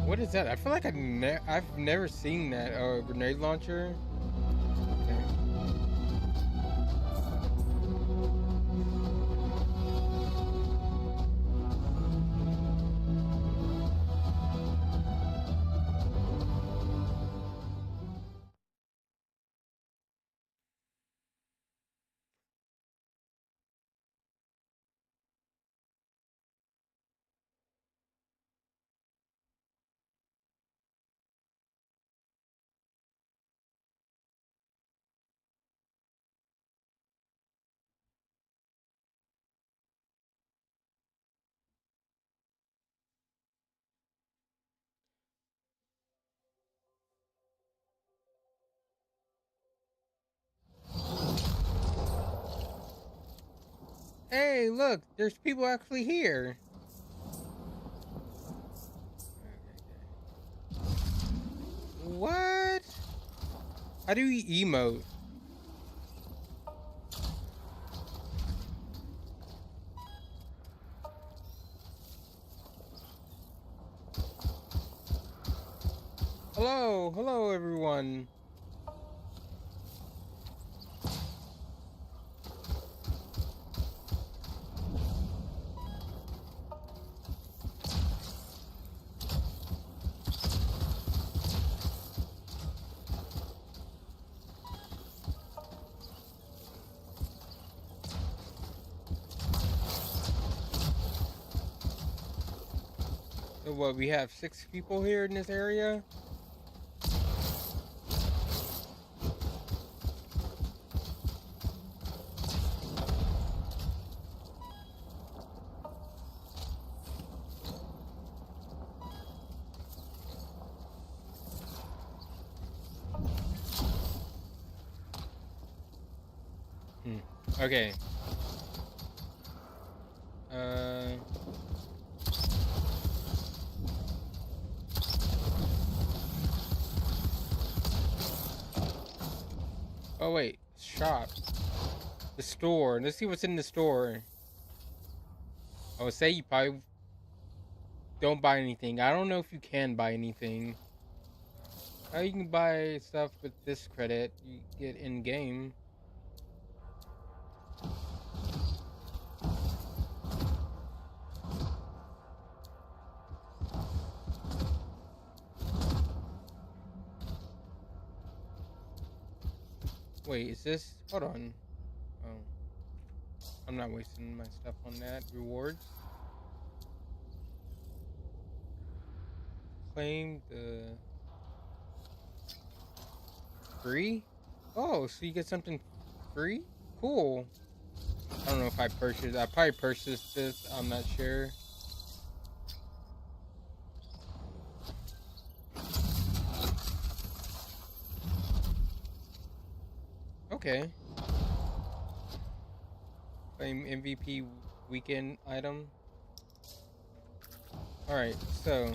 What is that? I feel like I've never seen that grenade launcher. Okay. Hey, look, there's people actually here. What? How do you emote? Hello everyone. So what, we have 6 people here in this area? Okay. Oh wait, shop. The store. Let's see what's in the store. I would say you probably don't buy anything. I don't know if you can buy anything. Oh, you can buy stuff with this credit you get in game. Wait, is this? Hold on. Oh, I'm not wasting my stuff on that. Rewards. Claim the free. Oh, so you get something free? Cool. I don't know if I purchased. I probably purchased this. I'm not sure. Okay. Claim MVP weekend item. Alright, so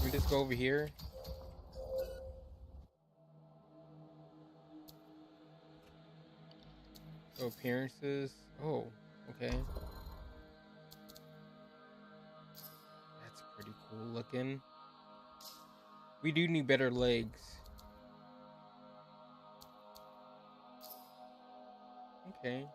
we just go over here. So appearances. Oh, okay. That's pretty cool looking. We do need better legs. Okay.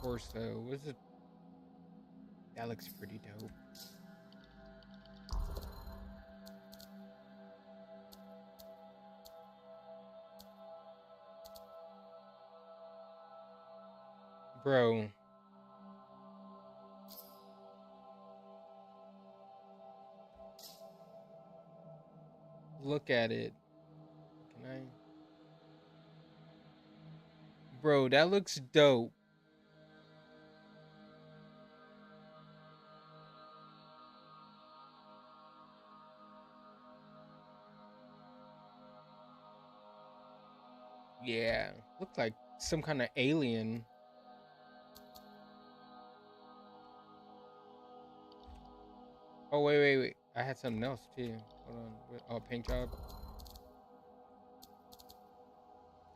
Torso. What's it? That looks pretty dope. Bro. Look at it. Can I? Bro, that looks dope. Yeah, looks like some kind of alien. Oh, wait. I had something else too. Hold on. Oh, paint job.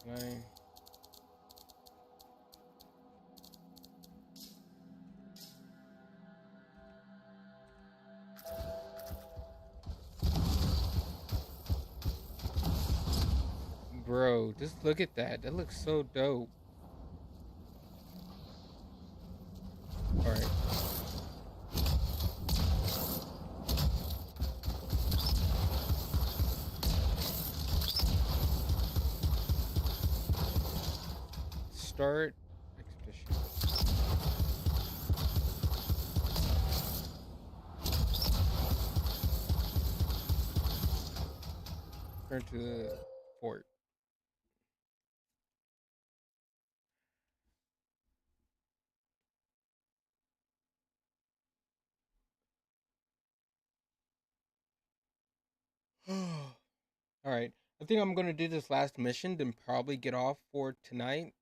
Can I? Bro, just look at that. That looks so dope. Alright. Start expedition. Turn to the fort. Alright. I think I'm gonna do this last mission, then probably get off for tonight.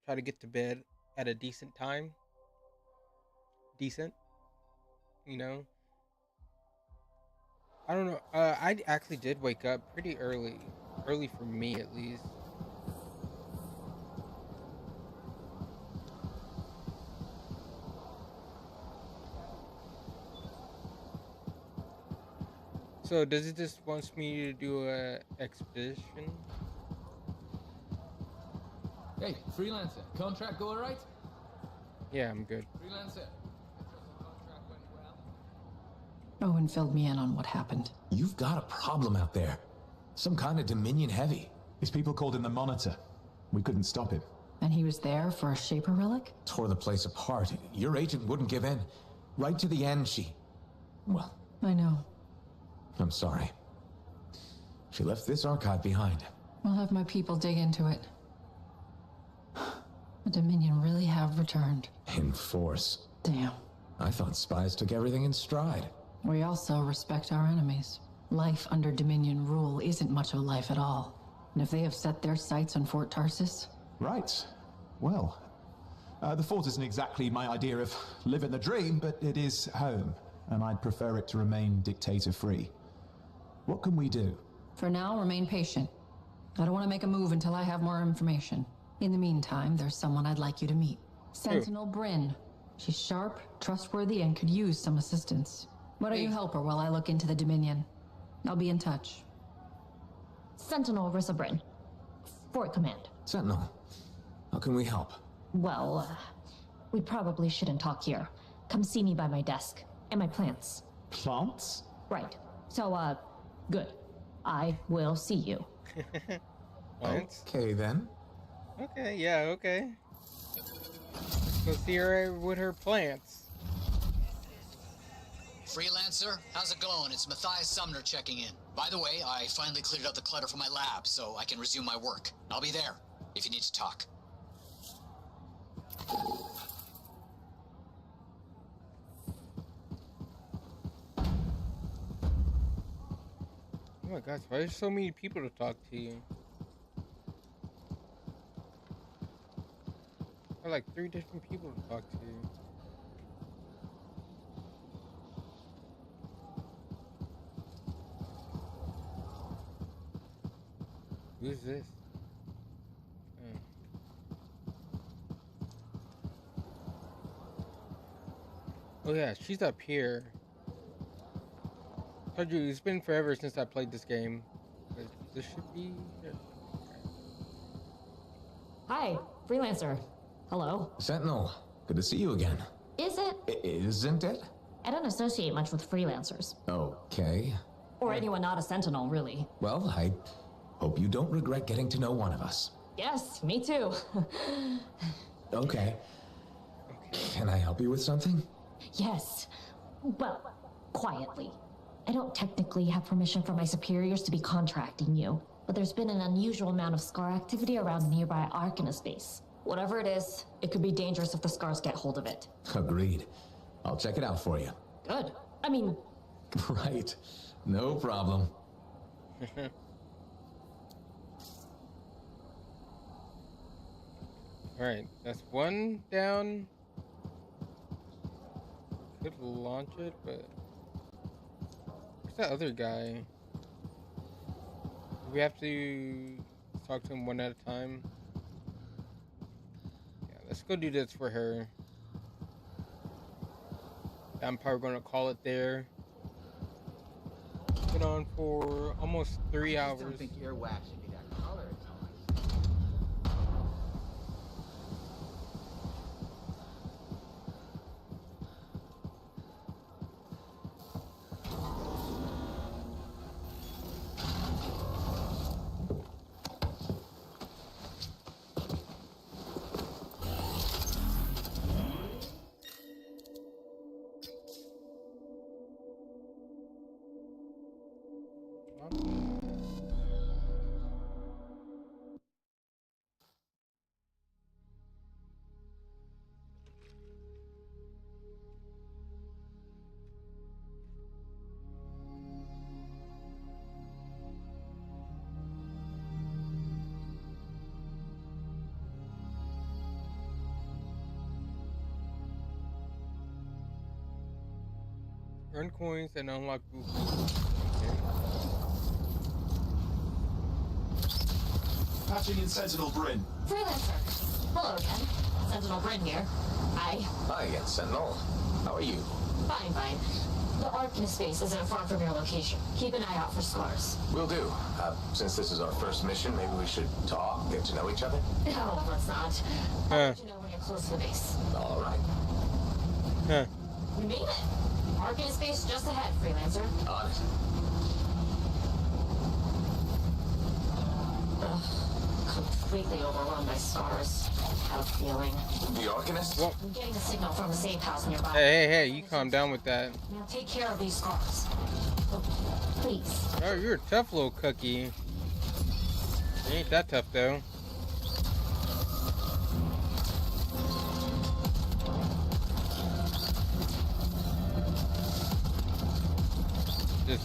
Try to get to bed at a decent time. Decent. You know? I don't know. I actually did wake up pretty early. Early for me, at least. So, does it just wants me to do a expedition? Hey, freelancer, contract go alright? Yeah, I'm good. Freelancer. Owen filled me in on what happened. You've got a problem out there. Some kind of Dominion heavy. His people called him the Monitor. We couldn't stop him. And he was there for a Shaper relic? Tore the place apart. Your agent wouldn't give in. Right to the end, well... I know. I'm sorry. She left this archive behind. I'll have my people dig into it. The Dominion really have returned. In force. Damn. I thought spies took everything in stride. We also respect our enemies. Life under Dominion rule isn't much of a life at all. And if they have set their sights on Fort Tarsis... Right. Well, the fort isn't exactly my idea of living the dream, but it is home, and I'd prefer it to remain dictator-free. What can we do? For now, remain patient. I don't want to make a move until I have more information. In the meantime, there's someone I'd like you to meet. Sentinel Bryn. She's sharp, trustworthy, and could use some assistance. Why don't you help her while I look into the Dominion? I'll be in touch. Sentinel Rissa Bryn. Fort Command. Sentinel, how can we help? Well, we probably shouldn't talk here. Come see me by my desk. And my plants. Plants? Right. So, good. I will see you. Okay, then. Okay, yeah, okay. Let's go see her with her plants. Freelancer, how's it going? It's Matthias Sumner checking in. By the way, I finally cleared out the clutter from my lab, so I can resume my work. I'll be there, if you need to talk. Oh my gosh, why are there so many people to talk to you? There are like 3 different people to talk to you. Who's this? Oh yeah, she's up here. Told you, it's been forever since I played this game. This should be here. Hi, Freelancer. Hello. Sentinel, good to see you again. Is it? Isn't it? I don't associate much with freelancers. Okay. Or anyone not a Sentinel, really. Well, I hope you don't regret getting to know one of us. Yes, me too. Okay. Can I help you with something? Yes. Well, quietly. I don't technically have permission from my superiors to be contracting you, but there's been an unusual amount of Scar activity around the nearby Arcanist base. Whatever it is, it could be dangerous if the Scars get hold of it. Agreed. I'll check it out for you. Good. I mean... Right. No problem. Alright, that's one down. Could launch it, but... Where's that other guy? Do we have to talk to him one at a time? Yeah, let's go do this for her. I'm probably gonna call it there. Been on for almost 3 hours. I don't think earwax should be that color. Earn coins and unlock boosts. Patching in Sentinel Bryn. Freelancer. Hello again. Sentinel Bryn here. Hi. Hi again, Sentinel. How are you? Fine, fine. The Arcanist space isn't far from your location. Keep an eye out for scars. Will do. Since this is our first mission, maybe we should talk, get to know each other? No, let's not. I'll let you know when you're close to the base. All right. Huh. We made it. Arcanist space just ahead, Freelancer. On it. Completely overrun by scars. Have a feeling. The Arcanist? Well, I'm getting a signal from the safe house nearby. Hey, you calm down with that. Now take care of these scars. Oh, please. Oh, you're a tough little cookie. You ain't that tough though. Just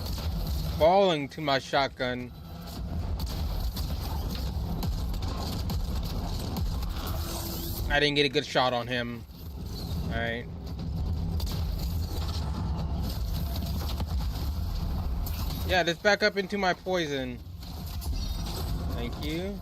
falling to my shotgun. I didn't get a good shot on him. Alright. Yeah, let's back up into my poison. Thank you.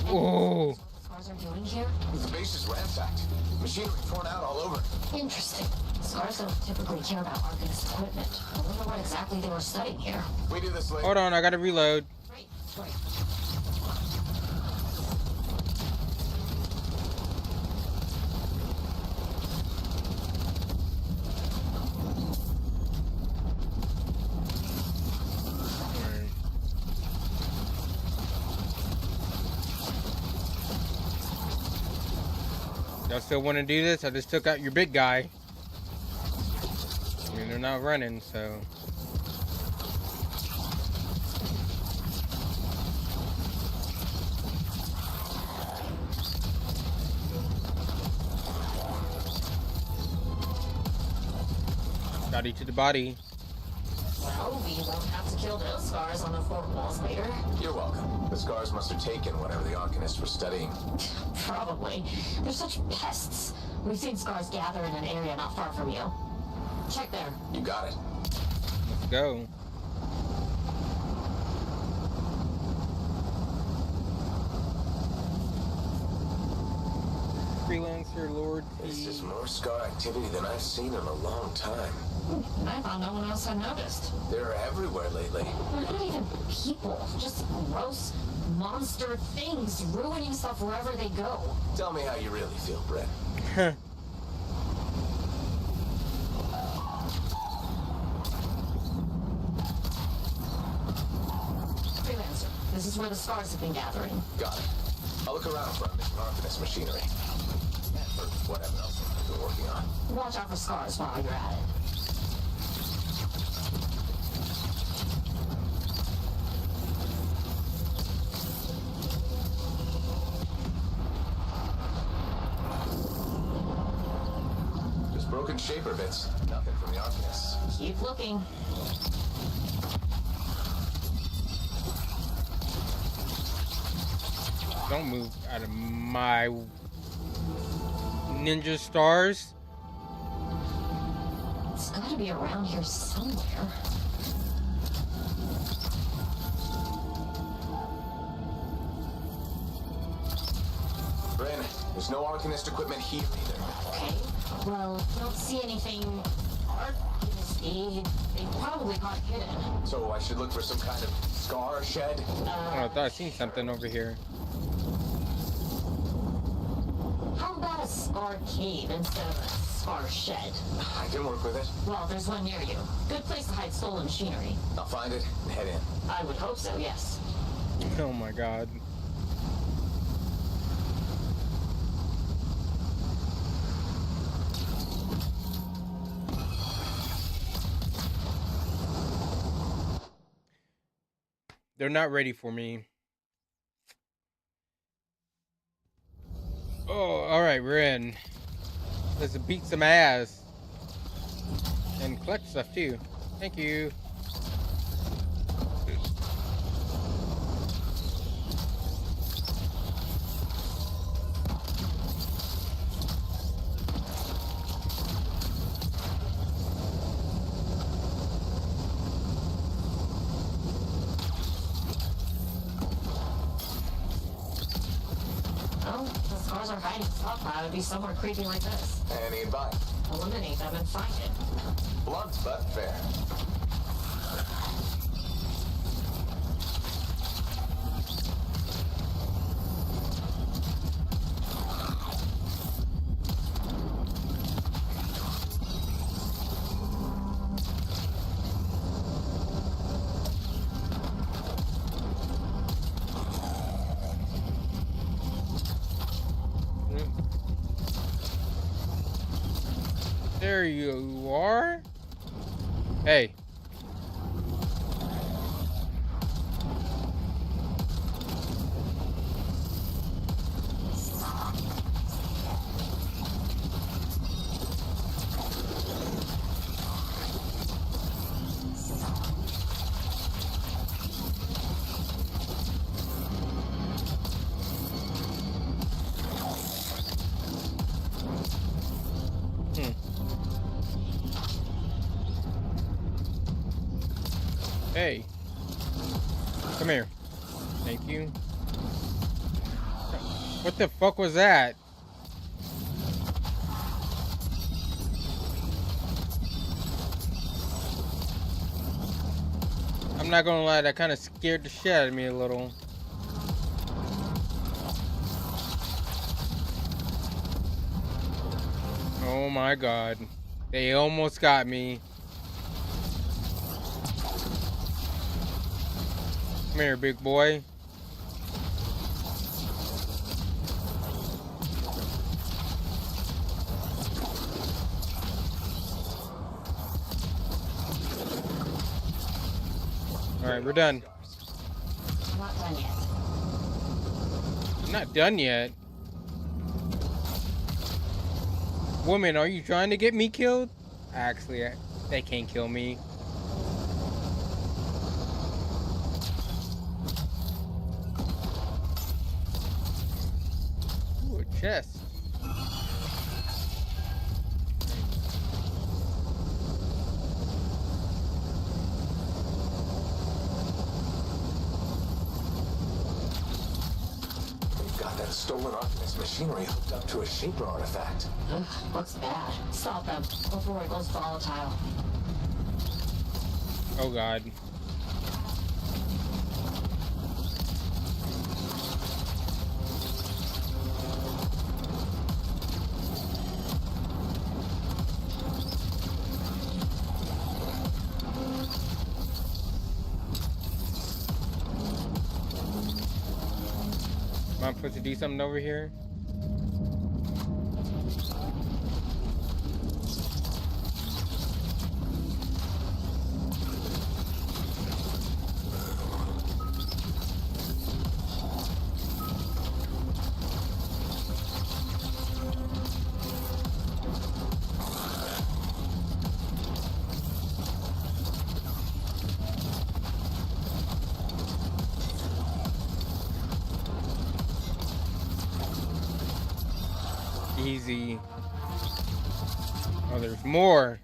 Oh. What the scars are doing here? The base is ransacked. Machinery torn out all over. Interesting. Scars don't typically care about Arcanist equipment. I wonder what exactly they were studying here. We do this later. Hold on, I gotta reload. Right, right. Y'all still want to do this? I just took out your big guy. I mean, they're not running, so. Body to the body. Well, we won't have to kill those scars on the fort walls later. You're welcome. The scars must have taken whatever the Arcanists were studying. Probably. They're such pests. We've seen scars gather in an area not far from you. Check there. You got it. Let's go. Freelancer Lord. This is more scar activity than I've seen in a long time. I thought no one else had noticed. They're everywhere lately. They're not even people. Just gross monster things ruining stuff wherever they go. Tell me how you really feel, Brett. Freelancer, this is where the scars have been gathering. Got it. I'll look around for a mission Arcanist machinery. And for whatever else they're working on. Watch out for scars while you're at it. Just broken shaper bits. Nothing from the Arcanists. Keep looking. Don't move out of my ninja stars. It's gotta be around here somewhere. Bryn, there's no Arcanist equipment here either. Okay. Well, if you don't see anything Arcanist-y, they probably got hidden. So I should look for some kind of scar shed? Oh, I thought I seen something over here. How about a scar cave instead of a scar shed? I can work with it. Well, there's one near you. Good place to hide stolen machinery. I'll find it and head in. I would hope so, yes. Oh my god. They're not ready for me. Oh, alright, we're in. Let's beat some ass. And collect stuff too. Thank you. The scars are hiding stockpile would be somewhere creepy like this. Any advice? Eliminate them and find it. Blunt but fair. There you are. Hey. Hey, come here. Thank you. What the fuck was that? I'm not gonna lie, that kind of scared the shit out of me a little. Oh my god. They almost got me. Come here, big boy. Alright, we're done. I'm not done yet. I'm not done yet. Woman, are you trying to get me killed? Actually, they can't kill me. Chest. We've got that stolen Artemis machinery hooked up to a Shaper artifact. Ugh, looks bad. Stop them before it goes volatile. Oh god. Am I supposed to do something over here? Easy. Oh, there's more.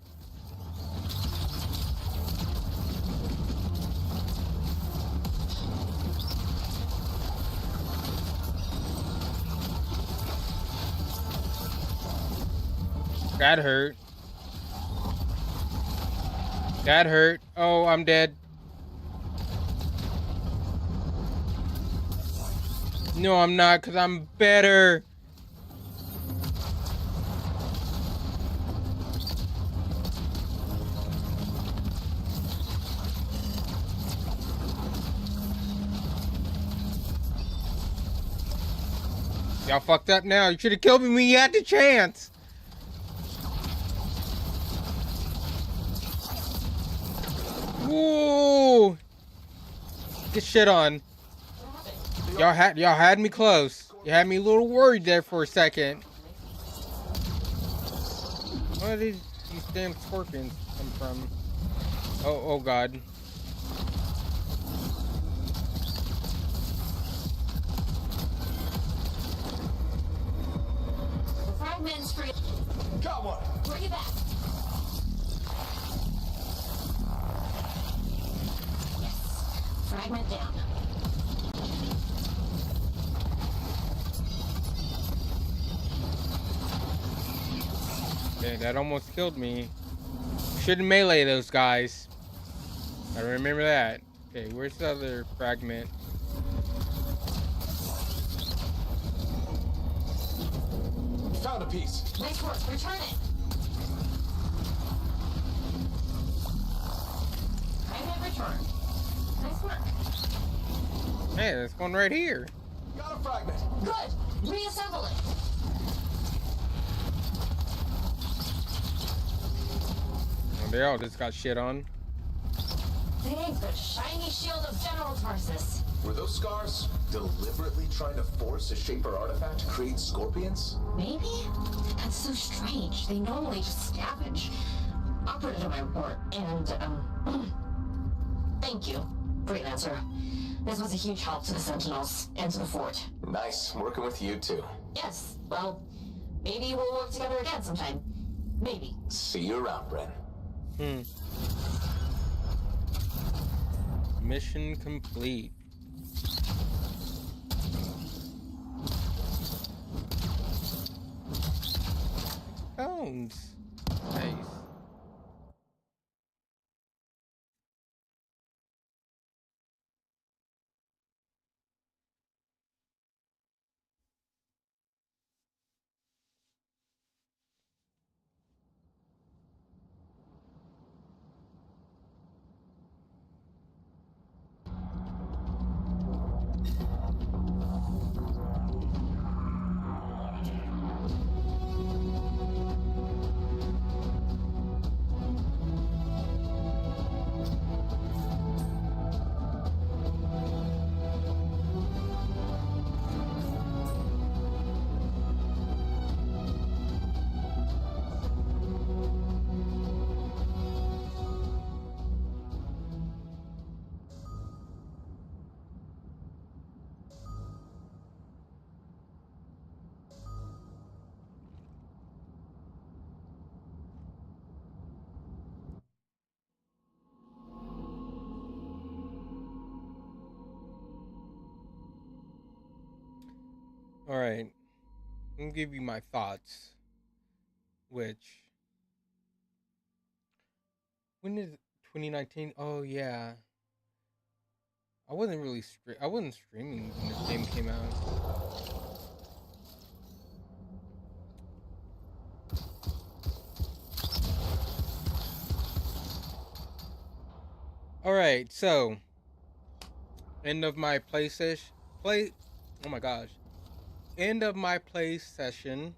That hurt. That hurt. Oh, I'm dead. No, I'm not, because I'm better. Y'all fucked up now. You should have killed me when you had the chance. Ooh. Get shit on. Y'all had me close. You had me a little worried there for a second. Where did these damn scorpions come from? Oh god. Fragments for you. Got one. Bring it back. Yes. Fragment down. Okay, that almost killed me. Shouldn't melee those guys. I remember that. Okay, where's the other fragment? Found a piece. Nice work. Return it. Fragment returned. Nice work. Hey, there's one right here. Got a fragment. Good. Reassemble it. Oh, they all just got shit on. Thank the shiny shield of General Tarsus. Were those scars deliberately trying to force a Shaper artifact to create scorpions? Maybe? That's so strange. They normally just scavenge. I'll put it in my report. And, thank you, Freelancer. This was a huge help to the Sentinels and to the fort. Nice, working with you too. Yes, well, maybe we'll work together again sometime. Maybe. See you around, Bren. Mission complete. Stones. Nice. All right, I'm gonna give you my thoughts. Which, when is 2019? Oh yeah, I wasn't streaming when this game came out. All right, so end of my oh my gosh. End of my play session.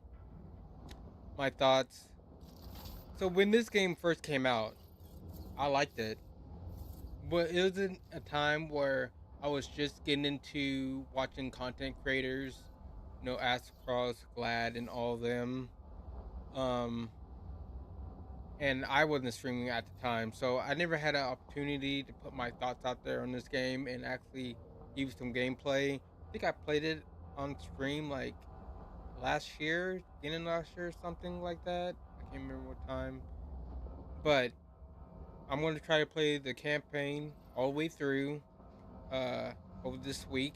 My thoughts. So when this game first came out, I liked it. But it was in a time where I was just getting into watching content creators, you know, Ascross, Glad, and all of them. And I wasn't streaming at the time, so I never had an opportunity to put my thoughts out there on this game and actually give some gameplay. I think I played it on stream like last year, beginning last year or something like that. I can't remember what time. But I'm going to try to play the campaign all the way through over this week.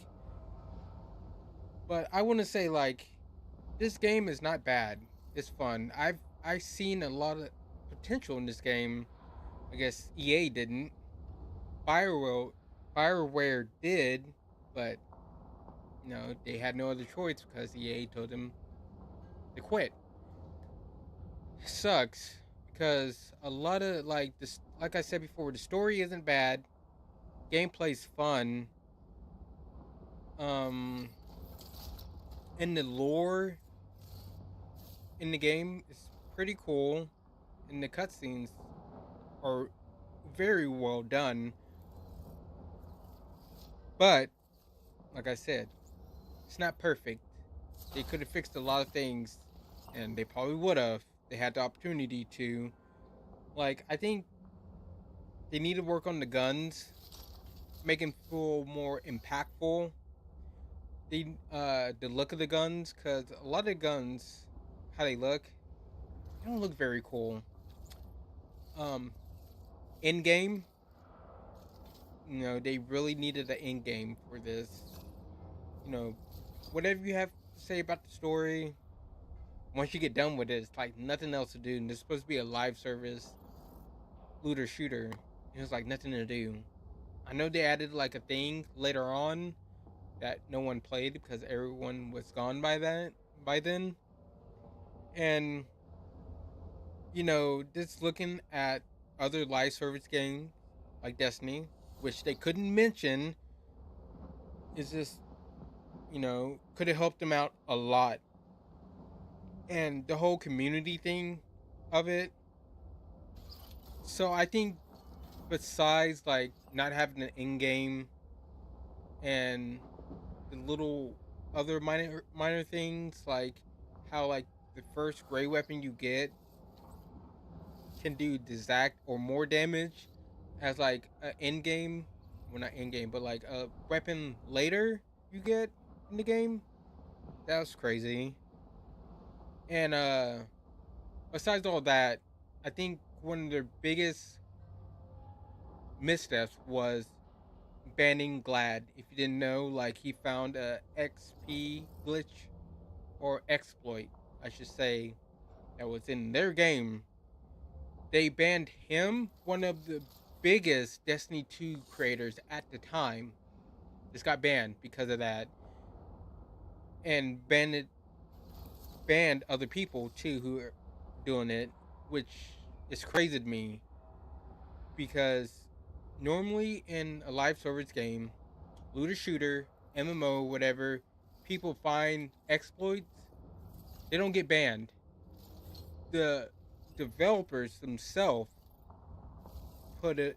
But I want to say, like, this game is not bad. It's fun. I've seen a lot of potential in this game. I guess EA didn't. BioWare did, but you know, they had no other choice because EA told them to quit. Sucks because a lot of like this, like I said before, the story isn't bad, gameplay's fun, and the lore in the game is pretty cool, and the cutscenes are very well done. But like I said, it's not perfect. They could have fixed a lot of things, and they probably would have. They had the opportunity to. Like, I think they need to work on the guns, make them feel more impactful. The look of the guns, because a lot of the guns, how they don't look very cool. In game, you know, they really needed an in game for this. You know, whatever you have to say about the story, once you get done with it, it's like nothing else to do. And it's supposed to be a live service looter shooter. And it's like nothing to do. I know they added like a thing later on that no one played because everyone was gone by then. And you know, just looking at other live service games like Destiny, which they couldn't mention, is just, you know, could have helped them out a lot. And the whole community thing of it. So I think besides like not having an in-game and the little other minor things, like how like the first gray weapon you get can do the exact or more damage as like an in-game, well not in-game, but like a weapon later you get in the game. That was crazy. And besides all that, I think one of their biggest missteps was banning Glad. If you didn't know, like he found a XP glitch or exploit, I should say, that was in their game. They banned him, one of the biggest Destiny 2 creators at the time. Just got banned because of that. And banned other people too who are doing it, which is crazy to me. Because normally in a live service game, looter shooter, MMO, whatever, people find exploits, they don't get banned. The developers themselves put it,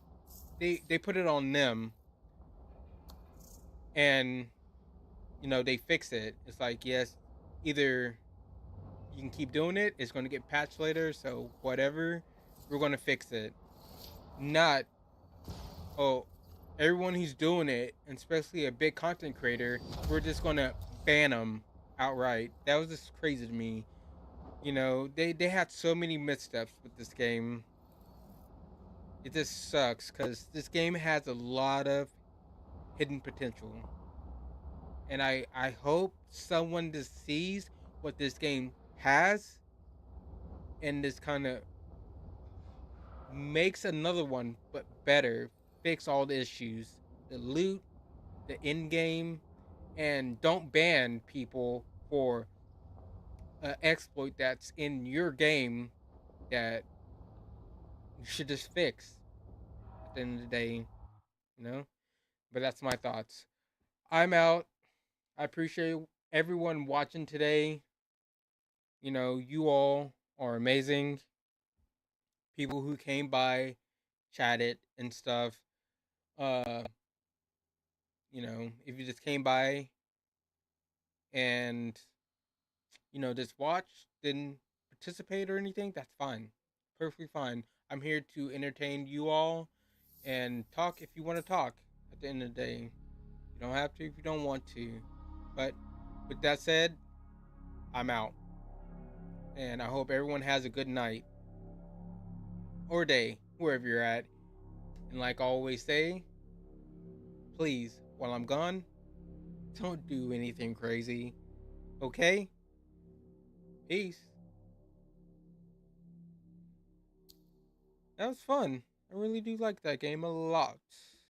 they put it on them, and you know, they fix it. It's like, yes, either you can keep doing it, it's going to get patched later, so whatever, we're going to fix it. Not, oh, everyone who's doing it, and especially a big content creator, we're just going to ban them outright. That was just crazy to me. You know, they had so many missteps with this game. It just sucks because this game has a lot of hidden potential. And I hope someone just sees what this game has and just kind of makes another one, but better. Fix all the issues. The loot, the in-game, and don't ban people for an exploit that's in your game that you should just fix at the end of the day, you know? But that's my thoughts. I'm out. I appreciate everyone watching today. You know, you all are amazing. People who came by, chatted and stuff. You know, if you just came by and, you know, just watch, didn't participate or anything, that's fine. Perfectly fine. I'm here to entertain you all and talk if you want to talk at the end of the day. You don't have to if you don't want to. But with that said, I'm out. And I hope everyone has a good night or day, wherever you're at. And like I always say, please, while I'm gone, don't do anything crazy. Okay? Peace. That was fun. I really do like that game a lot.